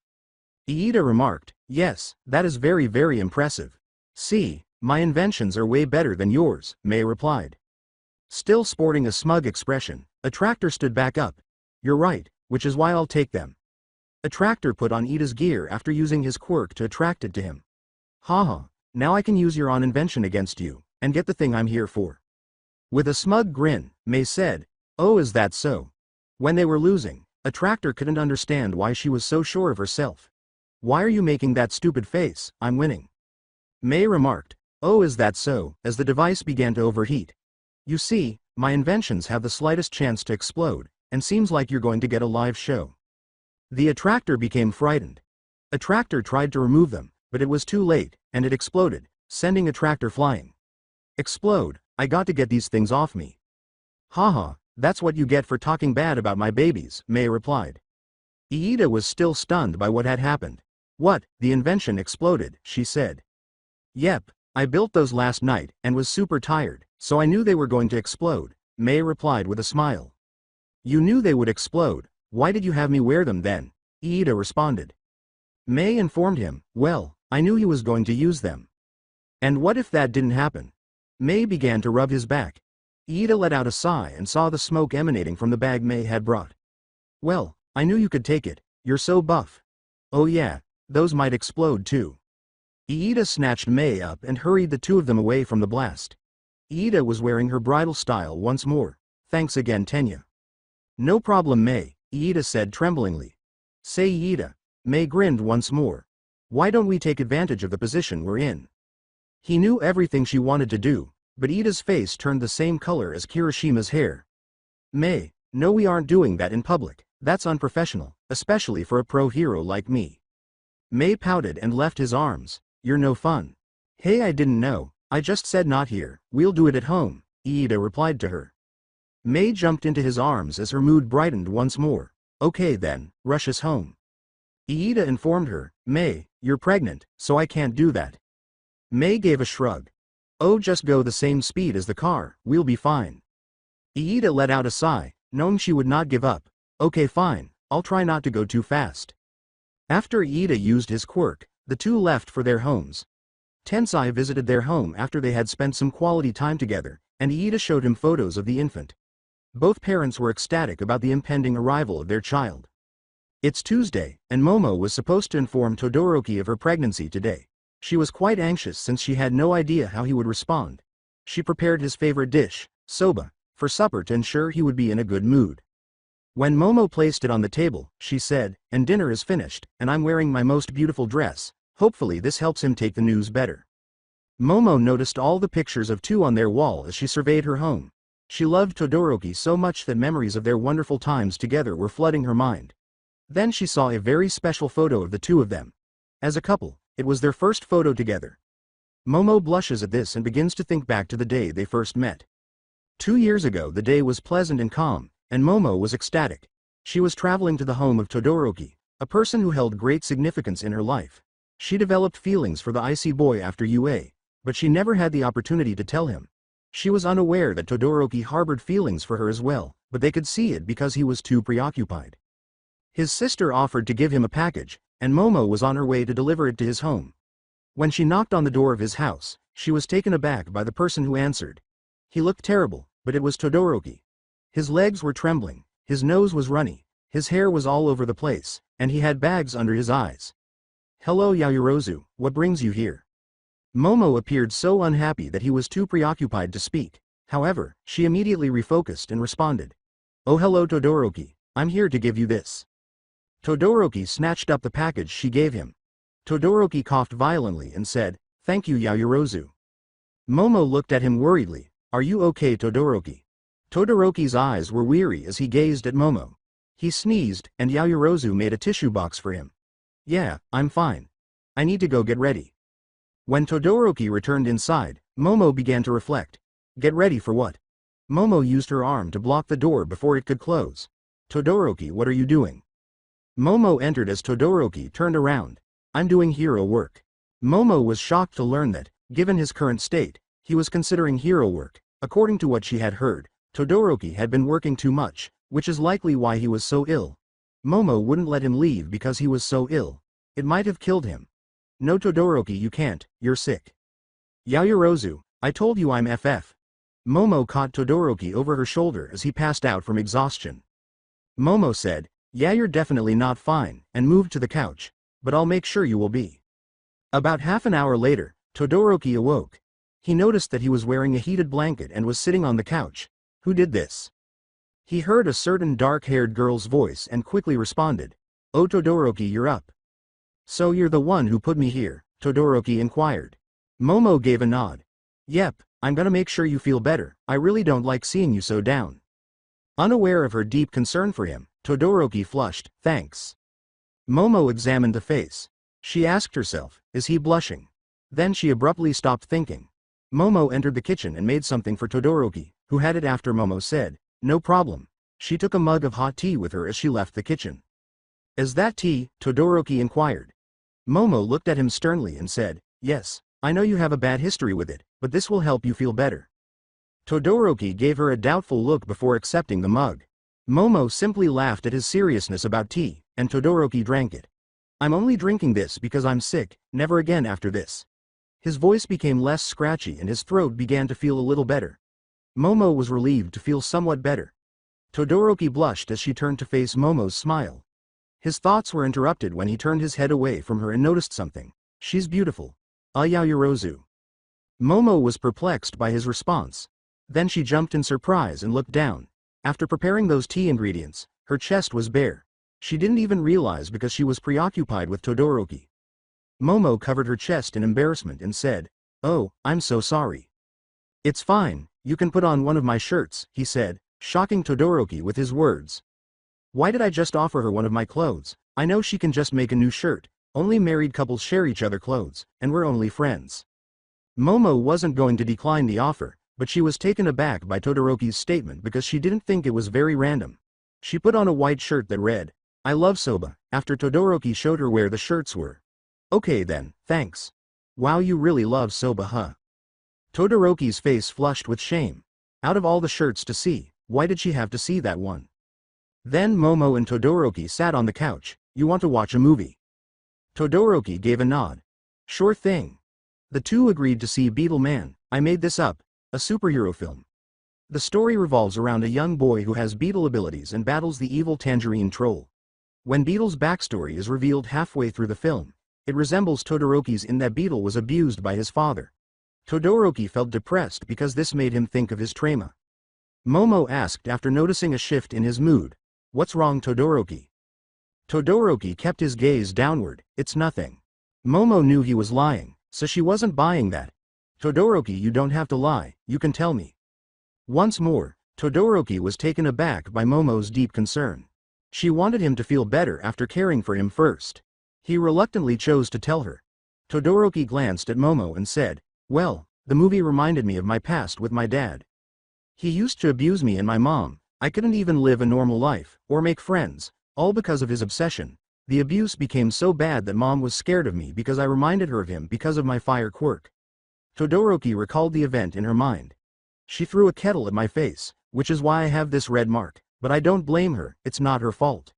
Iida remarked, yes, that is very very impressive. See, my inventions are way better than yours, May replied. Still sporting a smug expression, a tractor stood back up. You're right, which is why I'll take them. A tractor put on Iida's gear after using his quirk to attract it to him. Haha, now I can use your own invention against you, and get the thing I'm here for. With a smug grin, May said, oh is that so? When they were losing, a tractor couldn't understand why she was so sure of herself. Why are you making that stupid face? I'm winning. May remarked, oh is that so, as the device began to overheat. You see, my inventions have the slightest chance to explode, and seems like you're going to get a live show. The attractor became frightened. A tractor tried to remove them, but it was too late, and it exploded, sending a tractor flying. Explode, I got to get these things off me. Haha, that's what you get for talking bad about my babies, May replied. Iida was still stunned by what had happened. What, the invention exploded, she said. Yep, I built those last night, and was super tired, so I knew they were going to explode, May replied with a smile. You knew they would explode, why did you have me wear them then? Iida responded. May informed him, well, I knew he was going to use them. And what if that didn't happen? May began to rub his back. Iida let out a sigh and saw the smoke emanating from the bag May had brought. Well, I knew you could take it, you're so buff. Oh yeah, those might explode too. Iida snatched May up and hurried the two of them away from the blast. Iida was wearing her bridal style once more. Thanks again Tenya. No problem May, Iida said tremblingly. Say Iida. May grinned once more. Why don't we take advantage of the position we're in? He knew everything she wanted to do, but Iida's face turned the same color as Kirishima's hair. May, no we aren't doing that in public, that's unprofessional, especially for a pro hero like me. May pouted and left his arms. You're no fun. Hey I didn't know, I just said not here, we'll do it at home, Iida replied to her. May jumped into his arms as her mood brightened once more. Okay then, rush us home. Iida informed her, May, you're pregnant, so I can't do that. May gave a shrug. Oh just go the same speed as the car, we'll be fine. Iida let out a sigh, knowing she would not give up. Okay, fine, I'll try not to go too fast. After Iida used his quirk, the two left for their homes. Tensai visited their home after they had spent some quality time together, and Iida showed him photos of the infant. Both parents were ecstatic about the impending arrival of their child. It's Tuesday, and Momo was supposed to inform Todoroki of her pregnancy today. She was quite anxious since she had no idea how he would respond. She prepared his favorite dish, soba, for supper to ensure he would be in a good mood. When Momo placed it on the table, she said, "And dinner is finished, and I'm wearing my most beautiful dress. Hopefully this helps him take the news better." Momo noticed all the pictures of two on their wall as she surveyed her home. She loved Todoroki so much that memories of their wonderful times together were flooding her mind. Then she saw a very special photo of the two of them. As a couple, it was their first photo together. Momo blushes at this and begins to think back to the day they first met. 2 years ago the day was pleasant and calm, and Momo was ecstatic. She was traveling to the home of Todoroki, a person who held great significance in her life. She developed feelings for the icy boy after UA, but she never had the opportunity to tell him. She was unaware that Todoroki harbored feelings for her as well, but they could see it because he was too preoccupied. His sister offered to give him a package, and Momo was on her way to deliver it to his home. When she knocked on the door of his house, she was taken aback by the person who answered. He looked terrible, but it was Todoroki. His legs were trembling, his nose was runny, his hair was all over the place, and he had bags under his eyes. "Hello Yaoyorozu, what brings you here?" Momo appeared so unhappy that he was too preoccupied to speak. However, she immediately refocused and responded. "Oh hello Todoroki, I'm here to give you this." Todoroki snatched up the package she gave him. Todoroki coughed violently and said, "Thank you Yaoyorozu." Momo looked at him worriedly. "Are you okay Todoroki?" Todoroki's eyes were weary as he gazed at Momo. He sneezed, and Yaoyorozu made a tissue box for him. "Yeah, I'm fine. I need to go get ready." When Todoroki returned inside, Momo began to reflect. Get ready for what? Momo used her arm to block the door before it could close. "Todoroki, what are you doing?" Momo entered as Todoroki turned around. "I'm doing hero work." Momo was shocked to learn that, given his current state, he was considering hero work. According to what she had heard, Todoroki had been working too much, which is likely why he was so ill. Momo wouldn't let him leave because he was so ill. It might have killed him. "No Todoroki, you can't, you're sick." "Yaoyorozu, I told you I'm FF. Momo caught Todoroki over her shoulder as he passed out from exhaustion. Momo said, "Yeah, you're definitely not fine," and moved to the couch, "but I'll make sure you will be." About half an hour later, Todoroki awoke. He noticed that he was wearing a heated blanket and was sitting on the couch. Who did this? He heard a certain dark-haired girl's voice and quickly responded. "Oh Todoroki, you're up." "So you're the one who put me here?" Todoroki inquired. Momo gave a nod. "Yep, I'm gonna make sure you feel better. I really don't like seeing you so down." Unaware of her deep concern for him, Todoroki flushed, "Thanks." Momo examined the face. She asked herself, is he blushing? Then she abruptly stopped thinking. Momo entered the kitchen and made something for Todoroki, who had it after Momo said, "No problem." She took a mug of hot tea with her as she left the kitchen. "Is that tea?" Todoroki inquired. Momo looked at him sternly and said, "Yes, I know you have a bad history with it, but this will help you feel better." Todoroki gave her a doubtful look before accepting the mug. Momo simply laughed at his seriousness about tea, and Todoroki drank it. "I'm only drinking this because I'm sick, never again after this." His voice became less scratchy and his throat began to feel a little better. Momo was relieved to feel somewhat better. Todoroki blushed as she turned to face Momo's smile. His thoughts were interrupted when he turned his head away from her and noticed something. "She's beautiful. Yaoyorozu." Momo was perplexed by his response. Then she jumped in surprise and looked down. After preparing those tea ingredients, her chest was bare. She didn't even realize because she was preoccupied with Todoroki. Momo covered her chest in embarrassment and said, "Oh, I'm so sorry." "It's fine, you can put on one of my shirts," he said, shocking Todoroki with his words. Why did I just offer her one of my clothes? I know she can just make a new shirt. Only married couples share each other clothes, and we're only friends. Momo wasn't going to decline the offer, but she was taken aback by Todoroki's statement because she didn't think it was very random. She put on a white shirt that read, "I love soba," after Todoroki showed her where the shirts were. "Okay then, thanks. Wow, you really love soba, huh?" Todoroki's face flushed with shame. Out of all the shirts to see, Why did she have to see that one? Then Momo and Todoroki sat on the couch. You want to watch a movie? Todoroki gave a nod. Sure thing. The two agreed to see Beetle Man. I made this up. A superhero film. The story revolves around a young boy who has beetle abilities and battles the evil Tangerine Troll. When Beetle's backstory is revealed halfway through the film, it resembles Todoroki's in that Beetle was abused by his father. Todoroki felt depressed because this made him think of his trauma. Momo asked after noticing a shift in his mood. What's wrong, Todoroki? Todoroki kept his gaze downward. It's nothing. Momo knew he was lying, so she wasn't buying that. Todoroki, you don't have to lie, you can tell me. Once more, Todoroki was taken aback by Momo's deep concern. She wanted him to feel better after caring for him first. He reluctantly chose to tell her. Todoroki glanced at Momo and said, well, the movie reminded me of my past with my dad. He used to abuse me and my mom. I couldn't even live a normal life, or make friends, all because of his obsession. The abuse became so bad that mom was scared of me because I reminded her of him because of my fire quirk. Todoroki recalled the event in her mind. She threw a kettle at my face, which is why I have this red mark, but I don't blame her, it's not her fault.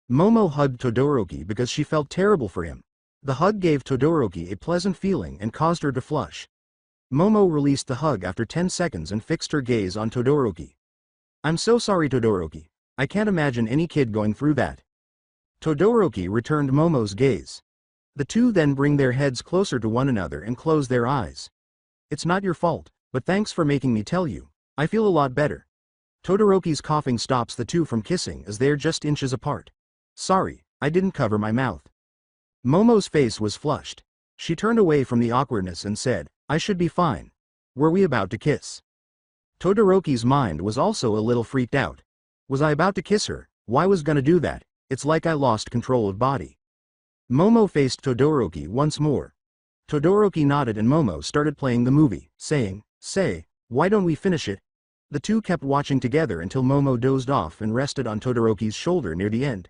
Momo hugged Todoroki because she felt terrible for him. The hug gave Todoroki a pleasant feeling and caused her to flush. Momo released the hug after 10 seconds and fixed her gaze on Todoroki. I'm so sorry, Todoroki. I can't imagine any kid going through that. Todoroki returned Momo's gaze. The two then bring their heads closer to one another and close their eyes. It's not your fault, but thanks for making me tell you. I feel a lot better. Todoroki's coughing stops the two from kissing as they're just inches apart. Sorry, I didn't cover my mouth. Momo's face was flushed. She turned away from the awkwardness and said, I should be fine. Were we about to kiss? Todoroki's mind was also a little freaked out. Was I about to kiss her? Why was gonna do that? It's like I lost control of body. Momo faced Todoroki once more. Todoroki nodded and Momo started playing the movie, saying, Say, why don't we finish it? The two kept watching together until Momo dozed off and rested on Todoroki's shoulder near the end.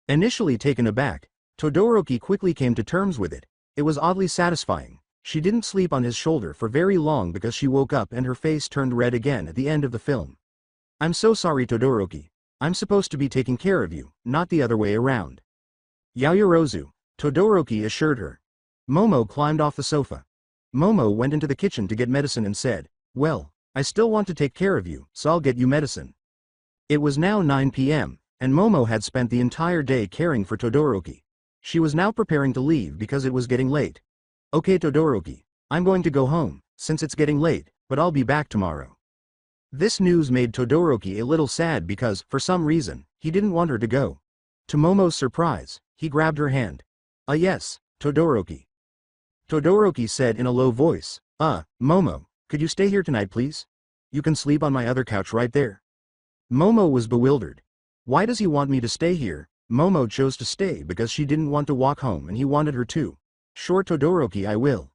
Initially taken aback, Todoroki quickly came to terms with it. It was oddly satisfying. She didn't sleep on his shoulder for very long because she woke up and her face turned red again at the end of the film. I'm so sorry, Todoroki. I'm supposed to be taking care of you, not the other way around. Yaoyorozu, Todoroki assured her. Momo climbed off the sofa. Momo went into the kitchen to get medicine and said, well, I still want to take care of you, so I'll get you medicine. It was now 9 p.m., and Momo had spent the entire day caring for Todoroki. She was now preparing to leave because it was getting late. Okay, Todoroki, I'm going to go home, since it's getting late, but I'll be back tomorrow. This news made Todoroki a little sad because, for some reason, he didn't want her to go. To Momo's surprise, he grabbed her hand. Yes, Todoroki. Todoroki said in a low voice, Momo, could you stay here tonight please? You can sleep on my other couch right there. Momo was bewildered. Why does he want me to stay here? Momo chose to stay because she didn't want to walk home and he wanted her to. Sure, Todoroki, I will.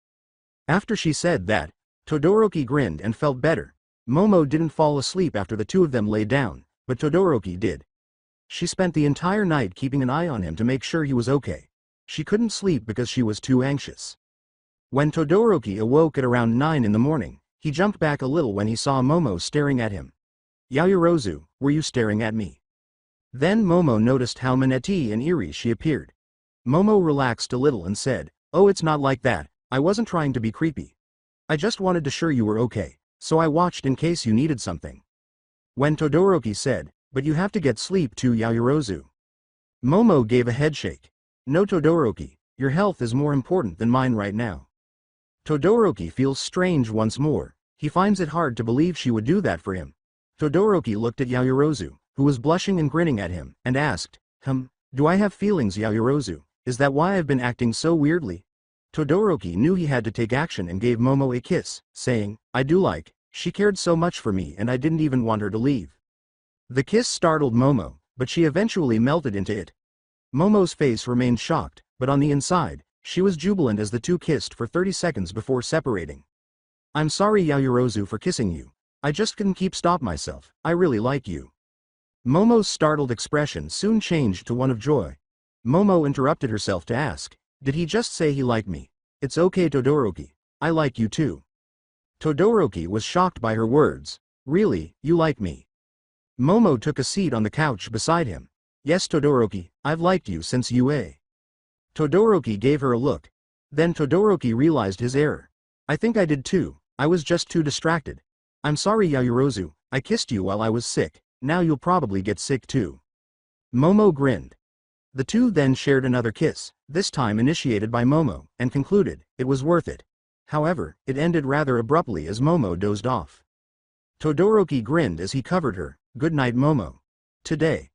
After she said that, Todoroki grinned and felt better. Momo didn't fall asleep after the two of them lay down, but Todoroki did. She spent the entire night keeping an eye on him to make sure he was okay. She couldn't sleep because she was too anxious. When Todoroki awoke at around 9 in the morning, he jumped back a little when he saw Momo staring at him. Yaoyorozu, were you staring at me? Then Momo noticed how manette and eerie she appeared. Momo relaxed a little and said, oh, it's not like that, I wasn't trying to be creepy. I just wanted to sure you were okay, so I watched in case you needed something. When Todoroki said, but you have to get sleep too, Yaoyorozu. Momo gave a headshake. No, Todoroki, your health is more important than mine right now. Todoroki feels strange once more. He finds it hard to believe she would do that for him. Todoroki looked at Yaoyorozu, who was blushing and grinning at him, and asked, do I have feelings, Yaoyorozu? Is that why I've been acting so weirdly? Todoroki knew he had to take action and gave Momo a kiss, saying, I do like, she cared so much for me and I didn't even want her to leave. The kiss startled Momo, but she eventually melted into it. Momo's face remained shocked, but on the inside, she was jubilant as the two kissed for 30 seconds before separating. I'm sorry, Yaoyorozu, for kissing you. I just couldn't stop myself, I really like you. Momo's startled expression soon changed to one of joy. Momo interrupted herself to ask, did he just say he liked me? It's okay, Todoroki. I like you too. Todoroki was shocked by her words. Really, you like me? Momo took a seat on the couch beside him. Yes, Todoroki, I've liked you since UA. Todoroki gave her a look. Then Todoroki realized his error. I think I did too, I was just too distracted. I'm sorry Yaoyorozu, I kissed you while I was sick, now you'll probably get sick too. Momo grinned. The two then shared another kiss, this time initiated by Momo, and concluded, it was worth it. However, it ended rather abruptly as Momo dozed off. Todoroki grinned as he covered her, good night Momo. Today.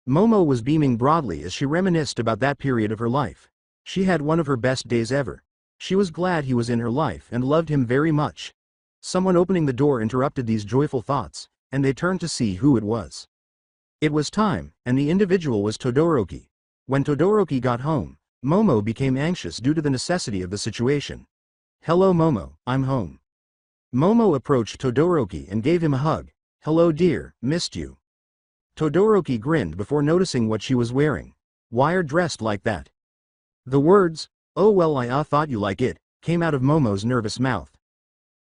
Momo was beaming broadly as she reminisced about that period of her life. She had one of her best days ever. She was glad he was in her life and loved him very much. Someone opening the door interrupted these joyful thoughts, and they turned to see who it was. It was time, and the individual was Todoroki. When Todoroki got home, Momo became anxious due to the necessity of the situation. Hello Momo, I'm home. Momo approached Todoroki and gave him a hug. Hello dear, missed you. Todoroki grinned before noticing what she was wearing. Why are dressed like that? The words, oh well I thought you like it, came out of Momo's nervous mouth.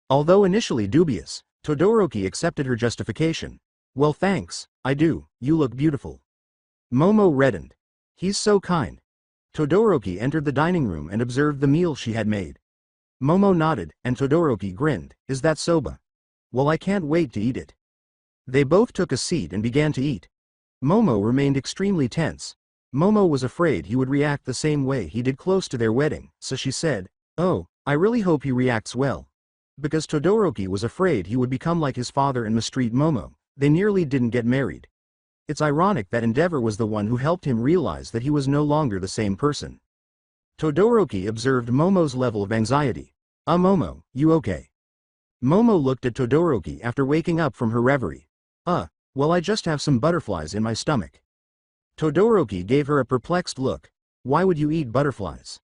Although initially dubious, Todoroki accepted her justification. Well thanks, I do, you look beautiful. Momo reddened. He's so kind. Todoroki entered the dining room and observed the meal she had made. Momo nodded, and Todoroki grinned, is that soba? Well I can't wait to eat it. They both took a seat and began to eat. Momo remained extremely tense. Momo was afraid he would react the same way he did close to their wedding, so she said, oh, I really hope he reacts well. Because Todoroki was afraid he would become like his father and mistreat Momo, they nearly didn't get married. It's ironic that Endeavor was the one who helped him realize that he was no longer the same person. Todoroki observed Momo's level of anxiety. Momo, you okay? Momo looked at Todoroki after waking up from her reverie. Well I just have some butterflies in my stomach. Todoroki gave her a perplexed look. Why would you eat butterflies?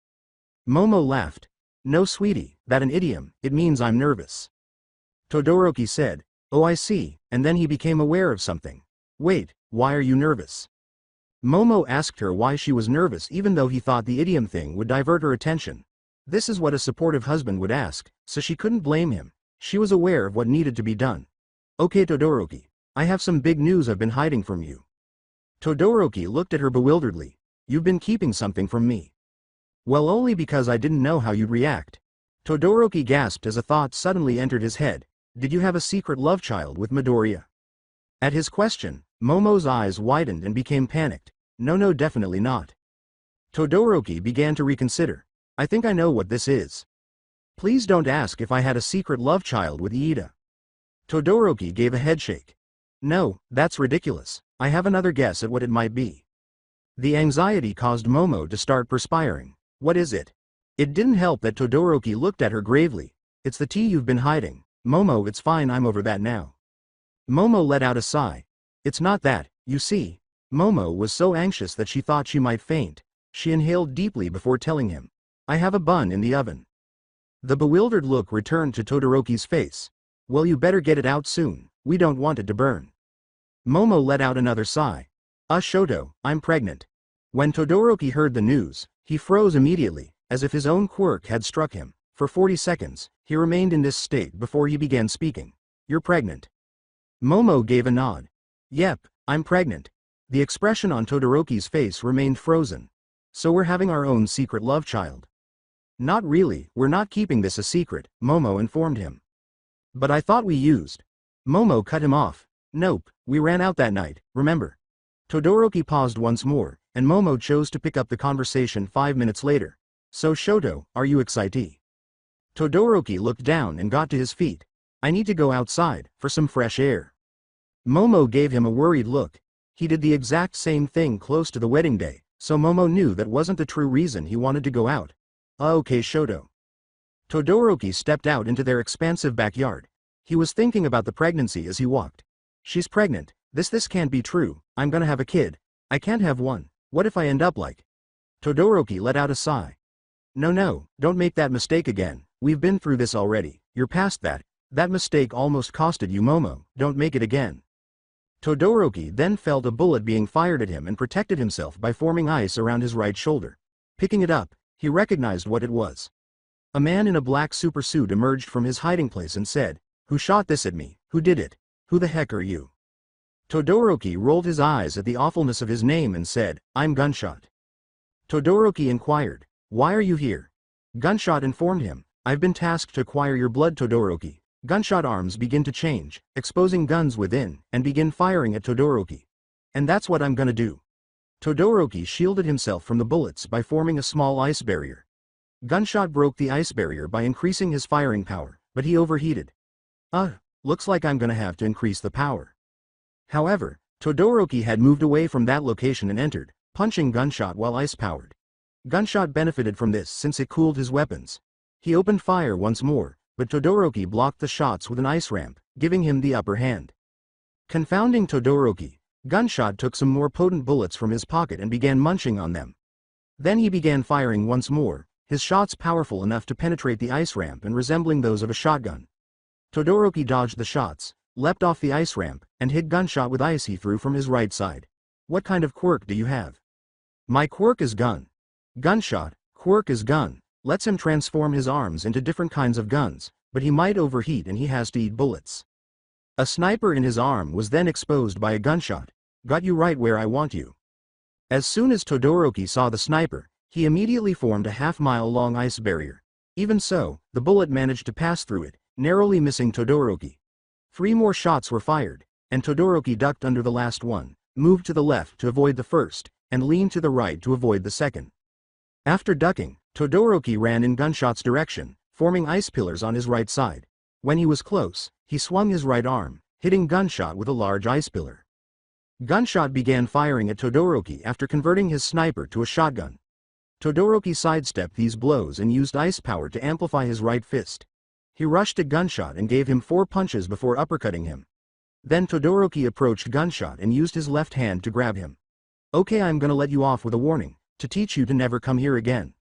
Momo laughed. No sweetie, that's an idiom, it means I'm nervous. Todoroki said, oh I see, and then he became aware of something. Wait, why are you nervous? Momo asked her why she was nervous even though he thought the idiom thing would divert her attention. This is what a supportive husband would ask, so she couldn't blame him. She was aware of what needed to be done. Okay Todoroki, I have some big news I've been hiding from you. Todoroki looked at her bewilderedly. You've been keeping something from me. Well only because I didn't know how you'd react. Todoroki gasped as a thought suddenly entered his head. Did you have a secret love child with Midoriya? At his question, Momo's eyes widened and became panicked. No definitely not. Todoroki began to reconsider. I think I know what this is. Please don't ask if I had a secret love child with Iida. Todoroki gave a headshake. No, that's ridiculous. I have another guess at what it might be. The anxiety caused Momo to start perspiring. What is it? It didn't help that Todoroki looked at her gravely. It's the tea you've been hiding. Momo, it's fine, I'm over that now. Momo let out a sigh. It's not that, you see. Momo was so anxious that she thought she might faint. She inhaled deeply before telling him. I have a bun in the oven. The bewildered look returned to Todoroki's face. Well you better get it out soon, we don't want it to burn. Momo let out another sigh. Shoto, I'm pregnant. When Todoroki heard the news, he froze immediately, as if his own quirk had struck him. For 40 seconds, he remained in this state before he began speaking. You're pregnant. Momo gave a nod. Yep, I'm pregnant. The expression on Todoroki's face remained frozen. So we're having our own secret love child. Not really, we're not keeping this a secret, Momo informed him. But I thought we used. Momo cut him off. Nope, we ran out that night, remember? Todoroki paused once more, and Momo chose to pick up the conversation 5 minutes later. So Shoto, are you excited? Todoroki looked down and got to his feet. I need to go outside, for some fresh air. Momo gave him a worried look. He did the exact same thing close to the wedding day, so Momo knew that wasn't the true reason he wanted to go out. Okay Shoto. Todoroki stepped out into their expansive backyard. He was thinking about the pregnancy as he walked. She's pregnant, this can't be true, I'm gonna have a kid. I can't have one, what if I end up like? Todoroki let out a sigh. No, don't make that mistake again, we've been through this already, you're past that. That mistake almost costed you Momo, don't make it again. Todoroki then felt a bullet being fired at him and protected himself by forming ice around his right shoulder. Picking it up, he recognized what it was. A man in a black supersuit emerged from his hiding place and said, Who shot this at me? Who did it? Who the heck are you? Todoroki rolled his eyes at the awfulness of his name and said, "I'm Gunshot." Todoroki inquired, "Why are you here?" Gunshot informed him, "I've been tasked to acquire your blood, Todoroki." Gunshot arms begin to change, exposing guns within, and begin firing at Todoroki. "And that's what I'm gonna do." Todoroki shielded himself from the bullets by forming a small ice barrier. Gunshot broke the ice barrier by increasing his firing power, but he overheated. Looks like I'm gonna have to increase the power. However, Todoroki had moved away from that location and entered, punching Gunshot while ice-powered. Gunshot benefited from this since it cooled his weapons. He opened fire once more, but Todoroki blocked the shots with an ice ramp, giving him the upper hand. Confounding Todoroki, Gunshot took some more potent bullets from his pocket and began munching on them. Then he began firing once more, his shots powerful enough to penetrate the ice ramp and resembling those of a shotgun. Todoroki dodged the shots, leapt off the ice ramp, and hit Gunshot with ice he threw from his right side. "What kind of quirk do you have?" "My quirk is gun." Gunshot, quirk is gun, lets him transform his arms into different kinds of guns, but he might overheat and he has to eat bullets. A sniper in his arm was then exposed by a gunshot. "Got you right where I want you." As soon as Todoroki saw the sniper, he immediately formed a half-mile-long ice barrier. Even so, the bullet managed to pass through it, narrowly missing Todoroki. 3 more shots were fired, and Todoroki ducked under the last one, moved to the left to avoid the first, and leaned to the right to avoid the second. After ducking, Todoroki ran in Gunshot's direction, forming ice pillars on his right side. When he was close, he swung his right arm, hitting Gunshot with a large ice pillar. Gunshot began firing at Todoroki after converting his sniper to a shotgun. Todoroki sidestepped these blows and used ice power to amplify his right fist. He rushed at Gunshot and gave him 4 punches before uppercutting him. Then Todoroki approached Gunshot and used his left hand to grab him. "Okay, I'm gonna let you off with a warning, to teach you to never come here again."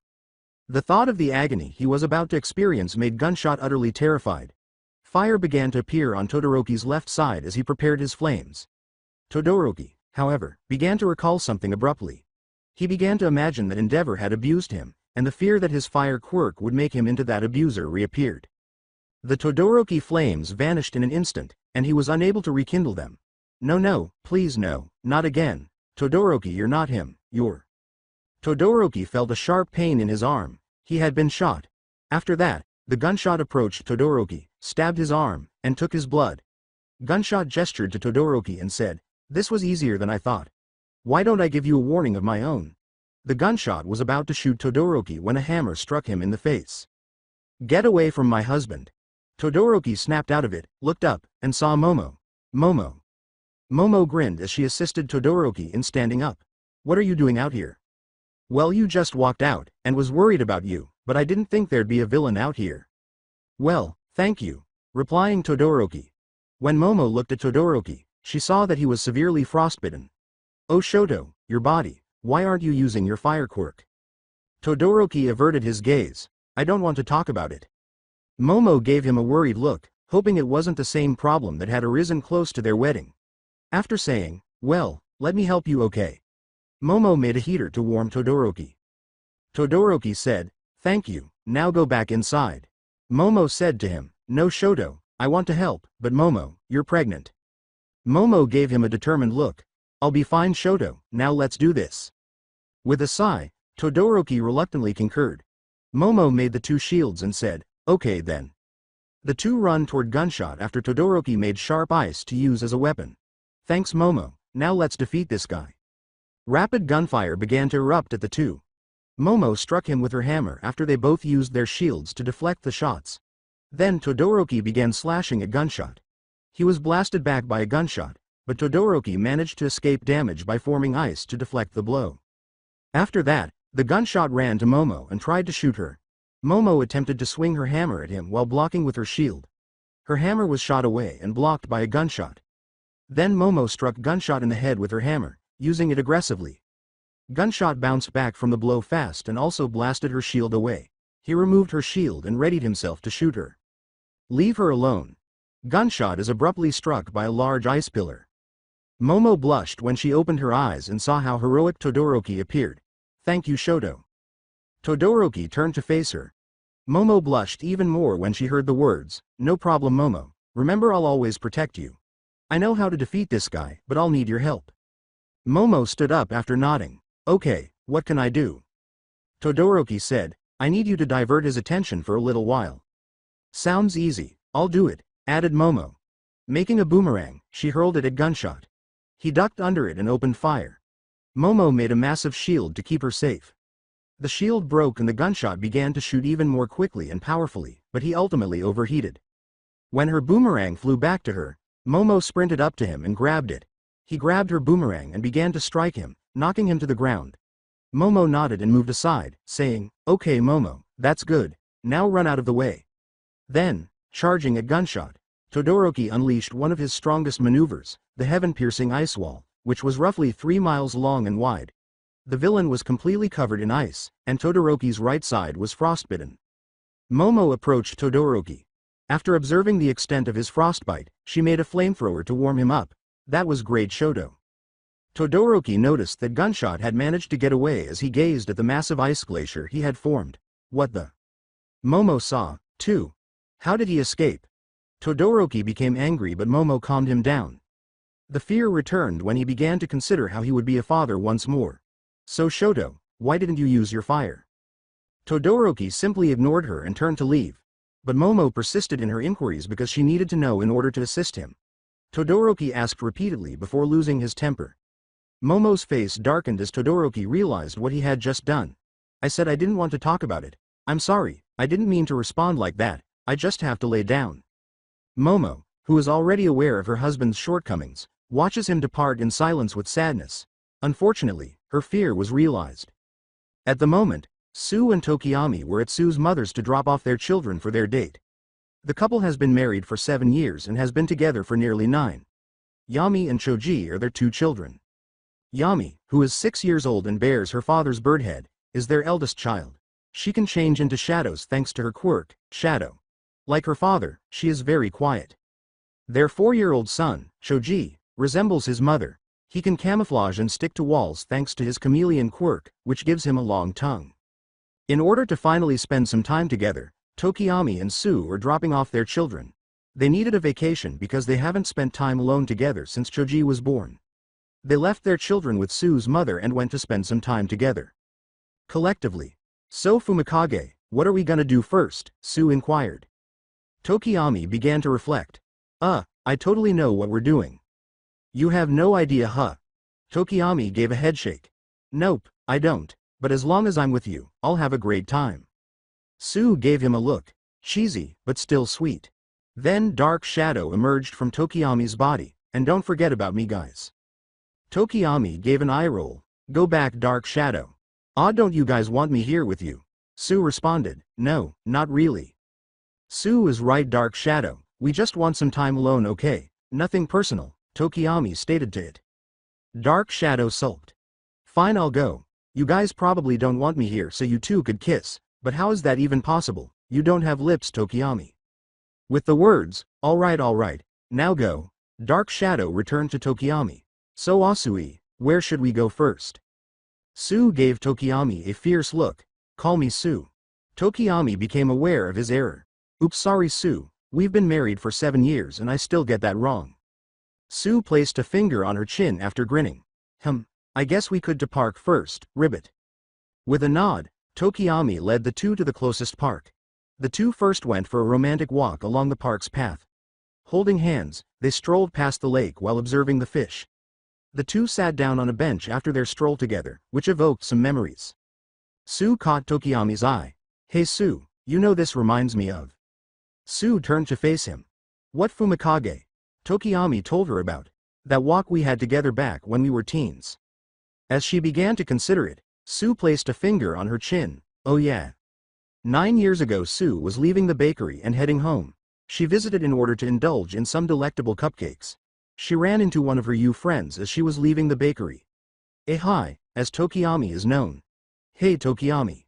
The thought of the agony he was about to experience made Gunshot utterly terrified. Fire began to appear on Todoroki's left side as he prepared his flames. Todoroki, however, began to recall something abruptly. He began to imagine that Endeavor had abused him, and the fear that his fire quirk would make him into that abuser reappeared. The Todoroki flames vanished in an instant, and he was unable to rekindle them. "No, please no, not again. Todoroki, you're not him, you're..." Todoroki felt a sharp pain in his arm. He had been shot. After that, the Gunshot approached Todoroki, stabbed his arm, and took his blood. Gunshot gestured to Todoroki and said, "This was easier than I thought. Why don't I give you a warning of my own?" The Gunshot was about to shoot Todoroki when a hammer struck him in the face. "Get away from my husband." Todoroki snapped out of it, looked up, and saw Momo. Momo grinned as she assisted Todoroki in standing up. "What are you doing out here?" "Well, you just walked out, and was worried about you, but I didn't think there'd be a villain out here." "Well, thank you," replying Todoroki. When Momo looked at Todoroki, she saw that he was severely frostbitten. "Oh Shoto, your body, why aren't you using your fire quirk?" Todoroki averted his gaze. "I don't want to talk about it." Momo gave him a worried look, hoping it wasn't the same problem that had arisen close to their wedding. After saying, "Well, let me help you, okay?" Momo made a heater to warm Todoroki. Todoroki said, "Thank you, now go back inside." Momo said to him, "No Shoto, I want to help, but Momo, you're pregnant." Momo gave him a determined look. "I'll be fine Shoto, now let's do this." With a sigh, Todoroki reluctantly concurred. Momo made the 2 shields and said, "Okay then." The 2 run toward Gunshot after Todoroki made sharp ice to use as a weapon. "Thanks Momo, now let's defeat this guy." Rapid gunfire began to erupt at the 2. Momo struck him with her hammer after they both used their shields to deflect the shots. Then Todoroki began slashing at Gunshot. He was blasted back by a gunshot, but Todoroki managed to escape damage by forming ice to deflect the blow. After that, the Gunshot ran to Momo and tried to shoot her. Momo attempted to swing her hammer at him while blocking with her shield. Her hammer was shot away and blocked by a gunshot. Then Momo struck Gunshot in the head with her hammer, using it aggressively. Gunshot bounced back from the blow fast and also blasted her shield away. He removed her shield and readied himself to shoot her. "Leave her alone." Gunshot is abruptly struck by a large ice pillar. Momo blushed when she opened her eyes and saw how heroic Todoroki appeared. "Thank you Shoto." Todoroki turned to face her. Momo blushed even more when she heard the words, "No problem Momo, remember I'll always protect you." I know how to defeat this guy, but I'll need your help. Momo stood up after nodding. Okay, what can I do? Todoroki said, I need you to divert his attention for a little while. Sounds easy, I'll do it, added Momo. Making a boomerang, she hurled it at Gunshot. He ducked under it and opened fire. Momo made a massive shield to keep her safe. The shield broke and the gunshot began to shoot even more quickly and powerfully, but he ultimately overheated. When her boomerang flew back to her, Momo sprinted up to him and grabbed it. He grabbed her boomerang and began to strike him, knocking him to the ground. Momo nodded and moved aside, saying, Okay Momo, that's good, now run out of the way. Then, charging at Gunshot, Todoroki unleashed one of his strongest maneuvers, the heaven-piercing ice wall, which was roughly 3 miles long and wide. The villain was completely covered in ice, and Todoroki's right side was frostbitten. Momo approached Todoroki. After observing the extent of his frostbite, she made a flamethrower to warm him up. That was great Shoto. Todoroki noticed that Gunshot had managed to get away as he gazed at the massive ice glacier he had formed. What the? Momo saw, too. How did he escape? Todoroki became angry but Momo calmed him down. The fear returned when he began to consider how he would be a father once more. So Shoto, why didn't you use your fire? Todoroki simply ignored her and turned to leave. But Momo persisted in her inquiries because she needed to know in order to assist him. Todoroki asked repeatedly before losing his temper. Momo's face darkened as Todoroki realized what he had just done. I said I didn't want to talk about it. I'm sorry, I didn't mean to respond like that, I just have to lay down. Momo, who is already aware of her husband's shortcomings, watches him depart in silence with sadness. Unfortunately, her fear was realized. At the moment, Sue and Tokiyami were at Sue's mother's to drop off their children for their date. The couple has been married for 7 years and has been together for nearly 9. Yami and Choji are their 2 children. Yami, who is 6 years old and bears her father's bird head, is their eldest child. She can change into shadows thanks to her quirk, Shadow. Like her father, she is very quiet. Their 4-year-old son, Choji, resembles his mother. He can camouflage and stick to walls thanks to his chameleon quirk, which gives him a long tongue. In order to finally spend some time together, Tokiyami and Sue are dropping off their children. They needed a vacation because they haven't spent time alone together since Choji was born. They left their children with Sue's mother and went to spend some time together. Collectively. So Fumikage, what are we gonna do first? Sue inquired. Tokiyami began to reflect. I totally know what we're doing. You have no idea, huh? Tokiyami gave a headshake. Nope, I don't, but as long as I'm with you, I'll have a great time. Sue gave him a look. Cheesy, but still sweet. Then Dark Shadow emerged from Tokiyami's body, and don't forget about me guys. Tokiyami gave an eye roll. Go back Dark Shadow. Don't you guys want me here with you? Sue responded, no, not really. Sue is right Dark Shadow, we just want some time alone okay, nothing personal, Tokiyami stated to it. Dark Shadow sulked. Fine I'll go. You guys probably don't want me here so you two could kiss, but how is that even possible? You don't have lips Tokiyami. With the words, alright, now go, Dark Shadow returned to Tokiyami. So Asui, where should we go first? Sue gave Tokiyami a fierce look. Call me Sue. Tokiyami became aware of his error. Oops sorry Sue, we've been married for 7 years and I still get that wrong. Sue placed a finger on her chin after grinning. I guess we could to park first, Ribbit. With a nod, Tokiyami led the two to the closest park. The two first went for a romantic walk along the park's path. Holding hands, they strolled past the lake while observing the fish. The two sat down on a bench after their stroll together, which evoked some memories. Sue caught Tokiyami's eye. Hey Sue, you know this reminds me of. Sue turned to face him. What Fumikage? Tokiyami told her about. That walk we had together back when we were teens. As she began to consider it, Sue placed a finger on her chin. Oh yeah. 9 years ago Sue was leaving the bakery and heading home. She visited in order to indulge in some delectable cupcakes. She ran into one of her youth friends as she was leaving the bakery. Hi, as Tokiyami is known. Hey Tokiyami.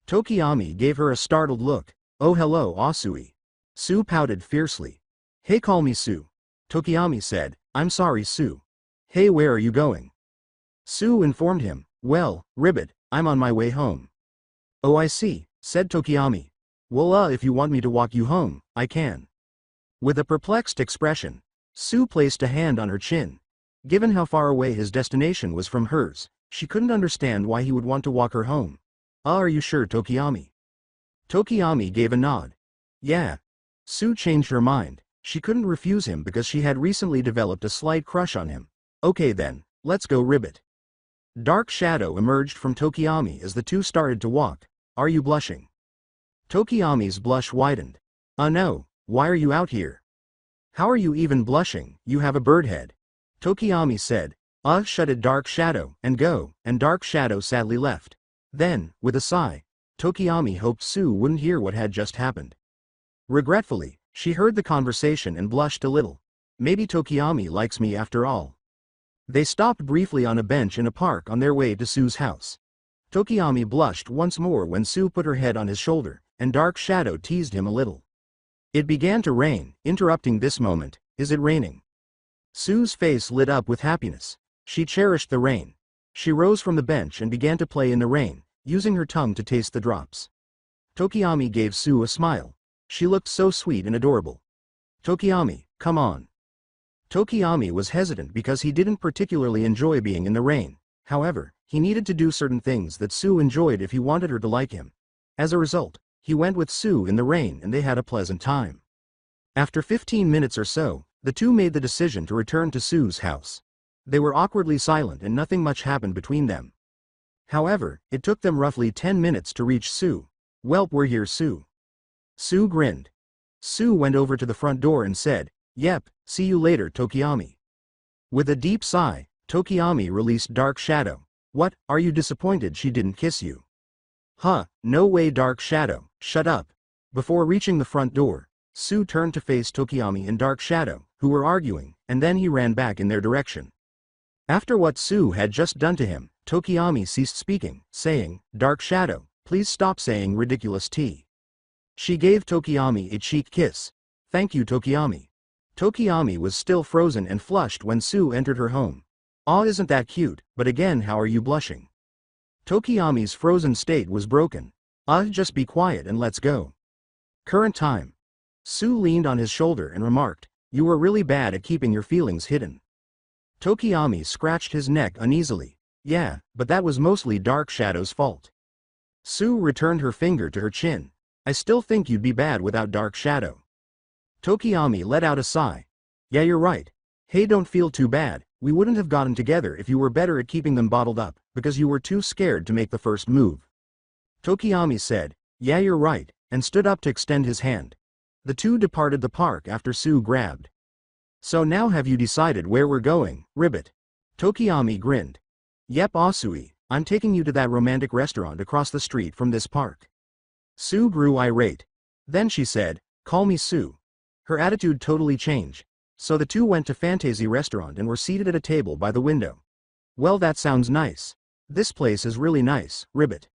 Tokiyami gave her a startled look. Oh hello Asui. Sue pouted fiercely. Hey call me Sue. Tokiyami said, I'm sorry Sue. Hey where are you going? Sue informed him, well, Ribbit, I'm on my way home. Oh I see, said Tokiyami. Well if you want me to walk you home, I can. With a perplexed expression, Sue placed a hand on her chin. Given how far away his destination was from hers, she couldn't understand why he would want to walk her home. Are you sure, Tokiyami? Tokiyami gave a nod. Yeah. Sue changed her mind. She couldn't refuse him because she had recently developed a slight crush on him. Okay then, let's go ribbit. Dark shadow emerged from Tokiyami as the two started to walk. Are you blushing? Tokiyami's blush widened. No, why are you out here? How are you even blushing, you have a bird head. Tokiyami said. Shut it Dark Shadow, and go, and Dark Shadow sadly left. Then, with a sigh, Tokiyami hoped Sue wouldn't hear what had just happened. Regretfully, she heard the conversation and blushed a little. Maybe Tokiyami likes me after all. They stopped briefly on a bench in a park on their way to Sue's house. Tokiyami blushed once more when Sue put her head on his shoulder, and Dark Shadow teased him a little. It began to rain, interrupting this moment. Is it raining? Sue's face lit up with happiness. She cherished the rain. She rose from the bench and began to play in the rain, using her tongue to taste the drops. Tokiyami gave Sue a smile. She looked so sweet and adorable. Tokiyami, come on. Tokiyami was hesitant because he didn't particularly enjoy being in the rain. However, he needed to do certain things that Sue enjoyed if he wanted her to like him. As a result, he went with Sue in the rain and they had a pleasant time. After 15 minutes or so, the two made the decision to return to Sue's house. They were awkwardly silent and nothing much happened between them. However, it took them roughly 10 minutes to reach Sue. Welp, we're here, Sue. Sue grinned. Sue went over to the front door and said, Yep, see you later, Tokiyami. With a deep sigh, Tokiyami released Dark Shadow. What, are you disappointed she didn't kiss you? Huh, no way Dark Shadow, shut up. Before reaching the front door, Sue turned to face Tokiyami and Dark Shadow, who were arguing, and then he ran back in their direction. After what Sue had just done to him, Tokiyami ceased speaking, saying, Dark Shadow, please stop saying ridiculous tea. She gave Tokiyami a cheek kiss. Thank you, Tokiyami. Tokiyami was still frozen and flushed when Sue entered her home. Aw, isn't that cute, but again, how are you blushing? Tokiyami's frozen state was broken. Just be quiet and let's go. Current time. Sue leaned on his shoulder and remarked, You were really bad at keeping your feelings hidden. Tokiyami scratched his neck uneasily. Yeah, but that was mostly Dark Shadow's fault. Sue returned her finger to her chin. I still think you'd be bad without Dark Shadow. Tokiyami let out a sigh. Yeah, you're right. Hey, don't feel too bad, we wouldn't have gotten together if you were better at keeping them bottled up, because you were too scared to make the first move. Tokiyami said, Yeah, you're right, and stood up to extend his hand. The two departed the park after Sue grabbed. So now have you decided where we're going, Ribbit? Tokiyami grinned. Yep, Asui, I'm taking you to that romantic restaurant across the street from this park. Sue grew irate. Then she said, Call me Sue. Her attitude totally changed. So the two went to Fantasy Restaurant and were seated at a table by the window. Well, that sounds nice. This place is really nice, Ribbit.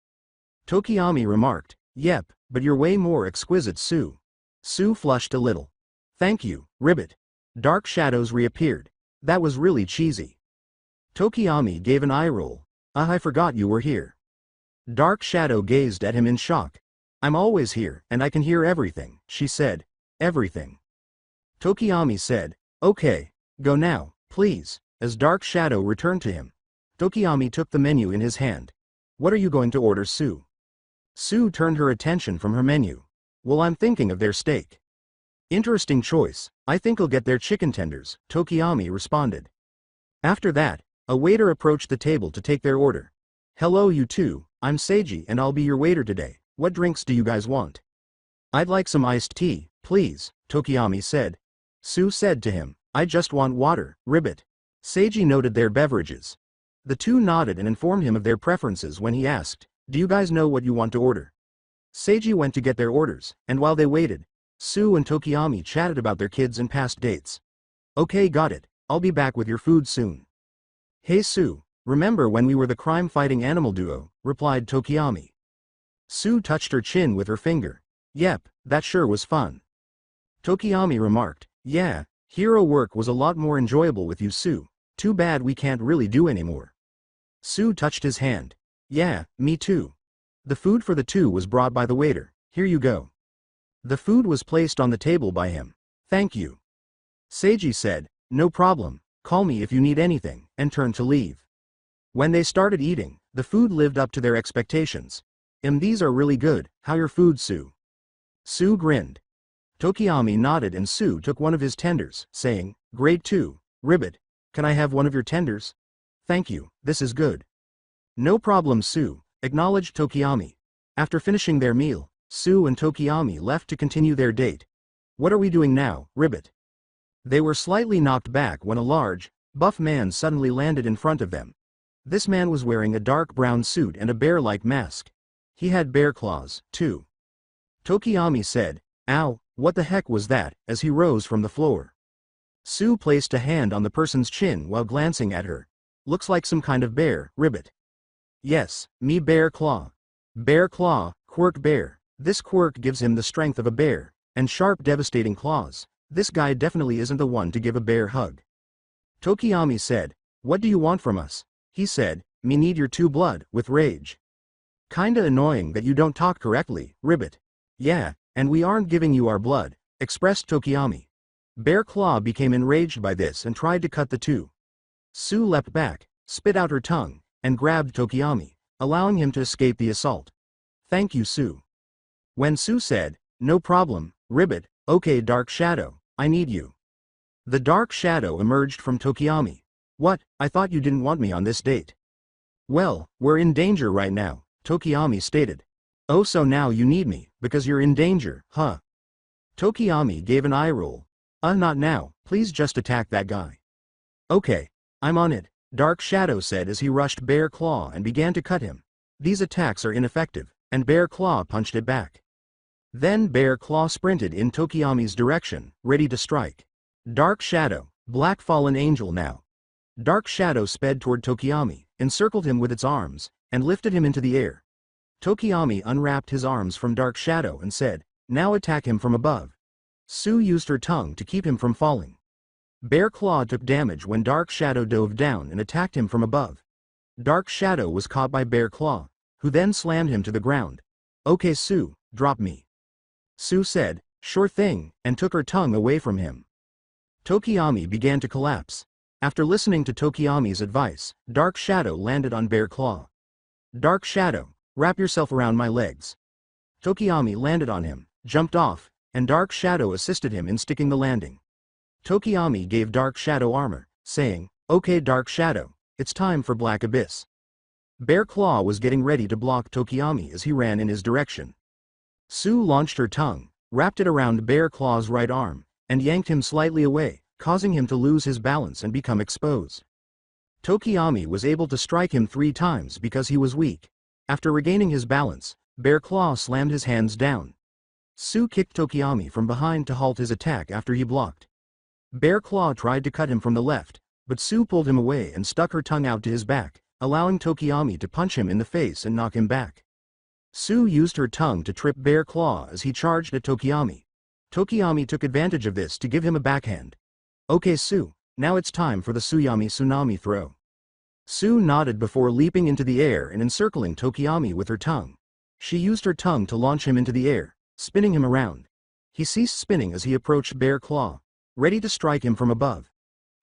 Tokiyami remarked. Yep, but you're way more exquisite, Sue. Sue flushed a little. Thank you, Ribbit. Dark shadows reappeared. That was really cheesy. Tokiyami gave an eye roll. I forgot you were here. Dark Shadow gazed at him in shock. I'm always here, and I can hear everything, she said. Everything. Tokiyami said, Okay, go now, please. As Dark Shadow returned to him, Tokiyami took the menu in his hand. What are you going to order, Sue? Sue turned her attention from her menu. Well, I'm thinking of their steak. Interesting choice, I think I'll get their chicken tenders, Tokiyami responded. After that, a waiter approached the table to take their order. Hello you two, I'm Seiji and I'll be your waiter today. What drinks do you guys want? I'd like some iced tea, please, Tokiyami said. Sue said to him, I just want water, Ribbit. Seiji noted their beverages. The two nodded and informed him of their preferences when he asked, Do you guys know what you want to order? Seiji went to get their orders, and while they waited, Sue and Tokiyami chatted about their kids and past dates. Okay, got it, I'll be back with your food soon. Hey Sue, remember when we were the crime-fighting animal duo, replied Tokiyami. Sue touched her chin with her finger. Yep, that sure was fun. Tokiyami remarked, Yeah, hero work was a lot more enjoyable with you, Sue. Too bad we can't really do anymore. Sue touched his hand. Yeah, me too. The food for the two was brought by the waiter. Here you go. The food was placed on the table by him. Thank you. Seiji said, "No problem, call me if you need anything," and turned to leave. When they started eating, the food lived up to their expectations. These are really good, how your food, Sue?" Sue grinned. Tokiyami nodded and Sue took one of his tenders, saying, "Great too, Ribbit. Can I have one of your tenders?" "Thank you, this is good." "No problem, Sue," acknowledged Tokiyami. After finishing their meal, Sue and Tokiyami left to continue their date. "What are we doing now, Ribbit?" They were slightly knocked back when a large, buff man suddenly landed in front of them. This man was wearing a dark brown suit and a bear-like mask. He had bear claws, too. Tokiyami said, "Ow, what the heck was that?" as he rose from the floor. Sue placed a hand on the person's chin while glancing at her. "Looks like some kind of bear, Ribbit." "Yes, me bear claw." Bear claw, quirk bear. This quirk gives him the strength of a bear, and sharp devastating claws. This guy definitely isn't the one to give a bear hug. Tokiyami said, "What do you want from us?" He said, "Me need your two blood," with rage. "Kinda annoying that you don't talk correctly, Ribbit." "Yeah, and we aren't giving you our blood," expressed Tokiyami. Bear Claw became enraged by this and tried to cut the two. Sue leapt back, spit out her tongue, and grabbed Tokiyami, allowing him to escape the assault. "Thank you, Sue." When Sue said, "No problem, Ribbit, okay Dark Shadow, I need you." The Dark Shadow emerged from Tokiyami. "What, I thought you didn't want me on this date." "Well, we're in danger right now," Tokiyami stated. "Oh, so now you need me, because you're in danger, huh?" Tokiyami gave an eye roll. Not now, please just attack that guy." "Okay, I'm on it," Dark Shadow said as he rushed Bear Claw and began to cut him. These attacks are ineffective, and Bear Claw punched it back. Then Bear Claw sprinted in Tokiyami's direction, ready to strike. Dark Shadow, Black Fallen Angel now. Dark Shadow sped toward Tokiyami, encircled him with its arms, and lifted him into the air. Tokiyami unwrapped his arms from Dark Shadow and said, "Now attack him from above." Sue used her tongue to keep him from falling. Bear Claw took damage when Dark Shadow dove down and attacked him from above. Dark Shadow was caught by Bear Claw, who then slammed him to the ground. "Okay Sue, drop me." Sue said, "Sure thing," and took her tongue away from him. Tokiyami began to collapse. After listening to Tokiyami's advice, Dark Shadow landed on Bear Claw. "Dark Shadow, wrap yourself around my legs." Tokiyami landed on him, jumped off, and Dark Shadow assisted him in sticking the landing. Tokiyami gave Dark Shadow armor, saying, "Okay Dark Shadow, it's time for Black Abyss." Bear Claw was getting ready to block Tokiyami as he ran in his direction. Sue launched her tongue, wrapped it around Bear Claw's right arm, and yanked him slightly away, causing him to lose his balance and become exposed. Tokiyami was able to strike him 3 times because he was weak. After regaining his balance, Bear Claw slammed his hands down. Sue kicked Tokiyami from behind to halt his attack after he blocked. Bear Claw tried to cut him from the left, but Sue pulled him away and stuck her tongue out to his back, allowing Tokiyami to punch him in the face and knock him back. Sue used her tongue to trip Bear Claw as he charged at Tokiyami. Tokiyami took advantage of this to give him a backhand. "Okay Sue, now it's time for the Suyami Tsunami throw." Sue nodded before leaping into the air and encircling Tokiyami with her tongue. She used her tongue to launch him into the air, spinning him around. He ceased spinning as he approached Bear Claw, ready to strike him from above.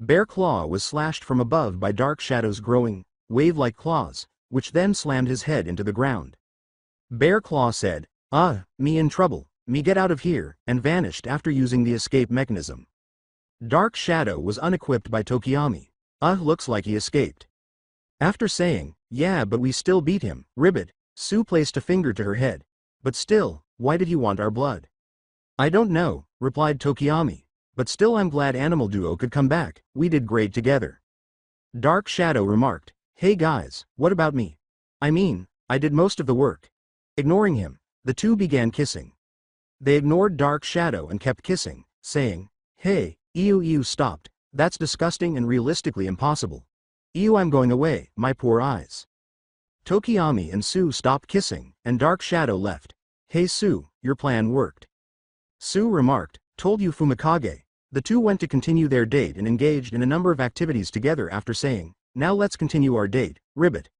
Bear Claw was slashed from above by Dark Shadow's growing, wave-like claws, which then slammed his head into the ground. Bear Claw said, "Me in trouble, me get out of here," and vanished after using the escape mechanism. Dark Shadow was unequipped by Tokiyami. Looks like he escaped." After saying, "Yeah but we still beat him, Ribbit," Sue placed a finger to her head. "But still, why did he want our blood?" "I don't know," replied Tokiyami. "But still I'm glad Animal Duo could come back, we did great together." Dark Shadow remarked, "Hey guys, what about me? I mean, I did most of the work." Ignoring him, the two began kissing. They ignored Dark Shadow and kept kissing, saying, "Hey, ew stopped, that's disgusting and realistically impossible. Ew I'm going away, my poor eyes." Tokiyami and Sue stopped kissing, and Dark Shadow left. "Hey Sue, your plan worked." Sue remarked, "Told you Fumikage." The two went to continue their date and engaged in a number of activities together after saying, "Now let's continue our date, Ribbit."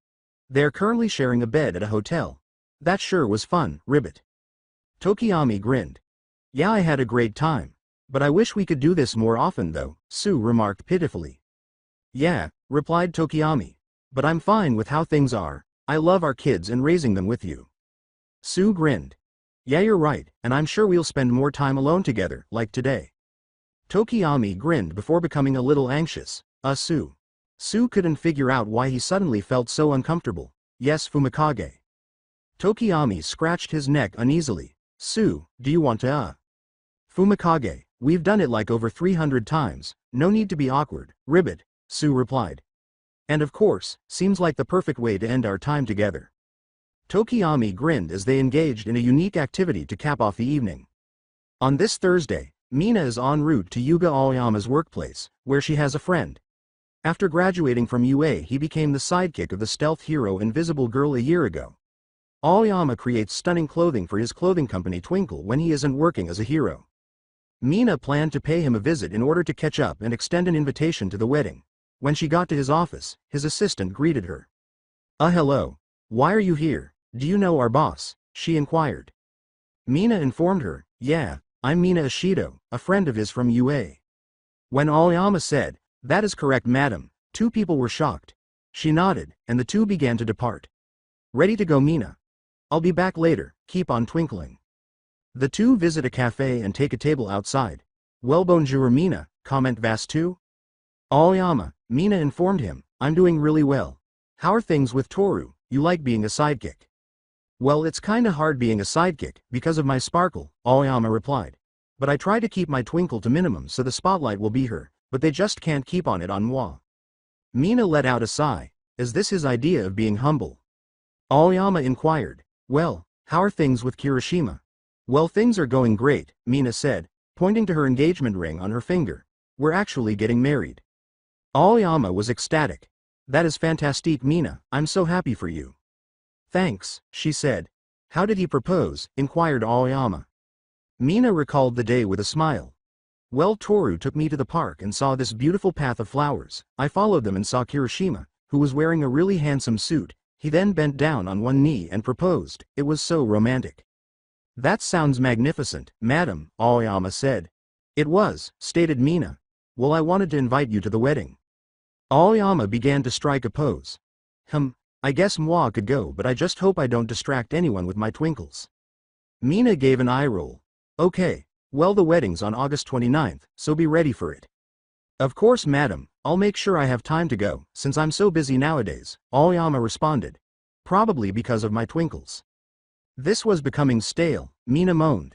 They are currently sharing a bed at a hotel. "That sure was fun, Ribbit." Tokiyami grinned. "Yeah I had a great time. But I wish we could do this more often though, Sue remarked pitifully. Yeah, replied Tokiyami. But I'm fine with how things are. I love our kids and raising them with you. Sue grinned. Yeah, you're right, and I'm sure we'll spend more time alone together, like today. Tokiyami grinned before becoming a little anxious. Sue. Sue couldn't figure out why he suddenly felt so uncomfortable. Yes, Fumikage. Tokiyami scratched his neck uneasily. Sue, do you want to Fumikage, we've done it like over 300 times, no need to be awkward, ribbit, Sue replied. And of course, seems like the perfect way to end our time together. Tokiyami grinned as they engaged in a unique activity to cap off the evening. On this Thursday, Mina is en route to Yuga Aoyama's workplace, where she has a friend. After graduating from UA, he became the sidekick of the stealth hero Invisible Girl a year ago. Aoyama creates stunning clothing for his clothing company Twinkle when he isn't working as a hero. Mina planned to pay him a visit in order to catch up and extend an invitation to the wedding. When she got to his office, his assistant greeted her. Hello. Why are you here? Do you know our boss? She inquired. Mina informed her, yeah, I'm Mina Ishido, a friend of his from UA. When Aoyama said, that is correct madam, two people were shocked. She nodded, and the two began to depart. Ready to go Mina? I'll be back later, keep on twinkling. The two visit a cafe and take a table outside. Well bonjour Mina, comment Vastu? Aoyama, Mina informed him, I'm doing really well. How are things with Toru, you like being a sidekick? Well, it's kinda hard being a sidekick, because of my sparkle, Aoyama replied. But I try to keep my twinkle to minimum so the spotlight will be her, but they just can't keep on it on moi. Mina let out a sigh. Is this his idea of being humble? Aoyama inquired. Well, how are things with Kirishima? Well, things are going great, Mina said, pointing to her engagement ring on her finger. We're actually getting married. Aoyama was ecstatic. That is fantastique Mina, I'm so happy for you. Thanks, she said. How did he propose? Inquired Aoyama. Mina recalled the day with a smile. Well, Toru took me to the park and saw this beautiful path of flowers. I followed them and saw Kirishima, who was wearing a really handsome suit. He then bent down on one knee and proposed. It was so romantic. That sounds magnificent, madam, Aoyama said. It was, stated Mina. Well, I wanted to invite you to the wedding. Aoyama began to strike a pose. I guess moi could go, but I just hope I don't distract anyone with my twinkles. Mina gave an eye roll. Okay, well the wedding's on August 29th, so be ready for it. Of course madam, I'll make sure I have time to go, since I'm so busy nowadays, Aoyama responded. Probably because of my twinkles. This was becoming stale, Mina moaned.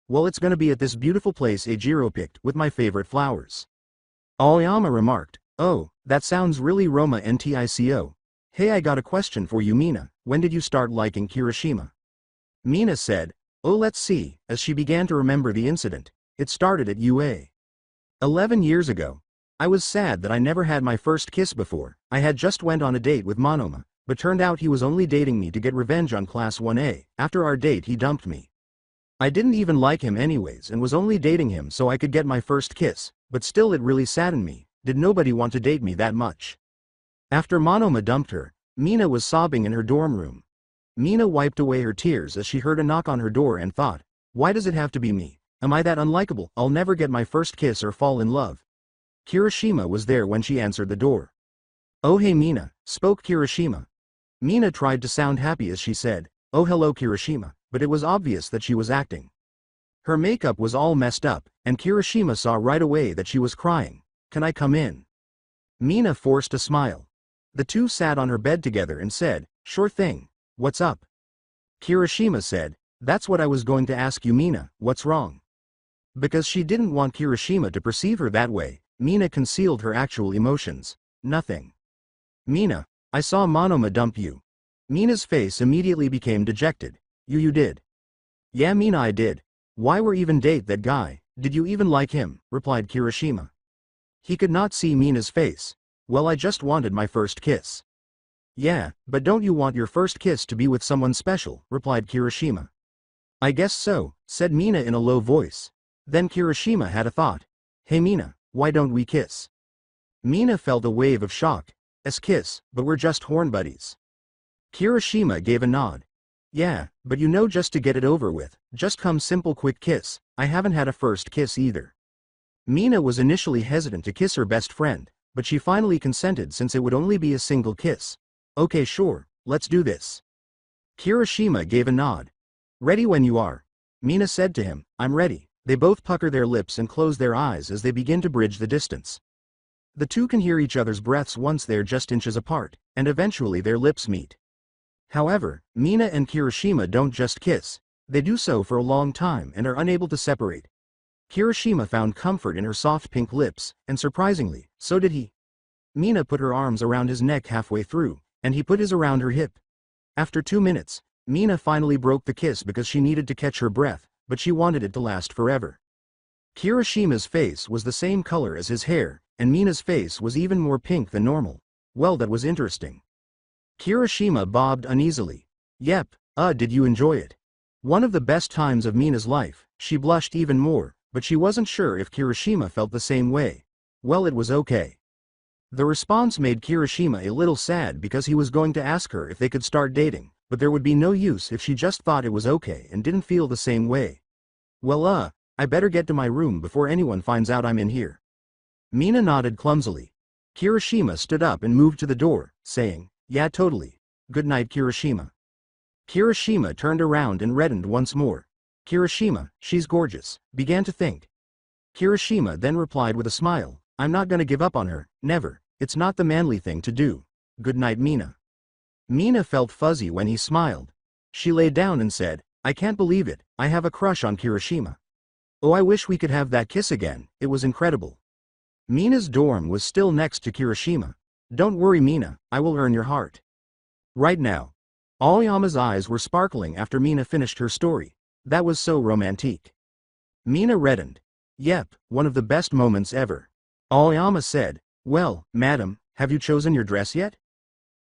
Well, it's gonna be at this beautiful place Eijiro picked, with my favorite flowers. Aoyama remarked, oh, that sounds really romantico. Hey, I got a question for you Mina, when did you start liking Kirishima? Mina said, oh let's see, as she began to remember the incident. It started at UA. 11 years ago. I was sad that I never had my first kiss before. I had just went on a date with Monoma, but turned out he was only dating me to get revenge on Class 1A. After our date he dumped me. I didn't even like him anyways and was only dating him so I could get my first kiss, but still it really saddened me. Did nobody want to date me that much? After Monoma dumped her, Mina was sobbing in her dorm room. Mina wiped away her tears as she heard a knock on her door and thought, why does it have to be me? Am I that unlikable? I'll never get my first kiss or fall in love. Kirishima was there when she answered the door. Oh hey Mina, spoke Kirishima. Mina tried to sound happy as she said, oh hello Kirishima, but it was obvious that she was acting. Her makeup was all messed up, and Kirishima saw right away that she was crying. Can I come in? Mina forced a smile. The two sat on her bed together and said, sure thing. What's up? Kirishima said, that's what I was going to ask you Mina, what's wrong? Because she didn't want Kirishima to perceive her that way, Mina concealed her actual emotions. Nothing. Mina, I saw Monoma dump you. Mina's face immediately became dejected. You did? Yeah Mina I did. Why were even date that guy? Did you even like him? Replied Kirishima. He could not see Mina's face. Well I just wanted my first kiss. Yeah, but don't you want your first kiss to be with someone special? Replied Kirishima. I guess so, said Mina in a low voice. Then Kirishima had a thought. Hey Mina, why don't we kiss? Mina felt a wave of shock. As kiss, but we're just horn buddies. Kirishima gave a nod. Yeah, but just to get it over with, just come simple quick kiss. I haven't had a first kiss either. Mina was initially hesitant to kiss her best friend, but she finally consented since it would only be a single kiss. Okay, sure, let's do this. Kirishima gave a nod. Ready when you are. Mina said to him, I'm ready. They both pucker their lips and close their eyes as they begin to bridge the distance. The two can hear each other's breaths once they're just inches apart, and eventually their lips meet. However, Mina and Kirishima don't just kiss, they do so for a long time and are unable to separate. Kirishima found comfort in her soft pink lips, and surprisingly, so did he. Mina put her arms around his neck halfway through, and he put his around her hip. After 2 minutes, Mina finally broke the kiss because she needed to catch her breath, but she wanted it to last forever. Kirishima's face was the same color as his hair, and Mina's face was even more pink than normal. Well, that was interesting. Kirishima bobbed uneasily. Yep, did you enjoy it? One of the best times of Mina's life. She blushed even more, but she wasn't sure if Kirishima felt the same way. Well, it was okay. The response made Kirishima a little sad because he was going to ask her if they could start dating, but there would be no use if she just thought it was okay and didn't feel the same way. Well, I better get to my room before anyone finds out I'm in here. Mina nodded clumsily. Kirishima stood up and moved to the door, saying, yeah, totally. Good night, Kirishima. Kirishima turned around and reddened once more. Kirishima, she's gorgeous, began to think. Kirishima then replied with a smile, I'm not gonna give up on her, never, it's not the manly thing to do. Good night, Mina. Mina felt fuzzy when he smiled. She lay down and said, I can't believe it, I have a crush on Kirishima. Oh, I wish we could have that kiss again, it was incredible. Mina's dorm was still next to Kirishima. Don't worry, Mina, I will earn your heart. Right now. Aoyama's eyes were sparkling after Mina finished her story. That was so romantic. Mina reddened. Yep, one of the best moments ever. Aoyama said, well, madam, have you chosen your dress yet?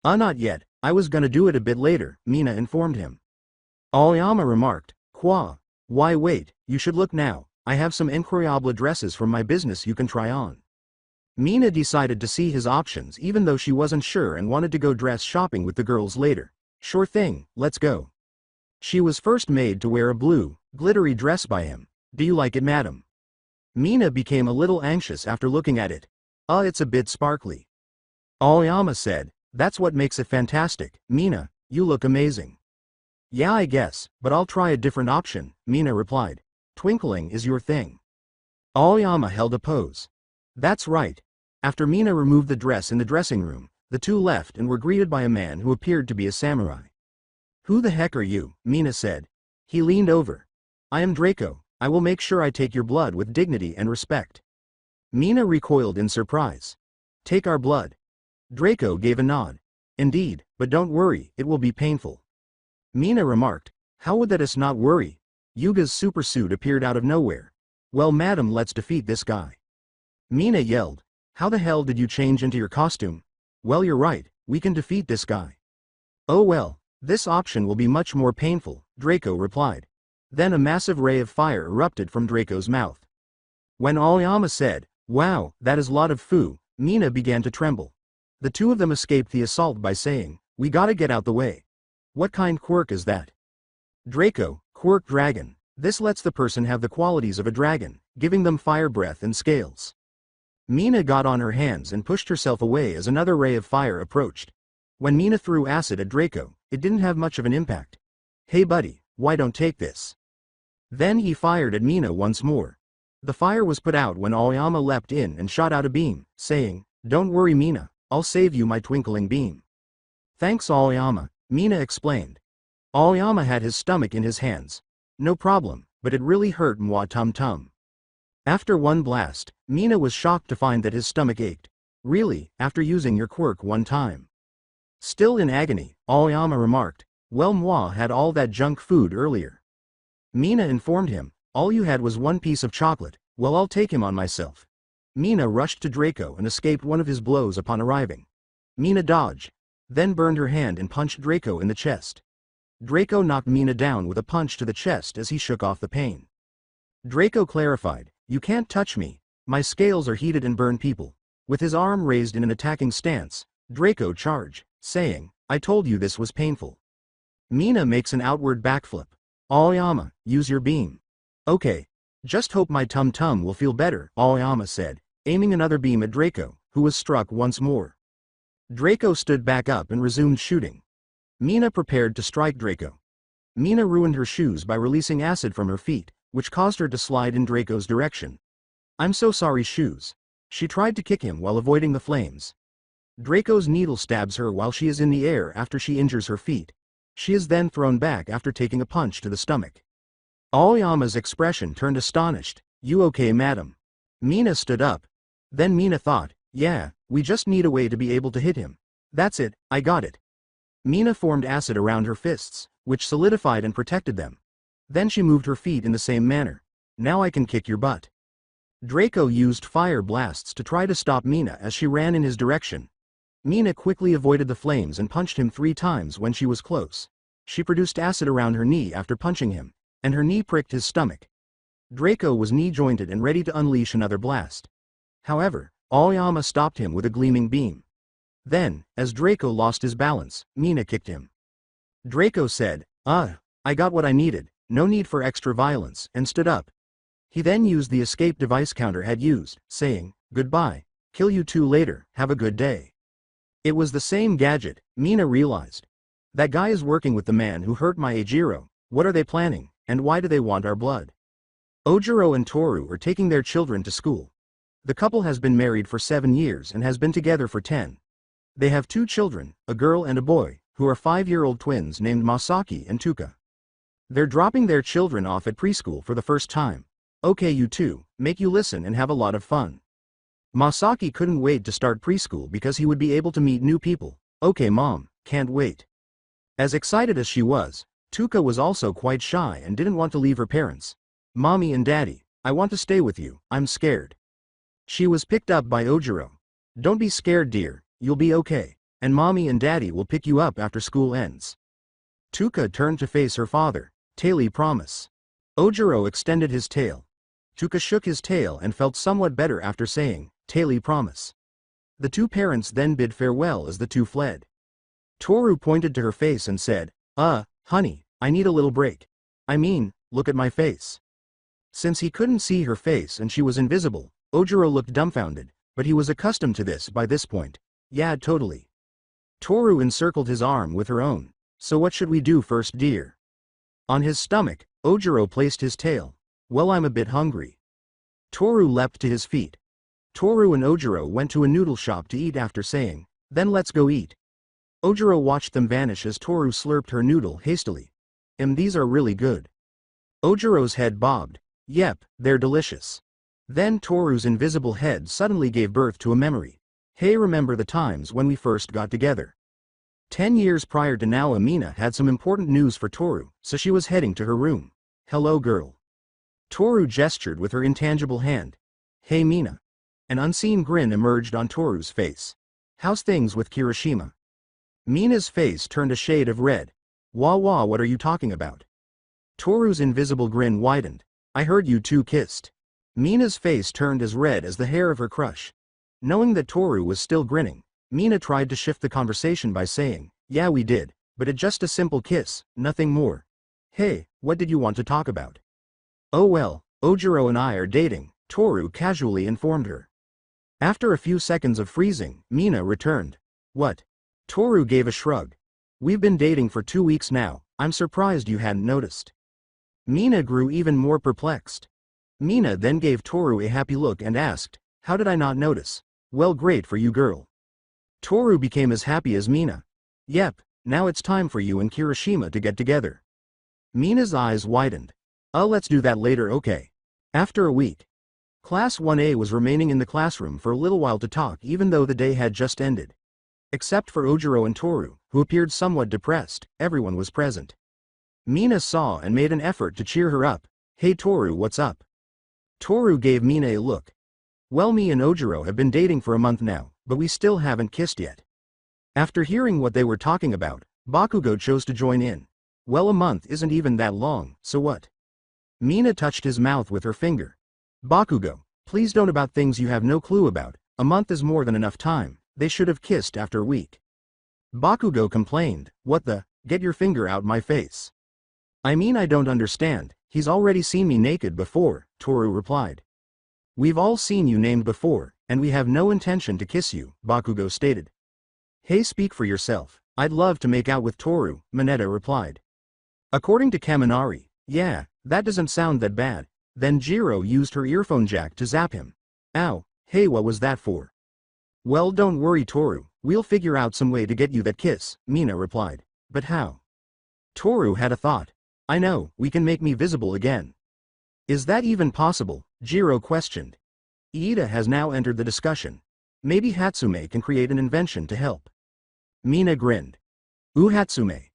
Not yet, I was gonna do it a bit later, Mina informed him. Aoyama remarked, why wait, you should look now, I have some incroyable dresses from my business you can try on. Mina decided to see his options even though she wasn't sure and wanted to go dress shopping with the girls later. Sure thing, let's go. She was first made to wear a blue, glittery dress by him. Do you like it, madam? Mina became a little anxious after looking at it. It's a bit sparkly. Aoyama said, that's what makes it fantastic, Mina, you look amazing. Yeah, I guess, but I'll try a different option, Mina replied. Twinkling is your thing. Aoyama held a pose. That's right. After Mina removed the dress in the dressing room, the two left and were greeted by a man who appeared to be a samurai. Who the heck are you? Mina said. He leaned over. I am Draco, I will make sure I take your blood with dignity and respect. Mina recoiled in surprise. Take our blood. Draco gave a nod. Indeed, but don't worry, it will be painful. Mina remarked, how would that us not worry? Yuga's super suit appeared out of nowhere. Well, madam, let's defeat this guy. Mina yelled. How the hell did you change into your costume? Well, you're right, we can defeat this guy. Oh well, this option will be much more painful, Draco replied. Then a massive ray of fire erupted from Draco's mouth. When Aoyama said, wow, that is a lot of foo, Mina began to tremble. The two of them escaped the assault by saying, we gotta get out the way. What kind quirk is that? Draco, quirk dragon. This lets the person have the qualities of a dragon, giving them fire breath and scales. Mina got on her hands and pushed herself away as another ray of fire approached. When Mina threw acid at Draco, it didn't have much of an impact. Hey buddy, why don't take this? Then he fired at Mina once more. The fire was put out when Aoyama leapt in and shot out a beam, saying, don't worry Mina, I'll save you my twinkling beam. Thanks Aoyama, Mina explained. Aoyama had his stomach in his hands. No problem, but it really hurt moi tum tum. After one blast, Mina was shocked to find that his stomach ached. Really, after using your quirk one time? Still in agony, Aoyama remarked, well, moi had all that junk food earlier. Mina informed him, all you had was one piece of chocolate, well, I'll take him on myself. Mina rushed to Draco and escaped one of his blows upon arriving. Mina dodged, then burned her hand and punched Draco in the chest. Draco knocked Mina down with a punch to the chest as he shook off the pain. Draco clarified, you can't touch me, my scales are heated and burn people. With his arm raised in an attacking stance, Draco charged, saying, I told you this was painful. Mina makes an outward backflip. Aoyama, use your beam. Okay. Just hope my tum-tum will feel better, Aoyama said, aiming another beam at Draco, who was struck once more. Draco stood back up and resumed shooting. Mina prepared to strike Draco. Mina ruined her shoes by releasing acid from her feet, which caused her to slide in Draco's direction. I'm so sorry, shoes. She tried to kick him while avoiding the flames. Draco's needle stabs her while she is in the air after she injures her feet. She is then thrown back after taking a punch to the stomach. Aoyama's expression turned astonished. You okay, madam? Mina stood up. Then Mina thought, yeah, we just need a way to be able to hit him. That's it, I got it. Mina formed acid around her fists, which solidified and protected them. Then she moved her feet in the same manner. Now I can kick your butt. Draco used fire blasts to try to stop Mina as she ran in his direction. Mina quickly avoided the flames and punched him 3 times when she was close. She produced acid around her knee after punching him, and her knee pricked his stomach. Draco was knee-jointed and ready to unleash another blast. However, Aoyama stopped him with a gleaming beam. Then, as Draco lost his balance, Mina kicked him. Draco said, I got what I needed, no need for extra violence, and stood up. He then used the escape device Counter had used, saying, goodbye, kill you two later, have a good day. It was the same gadget, Mina realized. That guy is working with the man who hurt my Ejiro. What are they planning, and why do they want our blood? Ojiro and Toru are taking their children to school. The couple has been married for 7 years and has been together for 10. They have 2 children, a girl and a boy, who are 5-year-old twins named Masaki and Tuka. They're dropping their children off at preschool for the first time. Okay, you two, make you listen and have a lot of fun. Masaki couldn't wait to start preschool because he would be able to meet new people. Okay mom, can't wait. As excited as she was, Tuka was also quite shy and didn't want to leave her parents. Mommy and daddy, I want to stay with you, I'm scared. She was picked up by Ojiro. Don't be scared dear, you'll be okay, and mommy and daddy will pick you up after school ends. Tuka turned to face her father. Taili promise. Ojiro extended his tail. Tuka shook his tail and felt somewhat better after saying, Taili promise. The 2 parents then bid farewell as the 2 fled. Toru pointed to her face and said, honey, I need a little break. I mean, look at my face. Since he couldn't see her face and she was invisible, Ojiro looked dumbfounded, but he was accustomed to this by this point. Yeah, totally. Toru encircled his arm with her own. So what should we do first, dear? On his stomach, Ojiro placed his tail. Well, I'm a bit hungry. Toru leapt to his feet. Toru and Ojiro went to a noodle shop to eat after saying, then let's go eat. Ojiro watched them vanish as Toru slurped her noodle hastily. These are really good. Ojiro's head bobbed. Yep, they're delicious. Then Toru's invisible head suddenly gave birth to a memory. Hey, remember the times when we first got together? 10 years prior to now, Mina had some important news for Toru, so she was heading to her room. Hello girl. Toru gestured with her intangible hand. Hey Mina. An unseen grin emerged on Toru's face. How's things with Kirishima? Mina's face turned a shade of red. Wah, what are you talking about? Toru's invisible grin widened. I heard you two kissed. Mina's face turned as red as the hair of her crush. Knowing that Toru was still grinning, Mina tried to shift the conversation by saying, yeah we did, but it's just a simple kiss, nothing more. Hey, what did you want to talk about? Oh well, Ojiro and I are dating, Toru casually informed her. After a few seconds of freezing, Mina returned. What? Toru gave a shrug. We've been dating for 2 weeks now, I'm surprised you hadn't noticed. Mina grew even more perplexed. Mina then gave Toru a happy look and asked, how did I not notice? Well, great for you girl. Toru became as happy as Mina. Yep, now it's time for you and Kirishima to get together. Mina's eyes widened. Let's do that later, okay. After a week. Class 1A was remaining in the classroom for a little while to talk even though the day had just ended. Except for Ojiro and Toru, who appeared somewhat depressed, everyone was present. Mina saw and made an effort to cheer her up. Hey Toru, what's up? Toru gave Mina a look. Well, me and Ojiro have been dating for a month now, but we still haven't kissed yet. After hearing what they were talking about, Bakugo chose to join in. Well, a month isn't even that long, so what? Mina touched his mouth with her finger. Bakugo, please don't about things you have no clue about, a month is more than enough time, they should have kissed after a week. Bakugo complained, what the, get your finger out my face. I mean, I don't understand, he's already seen me naked before, Toru replied. We've all seen you named before, and we have no intention to kiss you, Bakugo stated. Hey, speak for yourself, I'd love to make out with Toru, Mineta replied. According to Kaminari, yeah, that doesn't sound that bad. Then Jiro used her earphone jack to zap him. Ow, hey, what was that for? Well, don't worry Toru, we'll figure out some way to get you that kiss, Mina replied. But how? Toru had a thought. I know, we can make me visible again. Is that even possible? Jiro questioned. Iida has now entered the discussion. Maybe Hatsume can create an invention to help. Mina grinned. Ooh, Hatsume.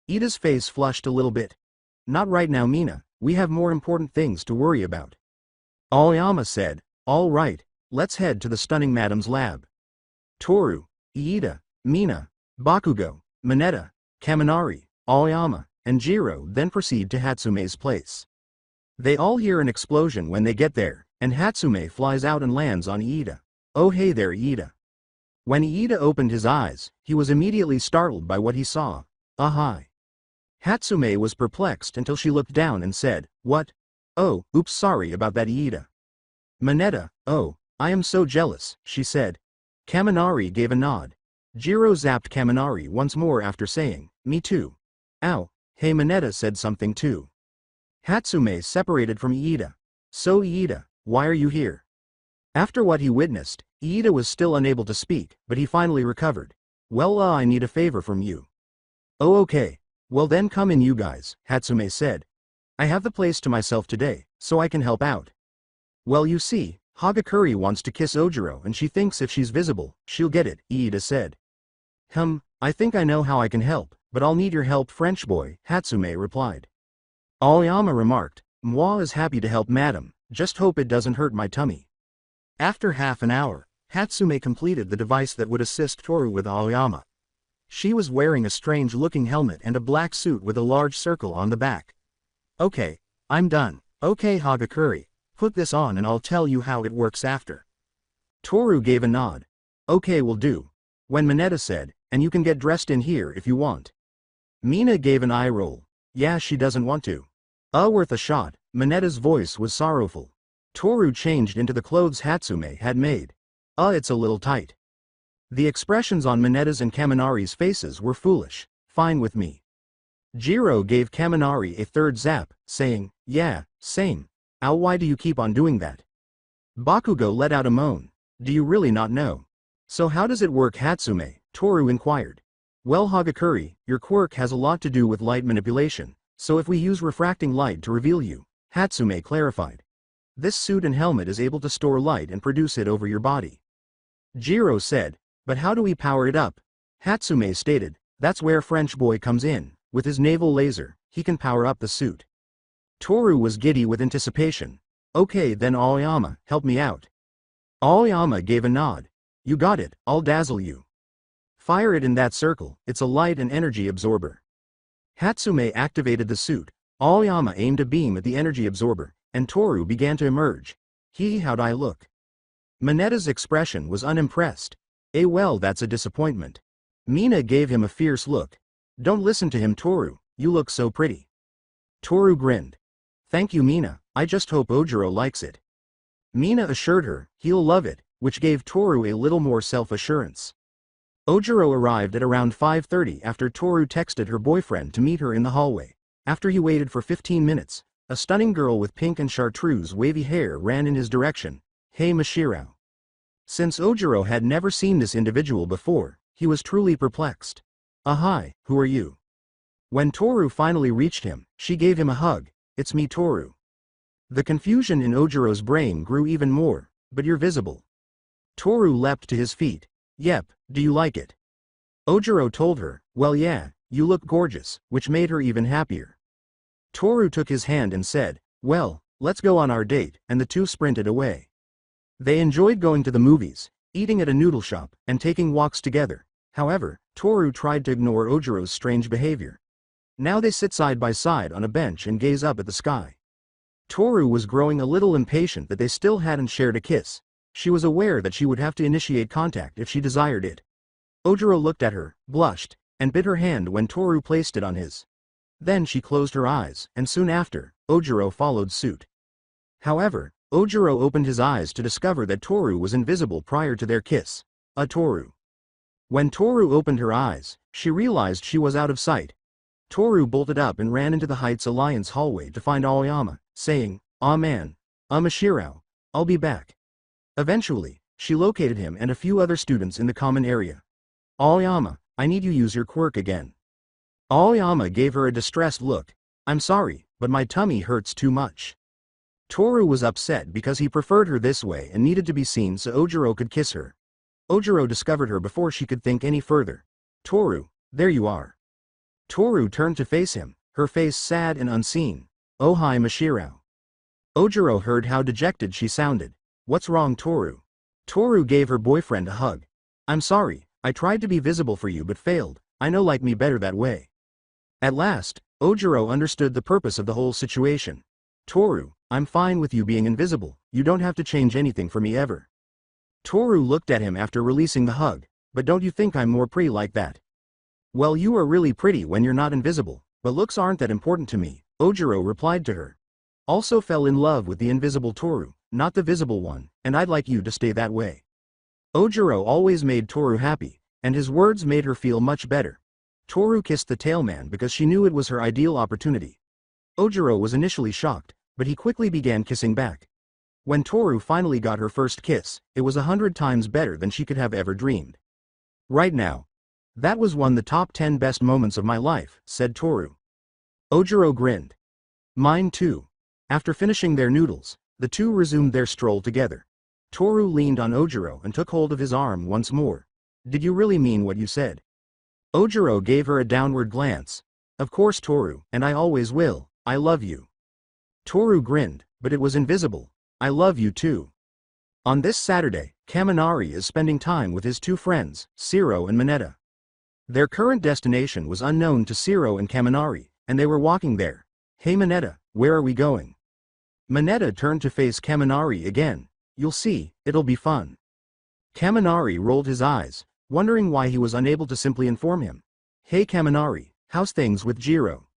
Iida's face flushed a little bit. Not right now, Mina, we have more important things to worry about. Aoyama said, all right, let's head to the stunning madam's lab. Toru, Iida, Mina, Bakugo, Mineta, Kaminari, Aoyama, and Jiro then proceed to Hatsume's place. They all hear an explosion when they get there, and Hatsume flies out and lands on Iida. Oh hey there Iida. When Iida opened his eyes, he was immediately startled by what he saw. Hi. Hatsume was perplexed until she looked down and said, what? Oh, oops, sorry about that Iida. Mineta, oh, I am so jealous, she said. Kaminari gave a nod. Jiro zapped Kaminari once more after saying, me too. Ow, hey Mineta said something too. Hatsume separated from Iida. So Iida, why are you here? After what he witnessed, Iida was still unable to speak, but he finally recovered. Well, I need a favor from you. Oh okay. Well then come in you guys, Hatsume said. I have the place to myself today, so I can help out. Well you see, Hagakure wants to kiss Ojiro and she thinks if she's visible, she'll get it, Iida said. I think I know how I can help, but I'll need your help French boy, Hatsume replied. Aoyama remarked, Moi is happy to help madam, just hope it doesn't hurt my tummy. After half an hour, Hatsume completed the device that would assist Toru with Aoyama. She was wearing a strange-looking helmet and a black suit with a large circle on the back. Okay, I'm done. Okay Hagakure, put this on and I'll tell you how it works after. Toru gave a nod. Okay will do. When Mineta said, and you can get dressed in here if you want. Mina gave an eye roll. Yeah, she doesn't want to. Worth a shot, Mineta's voice was sorrowful. Toru changed into the clothes Hatsume had made. It's a little tight. The expressions on Mineta's and Kaminari's faces were foolish. Fine with me. Jiro gave Kaminari a third zap, saying, yeah, same. Ow, why do you keep on doing that? Bakugo let out a moan. Do you really not know? So how does it work Hatsume? Toru inquired. Well Hagakure, your quirk has a lot to do with light manipulation, so if we use refracting light to reveal you, Hatsume clarified. This suit and helmet is able to store light and produce it over your body. Jiro said, but how do we power it up? Hatsume stated, that's where French boy comes in, with his naval laser, he can power up the suit. Toru was giddy with anticipation. Okay then Aoyama, help me out. Aoyama gave a nod. You got it, I'll dazzle you. Fire it in that circle, it's a light and energy absorber. Hatsume activated the suit, Aoyama aimed a beam at the energy absorber, and Toru began to emerge. How'd I look? Mineta's expression was unimpressed. Well, that's a disappointment. Mina gave him a fierce look. Don't listen to him Toru, you look so pretty. Toru grinned. Thank you Mina, I just hope Ojiro likes it. Mina assured her, he'll love it, which gave Toru a little more self-assurance. Ojiro arrived at around 5:30 after Toru texted her boyfriend to meet her in the hallway. After he waited for 15 minutes, a stunning girl with pink and chartreuse wavy hair ran in his direction. Hey Mashiro. Since Ojiro had never seen this individual before, he was truly perplexed. Hi, who are you? When Toru finally reached him, she gave him a hug. It's me Toru. The confusion in Ojiro's brain grew even more, but you're visible. Toru leapt to his feet. Yep, do you like it? Ojiro told her, well yeah, you look gorgeous, which made her even happier. Toru took his hand and said, well, let's go on our date, and the two sprinted away. They enjoyed going to the movies, eating at a noodle shop, and taking walks together. However, Toru tried to ignore Ojiro's strange behavior. Now they sit side by side on a bench and gaze up at the sky. Toru was growing a little impatient that they still hadn't shared a kiss. She was aware that she would have to initiate contact if she desired it. Ojiro looked at her, blushed, and bit her hand when Toru placed it on his. Then she closed her eyes, and soon after, Ojiro followed suit. However, Ojiro opened his eyes to discover that Toru was invisible prior to their kiss. Toru. When Toru opened her eyes, she realized she was out of sight. Toru bolted up and ran into the Heights Alliance hallway to find Aoyama, saying, "Aw man. Mashirao. I'll be back." Eventually, she located him and a few other students in the common area. "Aoyama, I need you use your quirk again." Aoyama gave her a distressed look. "I'm sorry, but my tummy hurts too much." Toru was upset because he preferred her this way and needed to be seen so Ojiro could kiss her. Ojiro discovered her before she could think any further. "Toru, there you are." Toru turned to face him, her face sad and unseen. "Oh hi Mashirao." Ojiro heard how dejected she sounded. "What's wrong Toru?" Toru gave her boyfriend a hug. "I'm sorry, I tried to be visible for you but failed, I know like me better that way." At last, Ojiro understood the purpose of the whole situation. "Toru, I'm fine with you being invisible, you don't have to change anything for me ever." Toru looked at him after releasing the hug. "But don't you think I'm more pretty like that?" "Well, you are really pretty when you're not invisible, but looks aren't that important to me," Ojiro replied to her. "Also fell in love with the invisible Toru, not the visible one, and I'd like you to stay that way." Ojiro always made Toru happy, and his words made her feel much better. Toru kissed the tailman because she knew it was her ideal opportunity. Ojiro was initially shocked, but he quickly began kissing back. When Toru finally got her first kiss, it was 100 times better than she could have ever dreamed. "Right now. That was one of the top 10 best moments of my life," said Toru. Ojiro grinned. "Mine too." After finishing their noodles, the two resumed their stroll together. Toru leaned on Ojiro and took hold of his arm once more. "Did you really mean what you said?" Ojiro gave her a downward glance. "Of course Toru, and I always will, I love you." Toru grinned, but it was invisible. "I love you too." On this Saturday, Kaminari is spending time with his two friends, Shiro and Mineta. Their current destination was unknown to Shiro and Kaminari, and they were walking there. "Hey Mineta, where are we going?" Mineta turned to face Kaminari again. "You'll see, it'll be fun." Kaminari rolled his eyes, wondering why he was unable to simply inform him. "Hey Kaminari, how's things with Jiro?"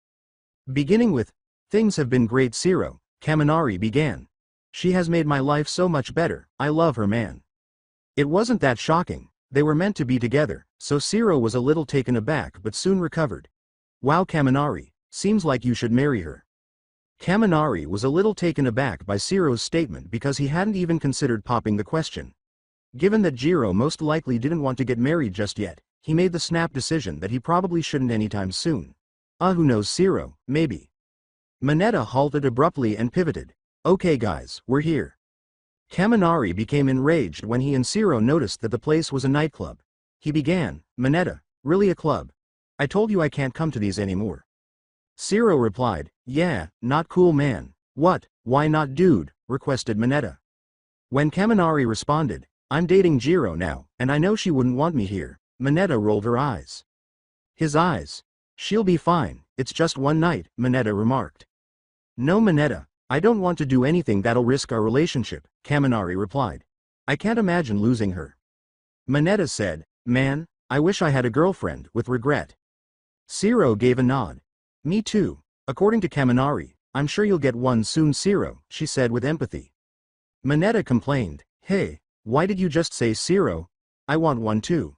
Beginning with, "Things have been great Shiro," Kaminari began. "She has made my life so much better, I love her man." It wasn't that shocking, they were meant to be together, so Shiro was a little taken aback but soon recovered. "Wow Kaminari, seems like you should marry her." Kaminari was a little taken aback by Shiro's statement because he hadn't even considered popping the question. Given that Jiro most likely didn't want to get married just yet, he made the snap decision that he probably shouldn't anytime soon. Who knows Shiro, maybe. Mineta halted abruptly and pivoted. "Okay guys, we're here." Kaminari became enraged when he and Shiro noticed that the place was a nightclub. He began, "Mineta, really a club? I told you I can't come to these anymore." Shiro replied, "Yeah, not cool man." "What, why not dude?" requested Mineta. When Kaminari responded, "I'm dating Jiro now, and I know she wouldn't want me here," Mineta rolled her eyes. His eyes. "She'll be fine, it's just one night," Mineta remarked. "No Mineta, I don't want to do anything that'll risk our relationship," Kaminari replied. "I can't imagine losing her." Mineta said, "Man, I wish I had a girlfriend," with regret. Shiro gave a nod. "Me too. According to Kaminari, I'm sure you'll get one soon Shiro," she said with empathy. Mineta complained, "Hey, why did you just say Shiro? I want one too."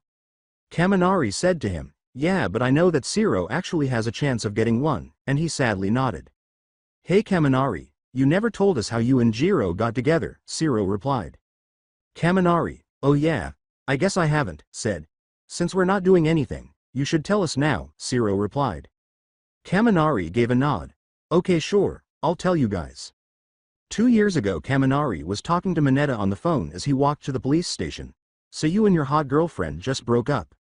Kaminari said to him, "Yeah, but I know that Shiro actually has a chance of getting one," and he sadly nodded. "Hey Kaminari, you never told us how you and Jiro got together," Shiro replied. Kaminari, "Oh yeah, I guess I haven't," said. "Since we're not doing anything, you should tell us now," Shiro replied. Kaminari gave a nod. "Okay sure, I'll tell you guys." 2 years ago Kaminari was talking to Mineta on the phone as he walked to the police station. "So you and your hot girlfriend just broke up?"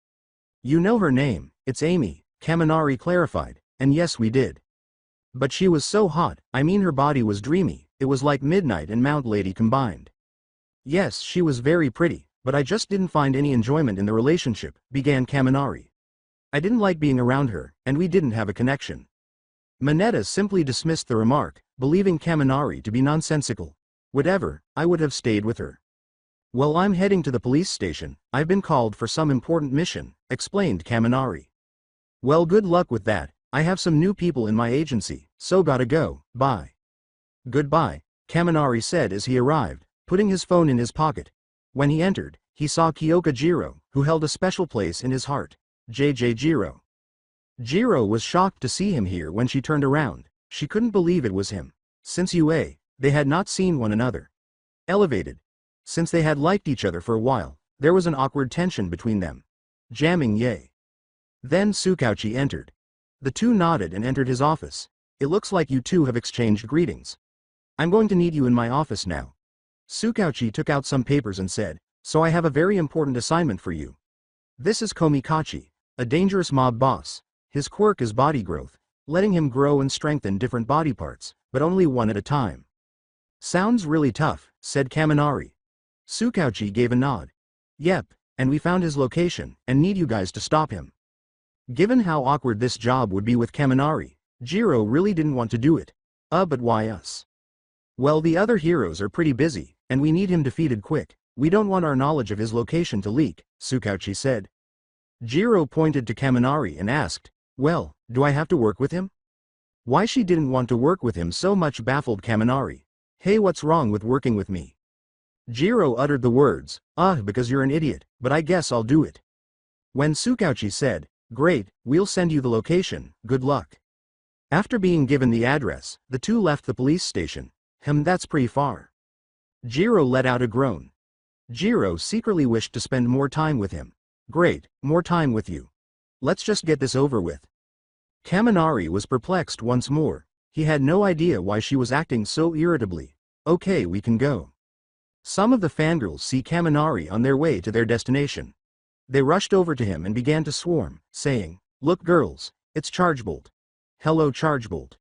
"You know her name, it's Amy," Kaminari clarified, "and yes we did. But she was so hot, I mean her body was dreamy, it was like Midnight and Mount Lady combined." "Yes she was very pretty, but I just didn't find any enjoyment in the relationship," began Kaminari. "I didn't like being around her, and we didn't have a connection." Mineta simply dismissed the remark, believing Kaminari to be nonsensical. "Whatever, I would have stayed with her." "Well I'm heading to the police station, I've been called for some important mission," explained Kaminari. "Well good luck with that," I have some new people in my agency, so gotta go, bye. Goodbye, Kaminari said as he arrived, putting his phone in his pocket. When he entered, he saw Kyoka Jiro, who held a special place in his heart. JJ Jiro. Jiro was shocked to see him here when she turned around. She couldn't believe it was him. Since UA, they had not seen one another. Elevated. Since they had liked each other for a while, there was an awkward tension between them. Jamming yay. Then Tsukauchi entered. The two nodded and entered his office. It looks like you two have exchanged greetings. I'm going to need you in my office now. Tsukauchi took out some papers and said, so I have a very important assignment for you. This is Komikachi, a dangerous mob boss. His quirk is body growth, letting him grow and strengthen different body parts, but only one at a time. Sounds really tough, said Kaminari. Tsukauchi gave a nod. Yep, and we found his location, and need you guys to stop him. Given how awkward this job would be with Kaminari, Jiro really didn't want to do it. But why us? Well, the other heroes are pretty busy, and we need him defeated quick. We don't want our knowledge of his location to leak, Tsukauchi said. Jiro pointed to Kaminari and asked, well, do I have to work with him? Why she didn't want to work with him so much baffled Kaminari. Hey, what's wrong with working with me? Jiro uttered the words, because you're an idiot, but I guess I'll do it. When Tsukauchi said, great, we'll send you the location, good luck. After being given the address, the two left the police station. That's pretty far. Jiro let out a groan. Jiro secretly wished to spend more time with him. Great, more time with you. Let's just get this over with. Kaminari was perplexed once more. He had no idea why she was acting so irritably. Okay, we can go. Some of the fangirls see Kaminari on their way to their destination. They rushed over to him and began to swarm, saying, look girls, it's Chargebolt. Hello Chargebolt.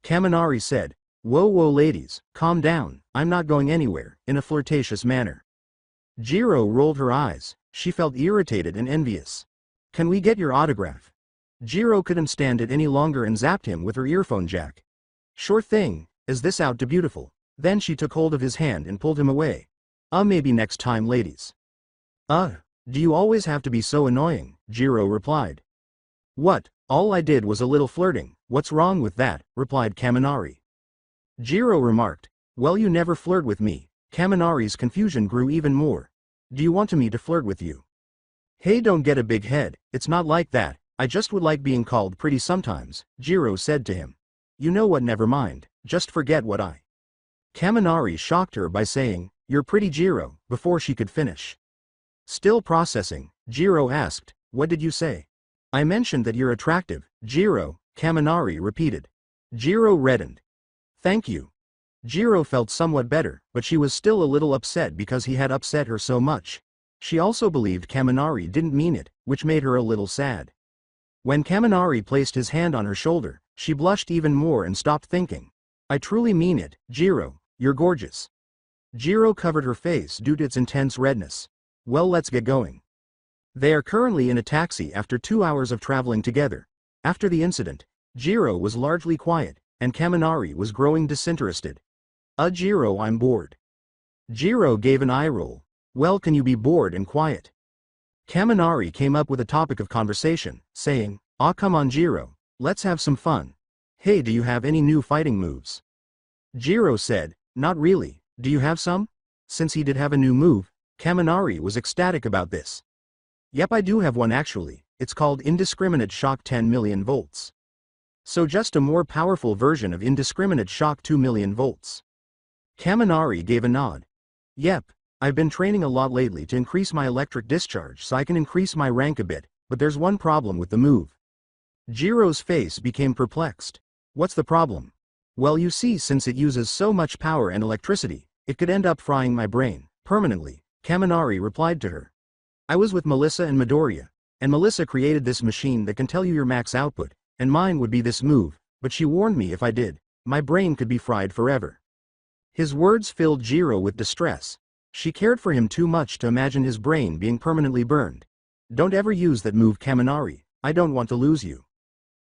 Kaminari said, whoa ladies, calm down, I'm not going anywhere, in a flirtatious manner. Jiro rolled her eyes, she felt irritated and envious. Can we get your autograph? Jiro couldn't stand it any longer and zapped him with her earphone jack. Sure thing, is this out to beautiful? Then she took hold of his hand and pulled him away. Maybe next time ladies. Do you always have to be so annoying? Jiro replied. What, all I did was a little flirting, what's wrong with that? Replied Kaminari. Jiro remarked, well you never flirt with me. Kaminari's confusion grew even more. Do you want me to flirt with you? Hey, don't get a big head, it's not like that, I just would like being called pretty sometimes, Jiro said to him. You know what, never mind, just forget what I. Kaminari shocked her by saying, you're pretty Jiro, before she could finish. Still processing, Jiro asked, what did you say? I mentioned that you're attractive, Jiro, Kaminari repeated. Jiro reddened. Thank you. Jiro felt somewhat better, but she was still a little upset because he had upset her so much. She also believed Kaminari didn't mean it, which made her a little sad. When Kaminari placed his hand on her shoulder, she blushed even more and stopped thinking. I truly mean it, Jiro, you're gorgeous. Jiro covered her face due to its intense redness. Well, let's get going. They are currently in a taxi after 2 hours of traveling together. After the incident, Jiro was largely quiet, and Kaminari was growing disinterested. Jiro, I'm bored. Jiro gave an eye roll. Well, can you be bored and quiet? Kaminari came up with a topic of conversation, saying, come on Jiro, let's have some fun. Hey, do you have any new fighting moves? Jiro said, not really, do you have some? Since he did have a new move, Kaminari was ecstatic about this. Yep, I do have one actually, it's called Indiscriminate Shock 10 million volts. So just a more powerful version of Indiscriminate Shock 2 million volts. Kaminari gave a nod. Yep, I've been training a lot lately to increase my electric discharge so I can increase my rank a bit, but there's one problem with the move. Jiro's face became perplexed. What's the problem? Well, you see, since it uses so much power and electricity, it could end up frying my brain, permanently, Kaminari replied to her. I was with Melissa and Midoriya, and Melissa created this machine that can tell you your max output, and mine would be this move, but she warned me if I did, my brain could be fried forever. His words filled Jiro with distress. She cared for him too much to imagine his brain being permanently burned. Don't ever use that move, Kaminari, I don't want to lose you.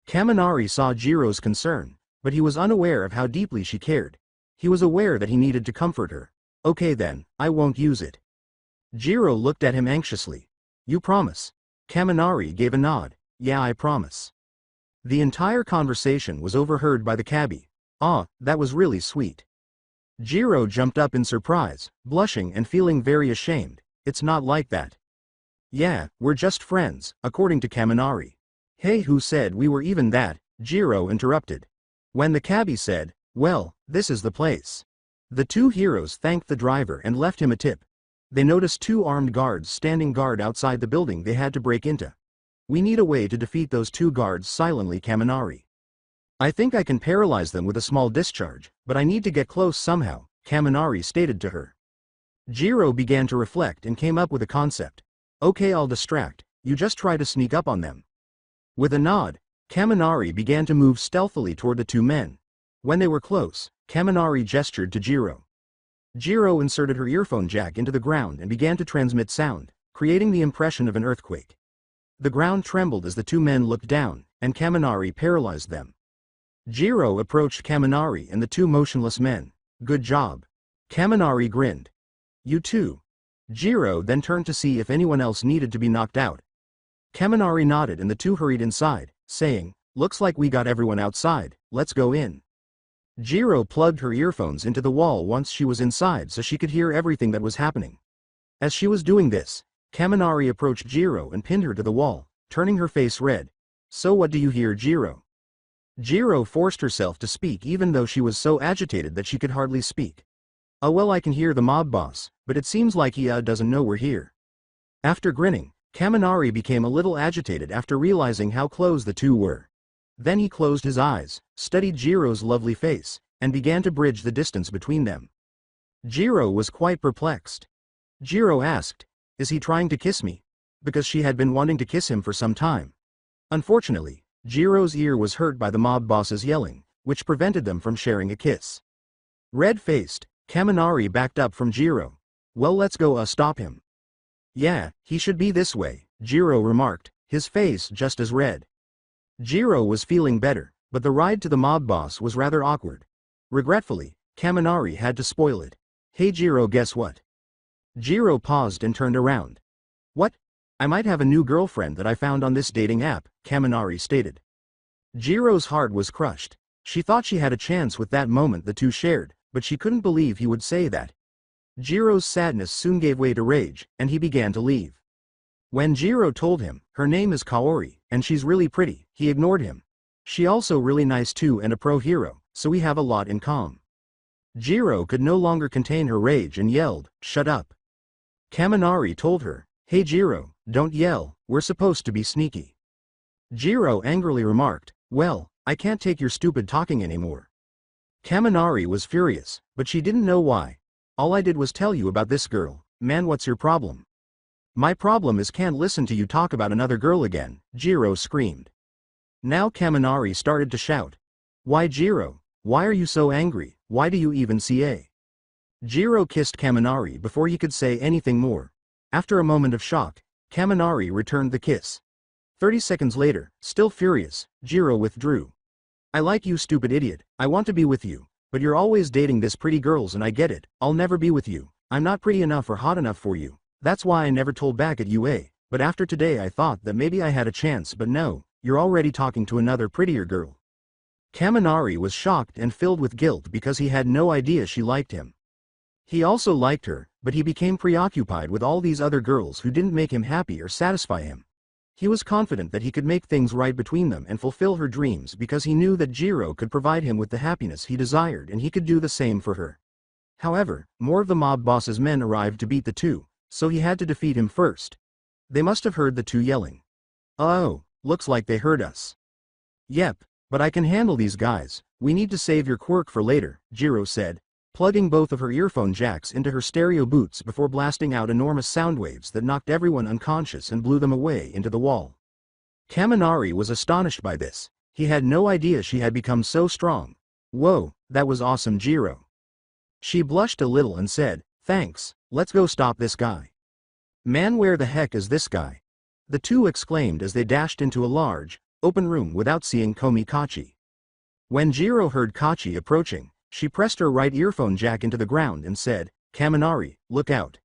Kaminari saw Jiro's concern, but he was unaware of how deeply she cared. He was aware that he needed to comfort her. Okay then, I won't use it. Jiro looked at him anxiously. You promise? Kaminari gave a nod. Yeah, I promise. The entire conversation was overheard by the cabbie. Ah, that was really sweet. Jiro jumped up in surprise, blushing and feeling very ashamed. It's not like that. Yeah, we're just friends, according to Kaminari. Hey, who said we were even that? Jiro interrupted. When the cabbie said, well, this is the place. The two heroes thanked the driver and left him a tip. They noticed two armed guards standing guard outside the building they had to break into. We need a way to defeat those two guards silently, Kaminari. I think I can paralyze them with a small discharge, but I need to get close somehow, Kaminari stated to her. Jiro began to reflect and came up with a concept. Okay, I'll distract, you just try to sneak up on them. With a nod, Kaminari began to move stealthily toward the two men. When they were close, Kaminari gestured to Jiro. Jiro inserted her earphone jack into the ground and began to transmit sound, creating the impression of an earthquake. The ground trembled as the two men looked down, and Kaminari paralyzed them. Jiro approached Kaminari and the two motionless men. Good job. Kaminari grinned. You too. Jiro then turned to see if anyone else needed to be knocked out. Kaminari nodded and the two hurried inside, saying, looks like we got everyone outside, let's go in. Jiro plugged her earphones into the wall once she was inside so she could hear everything that was happening. As she was doing this, Kaminari approached Jiro and pinned her to the wall, turning her face red. So what do you hear, Jiro? Jiro forced herself to speak even though she was so agitated that she could hardly speak. Oh well, I can hear the mob boss, but it seems like he doesn't know we're here. After grinning, Kaminari became a little agitated after realizing how close the two were. Then he closed his eyes, studied Jiro's lovely face, and began to bridge the distance between them. Jiro was quite perplexed. Jiro asked, is he trying to kiss me? Because she had been wanting to kiss him for some time. Unfortunately, Jiro's ear was hurt by the mob boss's yelling, which prevented them from sharing a kiss. Red-faced, Kaminari backed up from Jiro. Well, let's go stop him. Yeah, he should be this way, Jiro remarked, his face just as red. Jiro was feeling better, but the ride to the mob boss was rather awkward. Regretfully, Kaminari had to spoil it. Hey Jiro, guess what? Jiro paused and turned around. What? I might have a new girlfriend that I found on this dating app, Kaminari stated. Jiro's heart was crushed. She thought she had a chance with that moment the two shared, but she couldn't believe he would say that. Jiro's sadness soon gave way to rage, and he began to leave. When Jiro told him, her name is Kaori, and she's really pretty, he ignored him. She also really nice too and a pro hero, so we have a lot in common. Jiro could no longer contain her rage and yelled, shut up. Kaminari told her, hey Jiro, don't yell, we're supposed to be sneaky. Jiro angrily remarked, well, I can't take your stupid talking anymore. Kaminari was furious, but she didn't know why. All I did was tell you about this girl, man, what's your problem? My problem is can't listen to you talk about another girl again, Jiro screamed. Now Kaminari started to shout. Why Jiro? Why are you so angry? Why do you even CA? Jiro kissed Kaminari before he could say anything more. After a moment of shock, Kaminari returned the kiss. 30 seconds later, still furious, Jiro withdrew. I like you, stupid idiot, I want to be with you, but you're always dating this pretty girls and I get it, I'll never be with you, I'm not pretty enough or hot enough for you. That's why I never told back at UA, but after today I thought that maybe I had a chance, but no, you're already talking to another prettier girl. Kaminari was shocked and filled with guilt because he had no idea she liked him. He also liked her, but he became preoccupied with all these other girls who didn't make him happy or satisfy him. He was confident that he could make things right between them and fulfill her dreams because he knew that Jiro could provide him with the happiness he desired and he could do the same for her. However, more of the mob boss's men arrived to beat the two, so he had to defeat him first. They must have heard the two yelling. Oh, looks like they heard us. Yep, but I can handle these guys, we need to save your quirk for later, Jiro said, plugging both of her earphone jacks into her stereo boots before blasting out enormous sound waves that knocked everyone unconscious and blew them away into the wall. Kaminari was astonished by this, he had no idea she had become so strong. Whoa, that was awesome, Jiro. She blushed a little and said, thanks, let's go stop this guy. Man, where the heck is this guy? The two exclaimed as they dashed into a large, open room without seeing Kachi. When Jiro heard Kachi approaching, she pressed her right earphone jack into the ground and said, Kaminari, look out.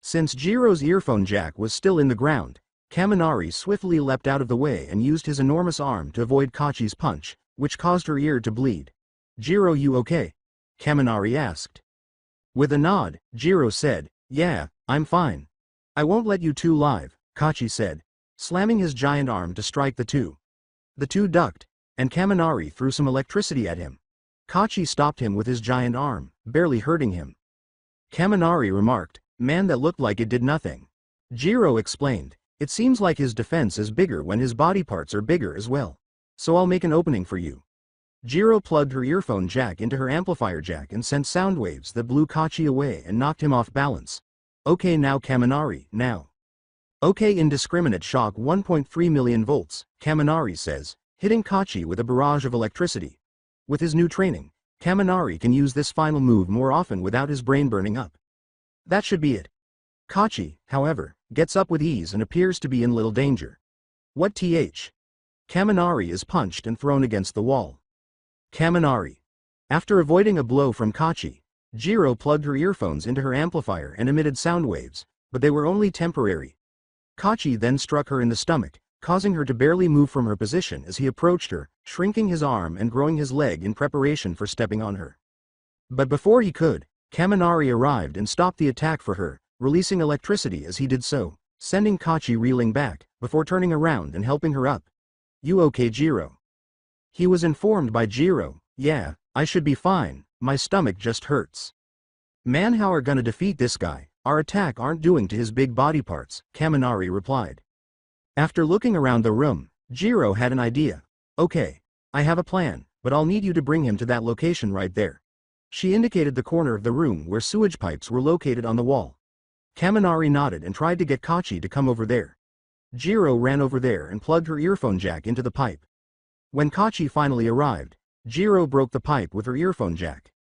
Since Jiro's earphone jack was still in the ground, Kaminari swiftly leapt out of the way and used his enormous arm to avoid Kachi's punch, which caused her ear to bleed. "Jiro, you okay?" Kaminari asked. With a nod, Jiro said, "Yeah, I'm fine. I won't let you two live," Kachi said, slamming his giant arm to strike the two. The two ducked, and Kaminari threw some electricity at him. Kachi stopped him with his giant arm, barely hurting him. Kaminari remarked, "Man, that looked like it did nothing." Jiro explained, "It seems like his defense is bigger when his body parts are bigger as well. So I'll make an opening for you." Jiro plugged her earphone jack into her amplifier jack and sent sound waves that blew Kachi away and knocked him off balance. "Okay now Kaminari, now." "Okay, indiscriminate shock 1.3 million volts, Kaminari says, hitting Kachi with a barrage of electricity. With his new training, Kaminari can use this final move more often without his brain burning up. That should be it. Kachi, however, gets up with ease and appears to be in little danger. What th? Kaminari is punched and thrown against the wall. Kaminari. After avoiding a blow from Kachi, Jiro plugged her earphones into her amplifier and emitted sound waves, but they were only temporary. Kachi then struck her in the stomach, causing her to barely move from her position as he approached her, shrinking his arm and growing his leg in preparation for stepping on her. But before he could, Kaminari arrived and stopped the attack for her, releasing electricity as he did so, sending Kachi reeling back, before turning around and helping her up. "You okay, Jiro?" He was informed by Jiro, "Yeah, I should be fine, my stomach just hurts." "Man, how are gonna defeat this guy? Our attack aren't doing to his big body parts," Kaminari replied. After looking around the room, Jiro had an idea. "Okay, I have a plan, but I'll need you to bring him to that location right there." She indicated the corner of the room where sewage pipes were located on the wall. Kaminari nodded and tried to get Kachi to come over there. Jiro ran over there and plugged her earphone jack into the pipe. When Kachi finally arrived, Jiro broke the pipe with her earphone jack.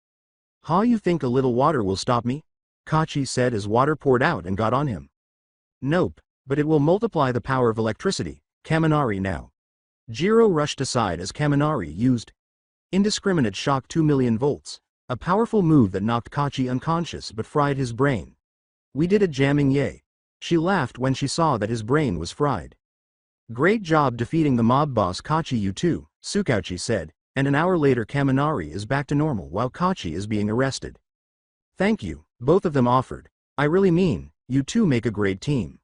"Huh, you think a little water will stop me?" Kachi said as water poured out and got on him. "Nope, but it will multiply the power of electricity, Kaminari now." Jiro rushed aside as Kaminari used indiscriminate shock 2 million volts, a powerful move that knocked Kachi unconscious but fried his brain. "We did it, jamming, yay." She laughed when she saw that his brain was fried. "Great job defeating the mob boss Kachi, you two," Tsukauchi said, and an hour later Kaminari is back to normal while Kachi is being arrested. "Thank you," both of them offered. "I really mean, you two make a great team."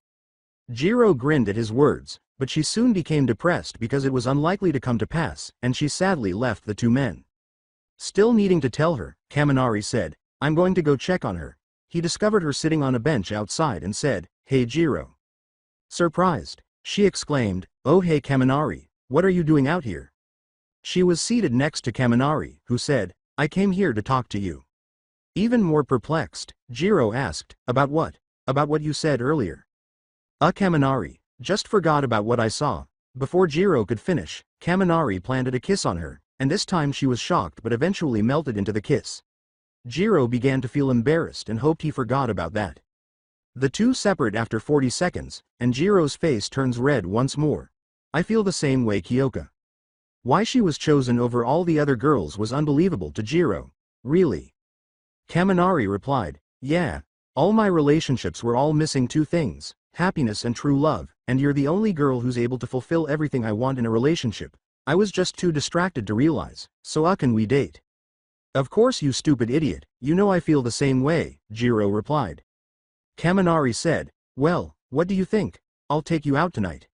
Jiro grinned at his words, but she soon became depressed because it was unlikely to come to pass, and she sadly left the two men. Still needing to tell her, Kaminari said, "I'm going to go check on her." He discovered her sitting on a bench outside and said, "Hey Jiro." Surprised, she exclaimed, "Oh hey Kaminari, what are you doing out here?" She was seated next to Kaminari, who said, "I came here to talk to you." Even more perplexed, Jiro asked, "About what?" "About what you said earlier." Kaminari, "Just forgot about what I saw." Before Jiro could finish, Kaminari planted a kiss on her, and this time she was shocked but eventually melted into the kiss. Jiro began to feel embarrassed and hoped he forgot about that. The two separate after 40 seconds, and Jiro's face turns red once more. "I feel the same way, Kyoka." Why she was chosen over all the other girls was unbelievable to Jiro. "Really?" Kaminari replied, "Yeah, all my relationships were all missing two things, happiness and true love, and you're the only girl who's able to fulfill everything I want in a relationship. I was just too distracted to realize, so can we date?" "Of course you stupid idiot, you know I feel the same way," Jiro replied. Kaminari said, "Well, what do you think? I'll take you out tonight."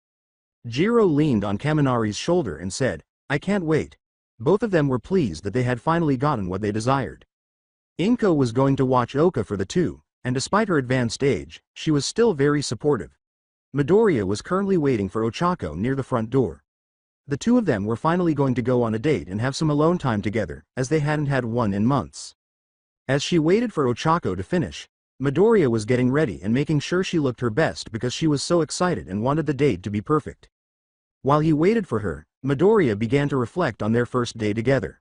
Jiro leaned on Kaminari's shoulder and said, "I can't wait." Both of them were pleased that they had finally gotten what they desired. Inko was going to watch Oka for the two, and despite her advanced age, she was still very supportive. Midoriya was currently waiting for Ochako near the front door. The two of them were finally going to go on a date and have some alone time together, as they hadn't had one in months. As she waited for Ochako to finish, Midoriya was getting ready and making sure she looked her best because she was so excited and wanted the date to be perfect. While he waited for her, Midoriya began to reflect on their first day together.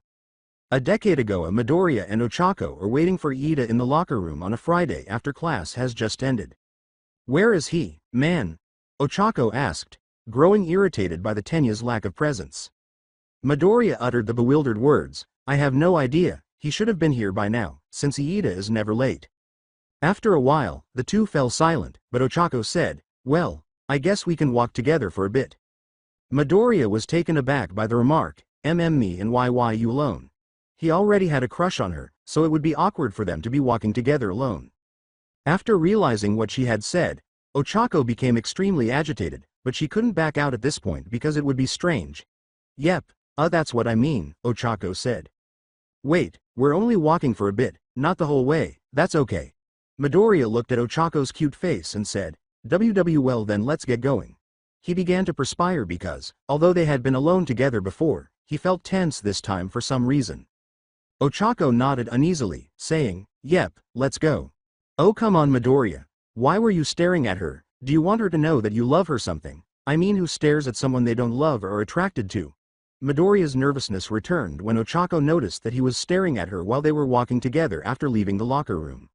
A decade ago, Midoriya and Ochako are waiting for Ida in the locker room on a Friday after class has just ended. "Where is he, man?" Ochako asked, growing irritated by the Tenya's lack of presence. Midoriya uttered the bewildered words, "I have no idea, he should have been here by now, since Ida is never late." After a while, the two fell silent, but Ochako said, "Well, I guess we can walk together for a bit. Midoriya was taken aback by the remark, me and why you alone. He already had a crush on her, so it would be awkward for them to be walking together alone. After realizing what she had said, Ochako became extremely agitated, but she couldn't back out at this point because it would be strange. Yep, that's what I mean, Ochako said. Wait, we're only walking for a bit, not the whole way, that's okay. Midoriya looked at Ochako's cute face and said, well then let's get going. He began to perspire because, although they had been alone together before, he felt tense this time for some reason. Ochako nodded uneasily, saying, yep, let's go. Oh come on Midoriya. Why were you staring at her? Do you want her to know that you love her something? I mean who stares at someone they don't love or are attracted to? Midoriya's nervousness returned when Ochako noticed that he was staring at her while they were walking together after leaving the locker room.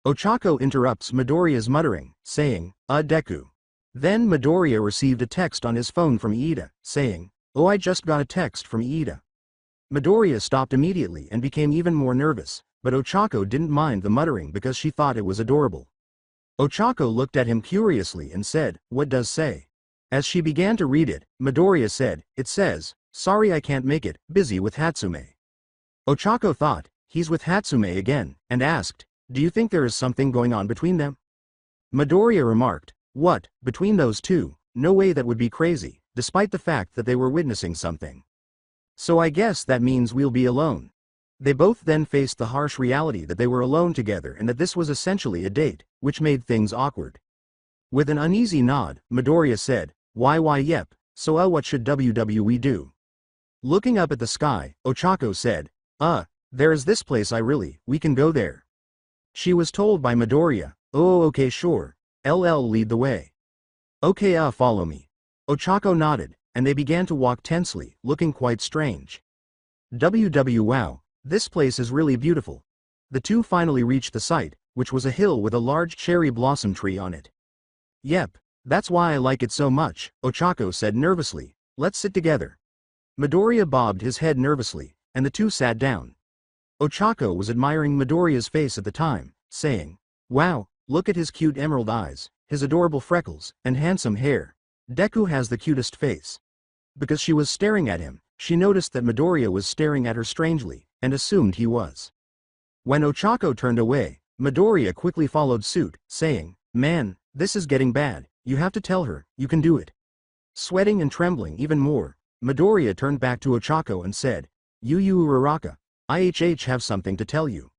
Ochako interrupts Midoriya's muttering, saying, Deku. Then Midoriya received a text on his phone from Iida, saying, oh I just got a text from Iida. Midoriya stopped immediately and became even more nervous, but Ochako didn't mind the muttering because she thought it was adorable. Ochako looked at him curiously and said, what does say? As she began to read it, Midoriya said, it says, sorry I can't make it, busy with Hatsume. Ochako thought, he's with Hatsume again, and asked, do you think there is something going on between them? Midoriya remarked, what, between those two? No way, that would be crazy, despite the fact that they were witnessing something. So I guess that means we'll be alone. They both then faced the harsh reality that they were alone together and that this was essentially a date, which made things awkward. With an uneasy nod, Midoriya said, why yep, so what should we do? Looking up at the sky, Ochako said, there is this place we can go there. She was told by Midoriya, oh okay sure, lead the way. Okay follow me. Ochako nodded, and they began to walk tensely, looking quite strange. Wow, this place is really beautiful. The two finally reached the site, which was a hill with a large cherry blossom tree on it. Yep, that's why I like it so much, Ochako said nervously, let's sit together. Midoriya bobbed his head nervously, and the two sat down. Ochako was admiring Midoriya's face at the time, saying, wow, look at his cute emerald eyes, his adorable freckles, and handsome hair. Deku has the cutest face. Because she was staring at him, she noticed that Midoriya was staring at her strangely, and assumed he was. When Ochako turned away, Midoriya quickly followed suit, saying, man, this is getting bad, you have to tell her, you can do it. Sweating and trembling even more, Midoriya turned back to Ochako and said, Uraraka, I have something to tell you.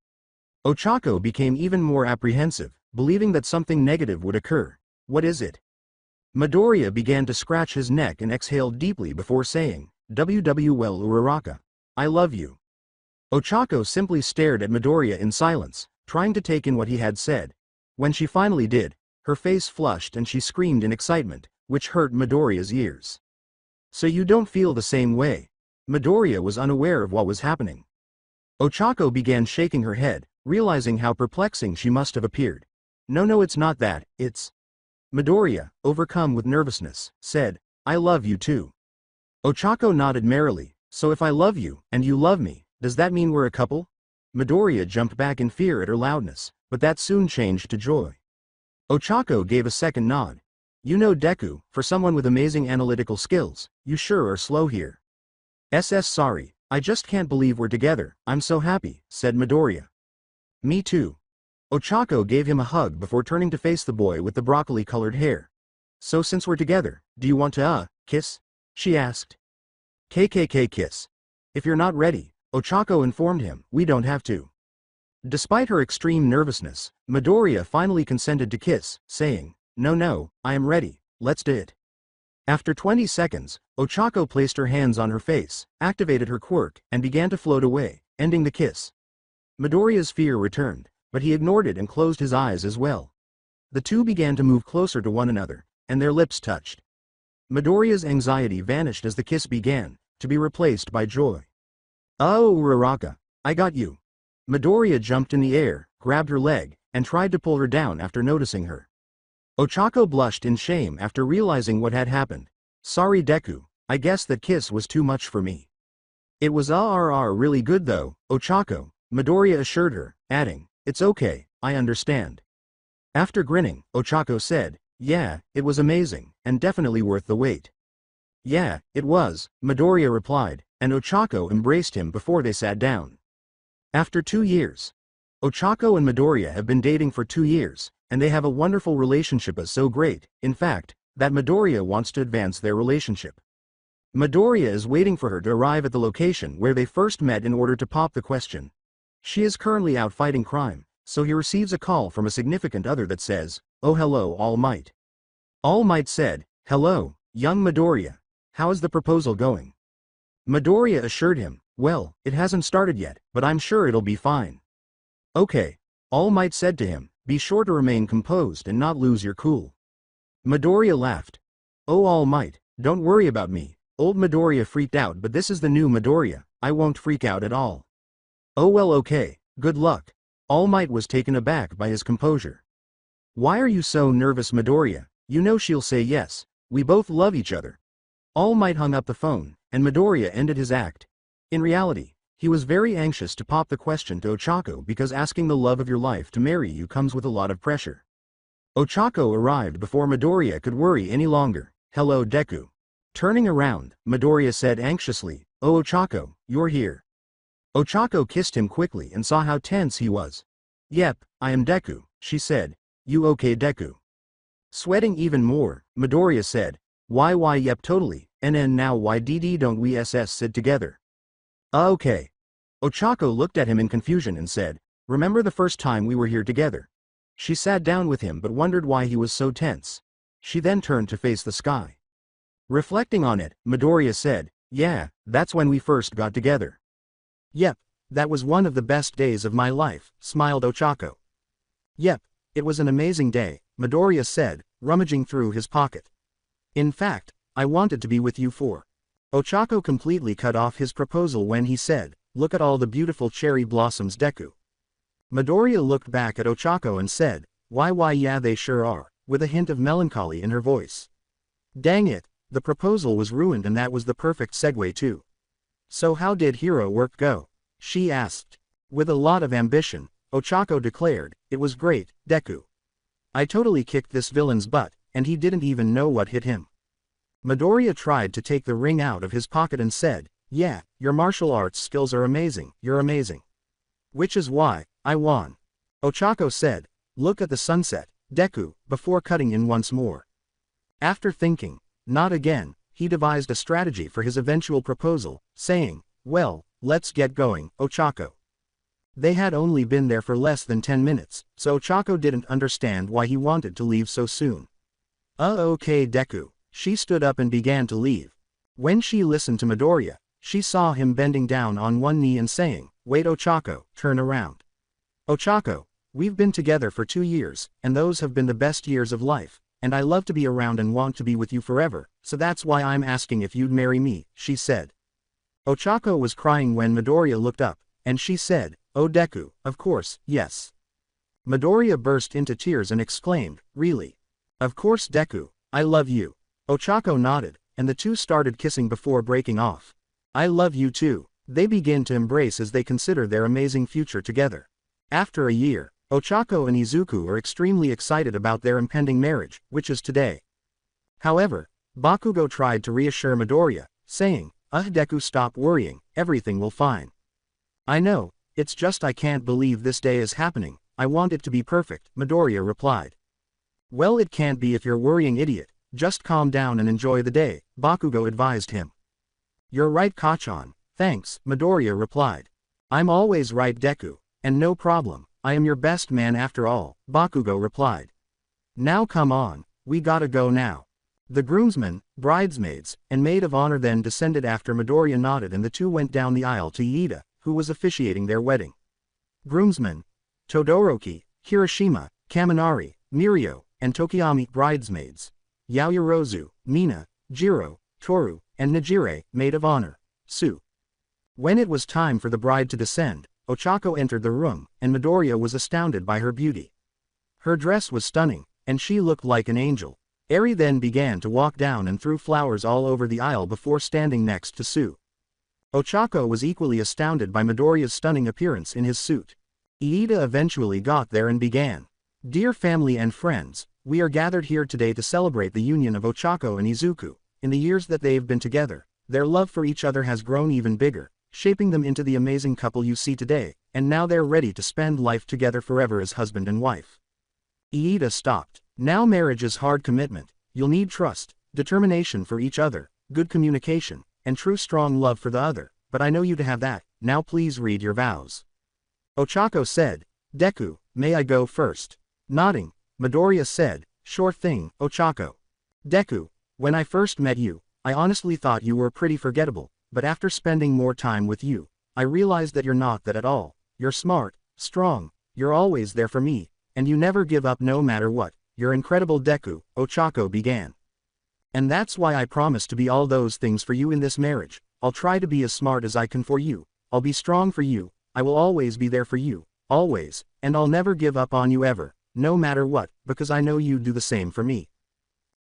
Ochako became even more apprehensive, believing that something negative would occur. What is it? Midoriya began to scratch his neck and exhaled deeply before saying, well Uraraka. I love you. Ochako simply stared at Midoriya in silence, trying to take in what he had said. When she finally did, her face flushed and she screamed in excitement, which hurt Midoriya's ears. So you don't feel the same way? Midoriya was unaware of what was happening. Ochako began shaking her head, realizing how perplexing she must have appeared. No it's not that, it's... Midoriya, overcome with nervousness, said, I love you too. Ochako nodded merrily, so if I love you, and you love me, does that mean we're a couple? Midoriya jumped back in fear at her loudness, but that soon changed to joy. Ochako gave a second nod. You know Deku, for someone with amazing analytical skills, you sure are slow here. Sorry, I just can't believe we're together, I'm so happy, said Midoriya. Me too. Ochako gave him a hug before turning to face the boy with the broccoli-colored hair. So since we're together, do you want to, kiss? She asked. Kiss. If you're not ready, Ochako informed him, we don't have to. Despite her extreme nervousness, Midoriya finally consented to kiss, saying, no, I am ready, let's do it. After 20 seconds, Ochako placed her hands on her face, activated her quirk, and began to float away, ending the kiss. Midoriya's fear returned, but he ignored it and closed his eyes as well. The two began to move closer to one another, and their lips touched. Midoriya's anxiety vanished as the kiss began, to be replaced by joy. Oh Uraraka, I got you. Midoriya jumped in the air, grabbed her leg, and tried to pull her down after noticing her. Ochako blushed in shame after realizing what had happened. Sorry Deku, I guess that kiss was too much for me. It was really good though, Ochako, Midoriya assured her, adding, it's okay, I understand. After grinning, Ochako said, Yeah, it was amazing, and definitely worth the wait. Yeah, it was, Midoriya replied, and Ochako embraced him before they sat down. After 2 years. Ochako and Midoriya have been dating for 2 years, and they have a wonderful relationship as so great, in fact, that Midoriya wants to advance their relationship. Midoriya is waiting for her to arrive at the location where they first met in order to pop the question. She is currently out fighting crime, so he receives a call from a significant other that says, "Oh hello All Might." All Might said, "Hello, young Midoriya. How is the proposal going?" Midoriya assured him, "Well, it hasn't started yet, but I'm sure it'll be fine." "Okay." All Might said to him, "Be sure to remain composed and not lose your cool." Midoriya laughed. "Oh All Might, don't worry about me." Old Midoriya freaked out, but this is the new Midoriya, I won't freak out at all. "Oh well, okay, good luck." All Might was taken aback by his composure. "Why are you so nervous, Midoriya? You know she'll say yes. We both love each other." All Might hung up the phone, and Midoriya ended his act. In reality, he was very anxious to pop the question to Ochako because asking the love of your life to marry you comes with a lot of pressure. Ochako arrived before Midoriya could worry any longer. "Hello Deku." Turning around, Midoriya said anxiously, "Oh Ochako, you're here." Ochako kissed him quickly and saw how tense he was. "Yep, I am Deku," she said. "You okay Deku?" Sweating even more, Midoriya said, Why yep totally, and now why DD don't we sit together?" Okay." Ochako looked at him in confusion and said, "Remember the first time we were here together?" She sat down with him but wondered why he was so tense. She then turned to face the sky. Reflecting on it, Midoriya said, "Yeah, that's when we first got together." "Yep, that was one of the best days of my life," smiled Ochako. "Yep, it was an amazing day," Midoriya said, rummaging through his pocket. "In fact, I wanted to be with you for." Ochako completely cut off his proposal when he said, "Look at all the beautiful cherry blossoms Deku." Midoriya looked back at Ochako and said, Why yeah they sure are," with a hint of melancholy in her voice. Dang it, the proposal was ruined and that was the perfect segue too. "So how did hero work go?" she asked. With a lot of ambition, Ochako declared, "It was great, Deku. I totally kicked this villain's butt, and he didn't even know what hit him." Midoriya tried to take the ring out of his pocket and said, "Yeah, your martial arts skills are amazing, you're amazing. Which is why I won." Ochako said, "Look at the sunset, Deku," before cutting in once more. After thinking, not again, he devised a strategy for his eventual proposal, saying, "Well, let's get going, Ochako." They had only been there for less than 10 minutes, so Ochako didn't understand why he wanted to leave so soon. Okay Deku." She stood up and began to leave. When she listened to Midoriya, she saw him bending down on one knee and saying, "Wait Ochako, turn around." "Ochako, we've been together for 2 years, and those have been the best years of life, and I love to be around and want to be with you forever, so that's why I'm asking if you'd marry me," she said. Ochako was crying when Midoriya looked up, and she said, "Oh Deku, of course, yes." Midoriya burst into tears and exclaimed, "Really? Of course Deku, I love you." Ochako nodded, and the two started kissing before breaking off. "I love you too." They begin to embrace as they consider their amazing future together. After a year, Ochako and Izuku are extremely excited about their impending marriage, which is today. However, Bakugo tried to reassure Midoriya, saying, Deku, stop worrying, everything will fine." "I know, it's just I can't believe this day is happening, I want it to be perfect," Midoriya replied. "Well, it can't be if you're worrying, idiot. Just calm down and enjoy the day," Bakugo advised him. "You're right Kachan, thanks," Midoriya replied. "I'm always right Deku, and no problem, I am your best man after all," Bakugo replied. "Now come on, we gotta go now." The groomsmen, bridesmaids, and maid of honor then descended after Midoriya nodded and the two went down the aisle to Iida, who was officiating their wedding. Groomsmen: Todoroki, Hiroshima, Kaminari, Mirio, and Tokiyami. Bridesmaids: Yaoyorozu, Mina, Jiro, Toru, and Najire. Maid of honor: Su. When it was time for the bride to descend, Ochako entered the room, and Midoriya was astounded by her beauty. Her dress was stunning, and she looked like an angel. Eri then began to walk down and threw flowers all over the aisle before standing next to Su. Ochako was equally astounded by Midoriya's stunning appearance in his suit. Iida eventually got there and began Dear family and friends, we are gathered here today to celebrate the union of Ochako and Izuku. In the years that they've been together, their love for each other has grown even bigger, shaping them into the amazing couple you see today, and now they're ready to spend life together forever as husband and wife. Iida stopped. Now marriage is hard commitment. You'll need trust, determination for each other, good communication, and true strong love for the other, but I know you to have that. Now please read your vows. Ochako said. Deku, may I go first? Nodding, Midoriya said, sure thing, Ochako. Deku, when I first met you, I honestly thought you were pretty forgettable, but after spending more time with you, I realized that you're not that at all. You're smart, strong, you're always there for me, and you never give up no matter what. You're incredible, Deku, Ochako began. And that's why I promise to be all those things for you in this marriage. I'll try to be as smart as I can for you, I'll be strong for you, I will always be there for you, always, and I'll never give up on you ever, no matter what, because I know you'd do the same for me.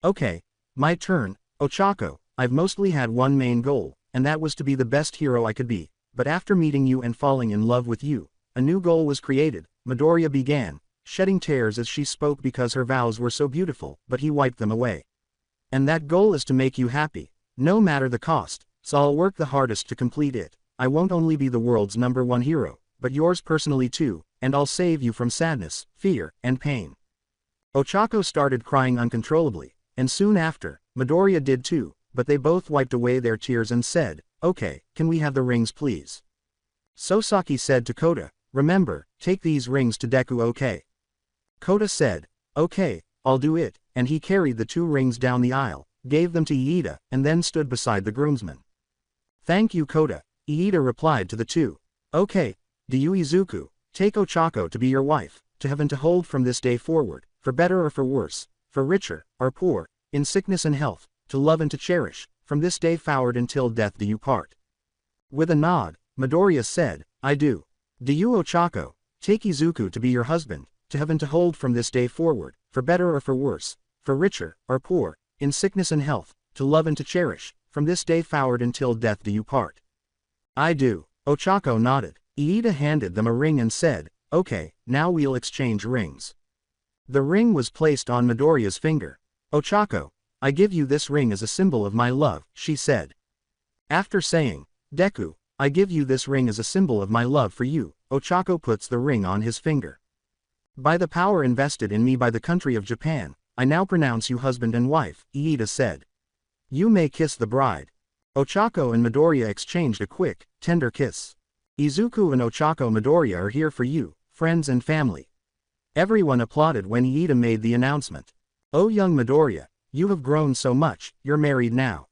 Okay, my turn, Ochako. I've mostly had one main goal, and that was to be the best hero I could be, but after meeting you and falling in love with you, a new goal was created, Midoriya began, shedding tears as she spoke because her vows were so beautiful, but he wiped them away. And that goal is to make you happy, no matter the cost, so I'll work the hardest to complete it. I won't only be the world's #1 hero, but yours personally too, and I'll save you from sadness, fear, and pain. Ochako started crying uncontrollably, and soon after, Midoriya did too, but they both wiped away their tears and said, okay, can we have the rings please? Sosaki said to Kota, remember, take these rings to Deku, okay? Kota said, okay, I'll do it, and he carried the 2 rings down the aisle, gave them to Iida, and then stood beside the groomsmen. Thank you, Kota, Iida replied to the 2. Okay, do you, Izuku, take Ochako to be your wife, to have and to hold from this day forward, for better or for worse, for richer or poor, in sickness and health, to love and to cherish, from this day forward until death do you part. With a nod, Midoriya said, I do. Do you, Ochako, take Izuku to be your husband, to have and to hold from this day forward, for better or for worse, for richer or poor, in sickness and health, to love and to cherish, from this day forward until death do you part. I do. Ochako nodded. Iida handed them a ring and said, okay, now we'll exchange rings. The ring was placed on Midoriya's finger. Ochako, I give you this ring as a symbol of my love, she said. After saying, Deku, I give you this ring as a symbol of my love for you, Ochako puts the ring on his finger. By the power invested in me by the country of Japan, I now pronounce you husband and wife, Iida said. You may kiss the bride. Ochako and Midoriya exchanged a quick, tender kiss. Izuku and Ochako Midoriya are here for you, friends and family. Everyone applauded when Iida made the announcement. Oh young Midoriya, you have grown so much, you're married now.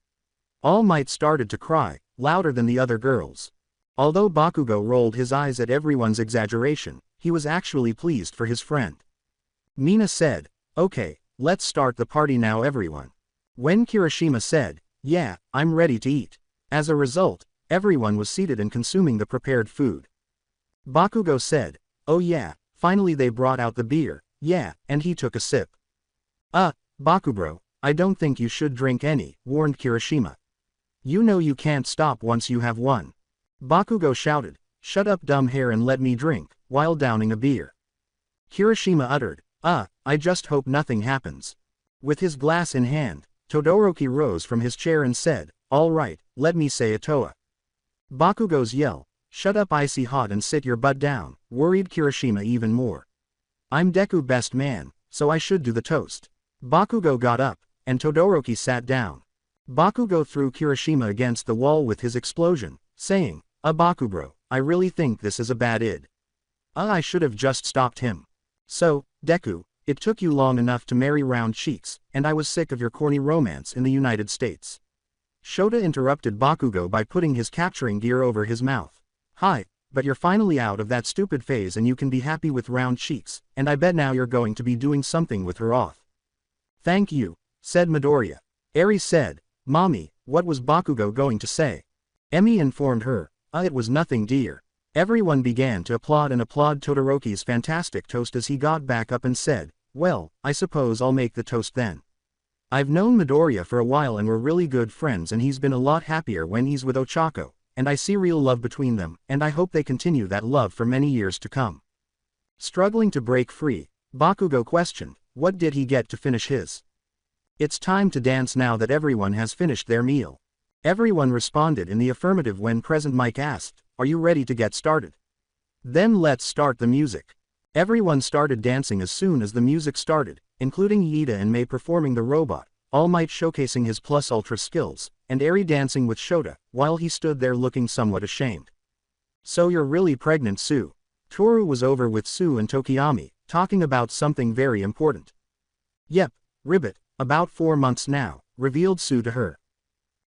All Might started to cry, louder than the other girls. Although Bakugo rolled his eyes at everyone's exaggeration, he was actually pleased for his friend. Mina said, okay, let's start the party now everyone. When Kirishima said, yeah, I'm ready to eat. As a result, everyone was seated and consuming the prepared food. Bakugo said, oh yeah, finally they brought out the beer, yeah, and he took a sip. Bakubro, I don't think you should drink any, warned Kirishima. You know you can't stop once you have one. Bakugo shouted, shut up dumb hair and let me drink, while downing a beer. Kirishima uttered, I just hope nothing happens. With his glass in hand, Todoroki rose from his chair and said, all right, let me say a toa. Bakugo's yell, shut up icy hot and sit your butt down, worried Kirishima even more. I'm Deku best man, so I should do the toast. Bakugo got up, and Todoroki sat down. Bakugo threw Kirishima against the wall with his explosion, saying, Bakubro, I really think this is a bad id. I should have just stopped him. So, Deku, it took you long enough to marry Round Cheeks, and I was sick of your corny romance in the United States. Shota interrupted Bakugo by putting his capturing gear over his mouth. Hi, but you're finally out of that stupid phase and you can be happy with Round Cheeks, and I bet now you're going to be doing something with her off. Thank you, said Midoriya. Eri said, Mommy, what was Bakugo going to say? Emi informed her, it was nothing dear. Everyone began to applaud Todoroki's fantastic toast as he got back up and said, well, I suppose I'll make the toast then. I've known Midoriya for a while and we're really good friends and he's been a lot happier when he's with Ochako, and I see real love between them and I hope they continue that love for many years to come. Struggling to break free, Bakugo questioned, what did he get to finish his? It's time to dance now that everyone has finished their meal. Everyone responded in the affirmative when Present Mike asked, are you ready to get started? Then let's start the music. Everyone started dancing as soon as the music started, including Yida and Mei performing the robot, All Might showcasing his plus ultra skills, and Eri dancing with Shota, while he stood there looking somewhat ashamed. So you're really pregnant, Sue? Toru was over with Sue and Tokiyami, talking about something very important. Yep, Ribbit, about 4 months now, revealed Sue to her.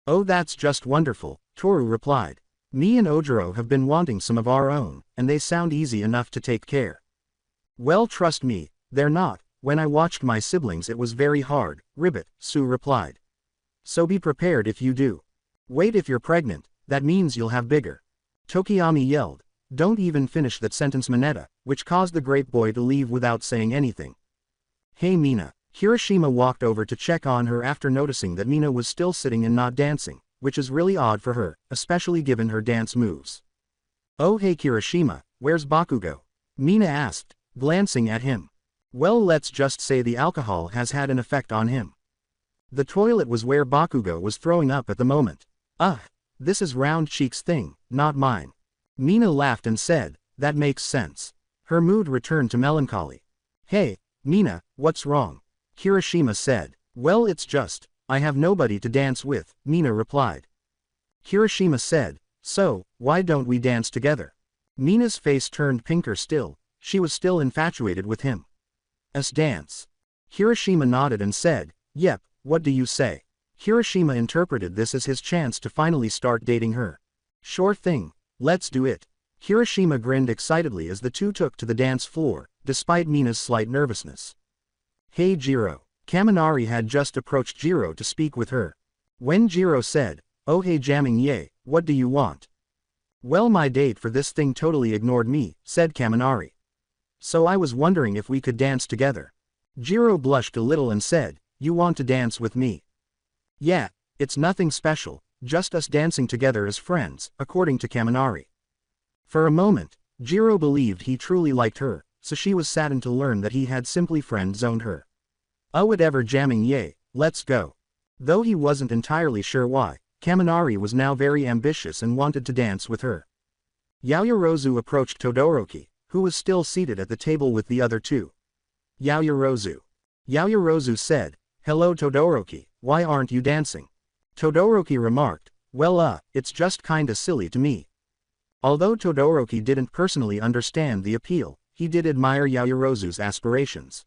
Oh, that's just wonderful, Toru replied. Me and Ojiro have been wanting some of our own, and they sound easy enough to take care. Well, trust me, they're not. When I watched my siblings it was very hard, Ribbit, Sue replied. So be prepared if you do. Wait, if you're pregnant, that means you'll have bigger. Tokiyami yelled. Don't even finish that sentence, Mineta, which caused the great boy to leave without saying anything. Hey Mina. Hiroshima walked over to check on her after noticing that Mina was still sitting and not dancing, which is really odd for her, especially given her dance moves. Oh hey Kirishima, where's Bakugo? Mina asked, glancing at him. Well, let's just say the alcohol has had an effect on him. The toilet was where Bakugo was throwing up at the moment. This is Round Cheek's thing, not mine. Mina laughed and said, that makes sense. Her mood returned to melancholy. Hey, Mina, what's wrong? Kirishima said. Well, it's just, I have nobody to dance with, Mina replied. Kirishima said, so, why don't we dance together? Mina's face turned pinker still, she was still infatuated with him. Us dance. Kirishima nodded and said, yep, what do you say? Kirishima interpreted this as his chance to finally start dating her. Sure thing, let's do it. Kirishima grinned excitedly as the two took to the dance floor, despite Mina's slight nervousness. Hey Jiro. Kaminari had just approached Jiro to speak with her. When Jiro said, oh hey jamming yay, what do you want? Well, my date for this thing totally ignored me, said Kaminari. So I was wondering if we could dance together. Jiro blushed a little and said, you want to dance with me? Yeah, it's nothing special, just us dancing together as friends, according to Kaminari. For a moment, Jiro believed he truly liked her, so she was saddened to learn that he had simply friend-zoned her. Oh whatever jamming yay, let's go. Though he wasn't entirely sure why, Kaminari was now very ambitious and wanted to dance with her. Yaoyorozu approached Todoroki, who was still seated at the table with the other two. Yaoyorozu. Yaoyorozu said, hello Todoroki, why aren't you dancing? Todoroki remarked, well it's just kinda silly to me. Although Todoroki didn't personally understand the appeal, he did admire Yaoyorozu's aspirations.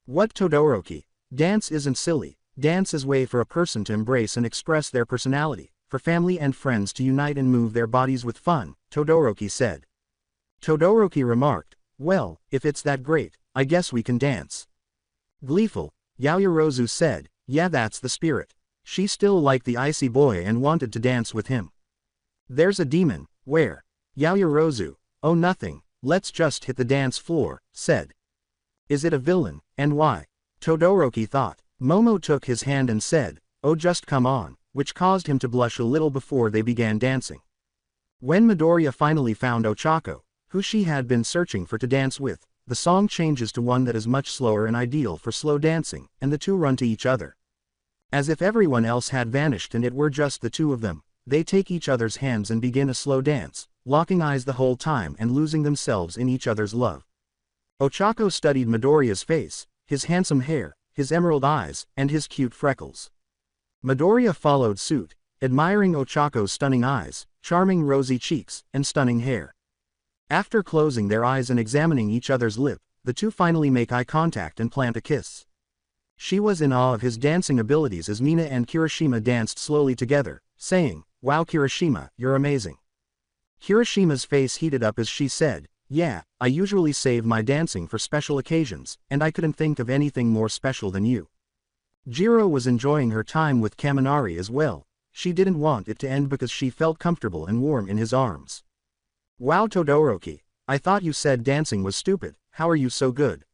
What Todoroki? Dance isn't silly, dance is a way for a person to embrace and express their personality, for family and friends to unite and move their bodies with fun, Todoroki said. Todoroki remarked, well, if it's that great, I guess we can dance. Gleeful, Yaoyorozu said, yeah, that's the spirit. She still liked the icy boy and wanted to dance with him. There's a demon, where? Yaoyorozu, oh nothing, let's just hit the dance floor, said. Is it a villain, and why? Todoroki thought. Momo took his hand and said, oh just come on, which caused him to blush a little before they began dancing. When Midoriya finally found Ochako, who she had been searching for to dance with, the song changes to one that is much slower and ideal for slow dancing, and the two run to each other. As if everyone else had vanished and it were just the two of them, they take each other's hands and begin a slow dance, locking eyes the whole time and losing themselves in each other's love. Ochako studied Midoriya's face, his handsome hair, his emerald eyes, and his cute freckles. Midoriya followed suit, admiring Ochako's stunning eyes, charming rosy cheeks, and stunning hair. After closing their eyes and examining each other's lip, the two finally make eye contact and plant a kiss. She was in awe of his dancing abilities as Mina and Kirishima danced slowly together, saying, wow Kirishima, you're amazing. Kirishima's face heated up as she said, yeah, I usually save my dancing for special occasions, and I couldn't think of anything more special than you. Jiro was enjoying her time with Kaminari as well. She didn't want it to end because she felt comfortable and warm in his arms. Wow Todoroki, I thought you said dancing was stupid, how are you so good?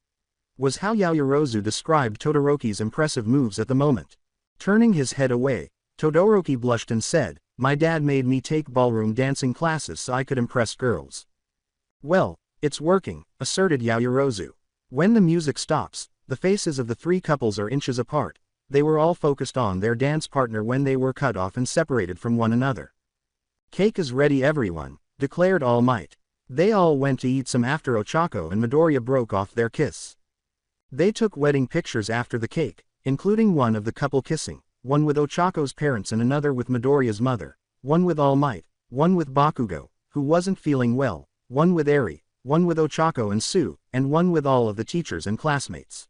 Was how Yaoyorozu described Todoroki's impressive moves at the moment. Turning his head away, Todoroki blushed and said, my dad made me take ballroom dancing classes so I could impress girls. Well, it's working, asserted Yaoyorozu. When the music stops, the faces of the three couples are inches apart. They were all focused on their dance partner when they were cut off and separated from one another. "Cake is ready everyone," declared All Might. They all went to eat some after Ochako and Midoriya broke off their kiss. They took wedding pictures after the cake, including one of the couple kissing, one with Ochako's parents and another with Midoriya's mother, one with All Might, one with Bakugo, who wasn't feeling well, one with Eri, one with Ochako and Sue, and one with all of the teachers and classmates.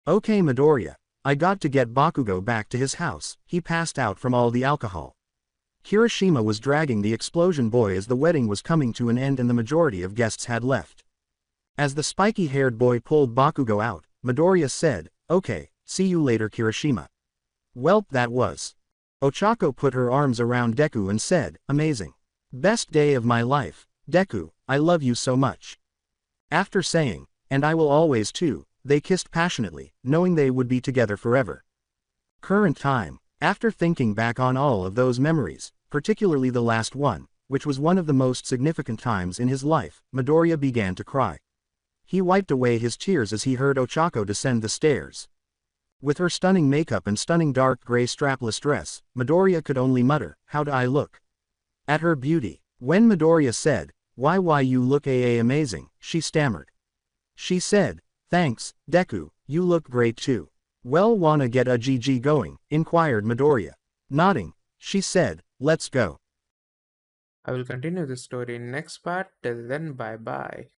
"Okay Midoriya, I got to get Bakugo back to his house," he passed out from all the alcohol. Kirishima was dragging the explosion boy as the wedding was coming to an end and the majority of guests had left. As the spiky-haired boy pulled Bakugo out, Midoriya said, "Okay, see you later Kirishima." "Welp that was." Ochako put her arms around Deku and said, "Amazing. Best day of my life, Deku, I love you so much." After saying, "And I will always too," they kissed passionately, knowing they would be together forever. Current time. After thinking back on all of those memories, particularly the last one, which was one of the most significant times in his life, Midoriya began to cry. He wiped away his tears as he heard Ochako descend the stairs. With her stunning makeup and stunning dark gray strapless dress, Midoriya could only mutter, "How do I look?" At her beauty. When Midoriya said, why you look amazing," she stammered. She said, "Thanks, Deku, you look great too." "Well wanna get a GG going?" inquired Midoriya. Nodding, she said, "Let's go." I will continue this story in next part. Till then, bye bye.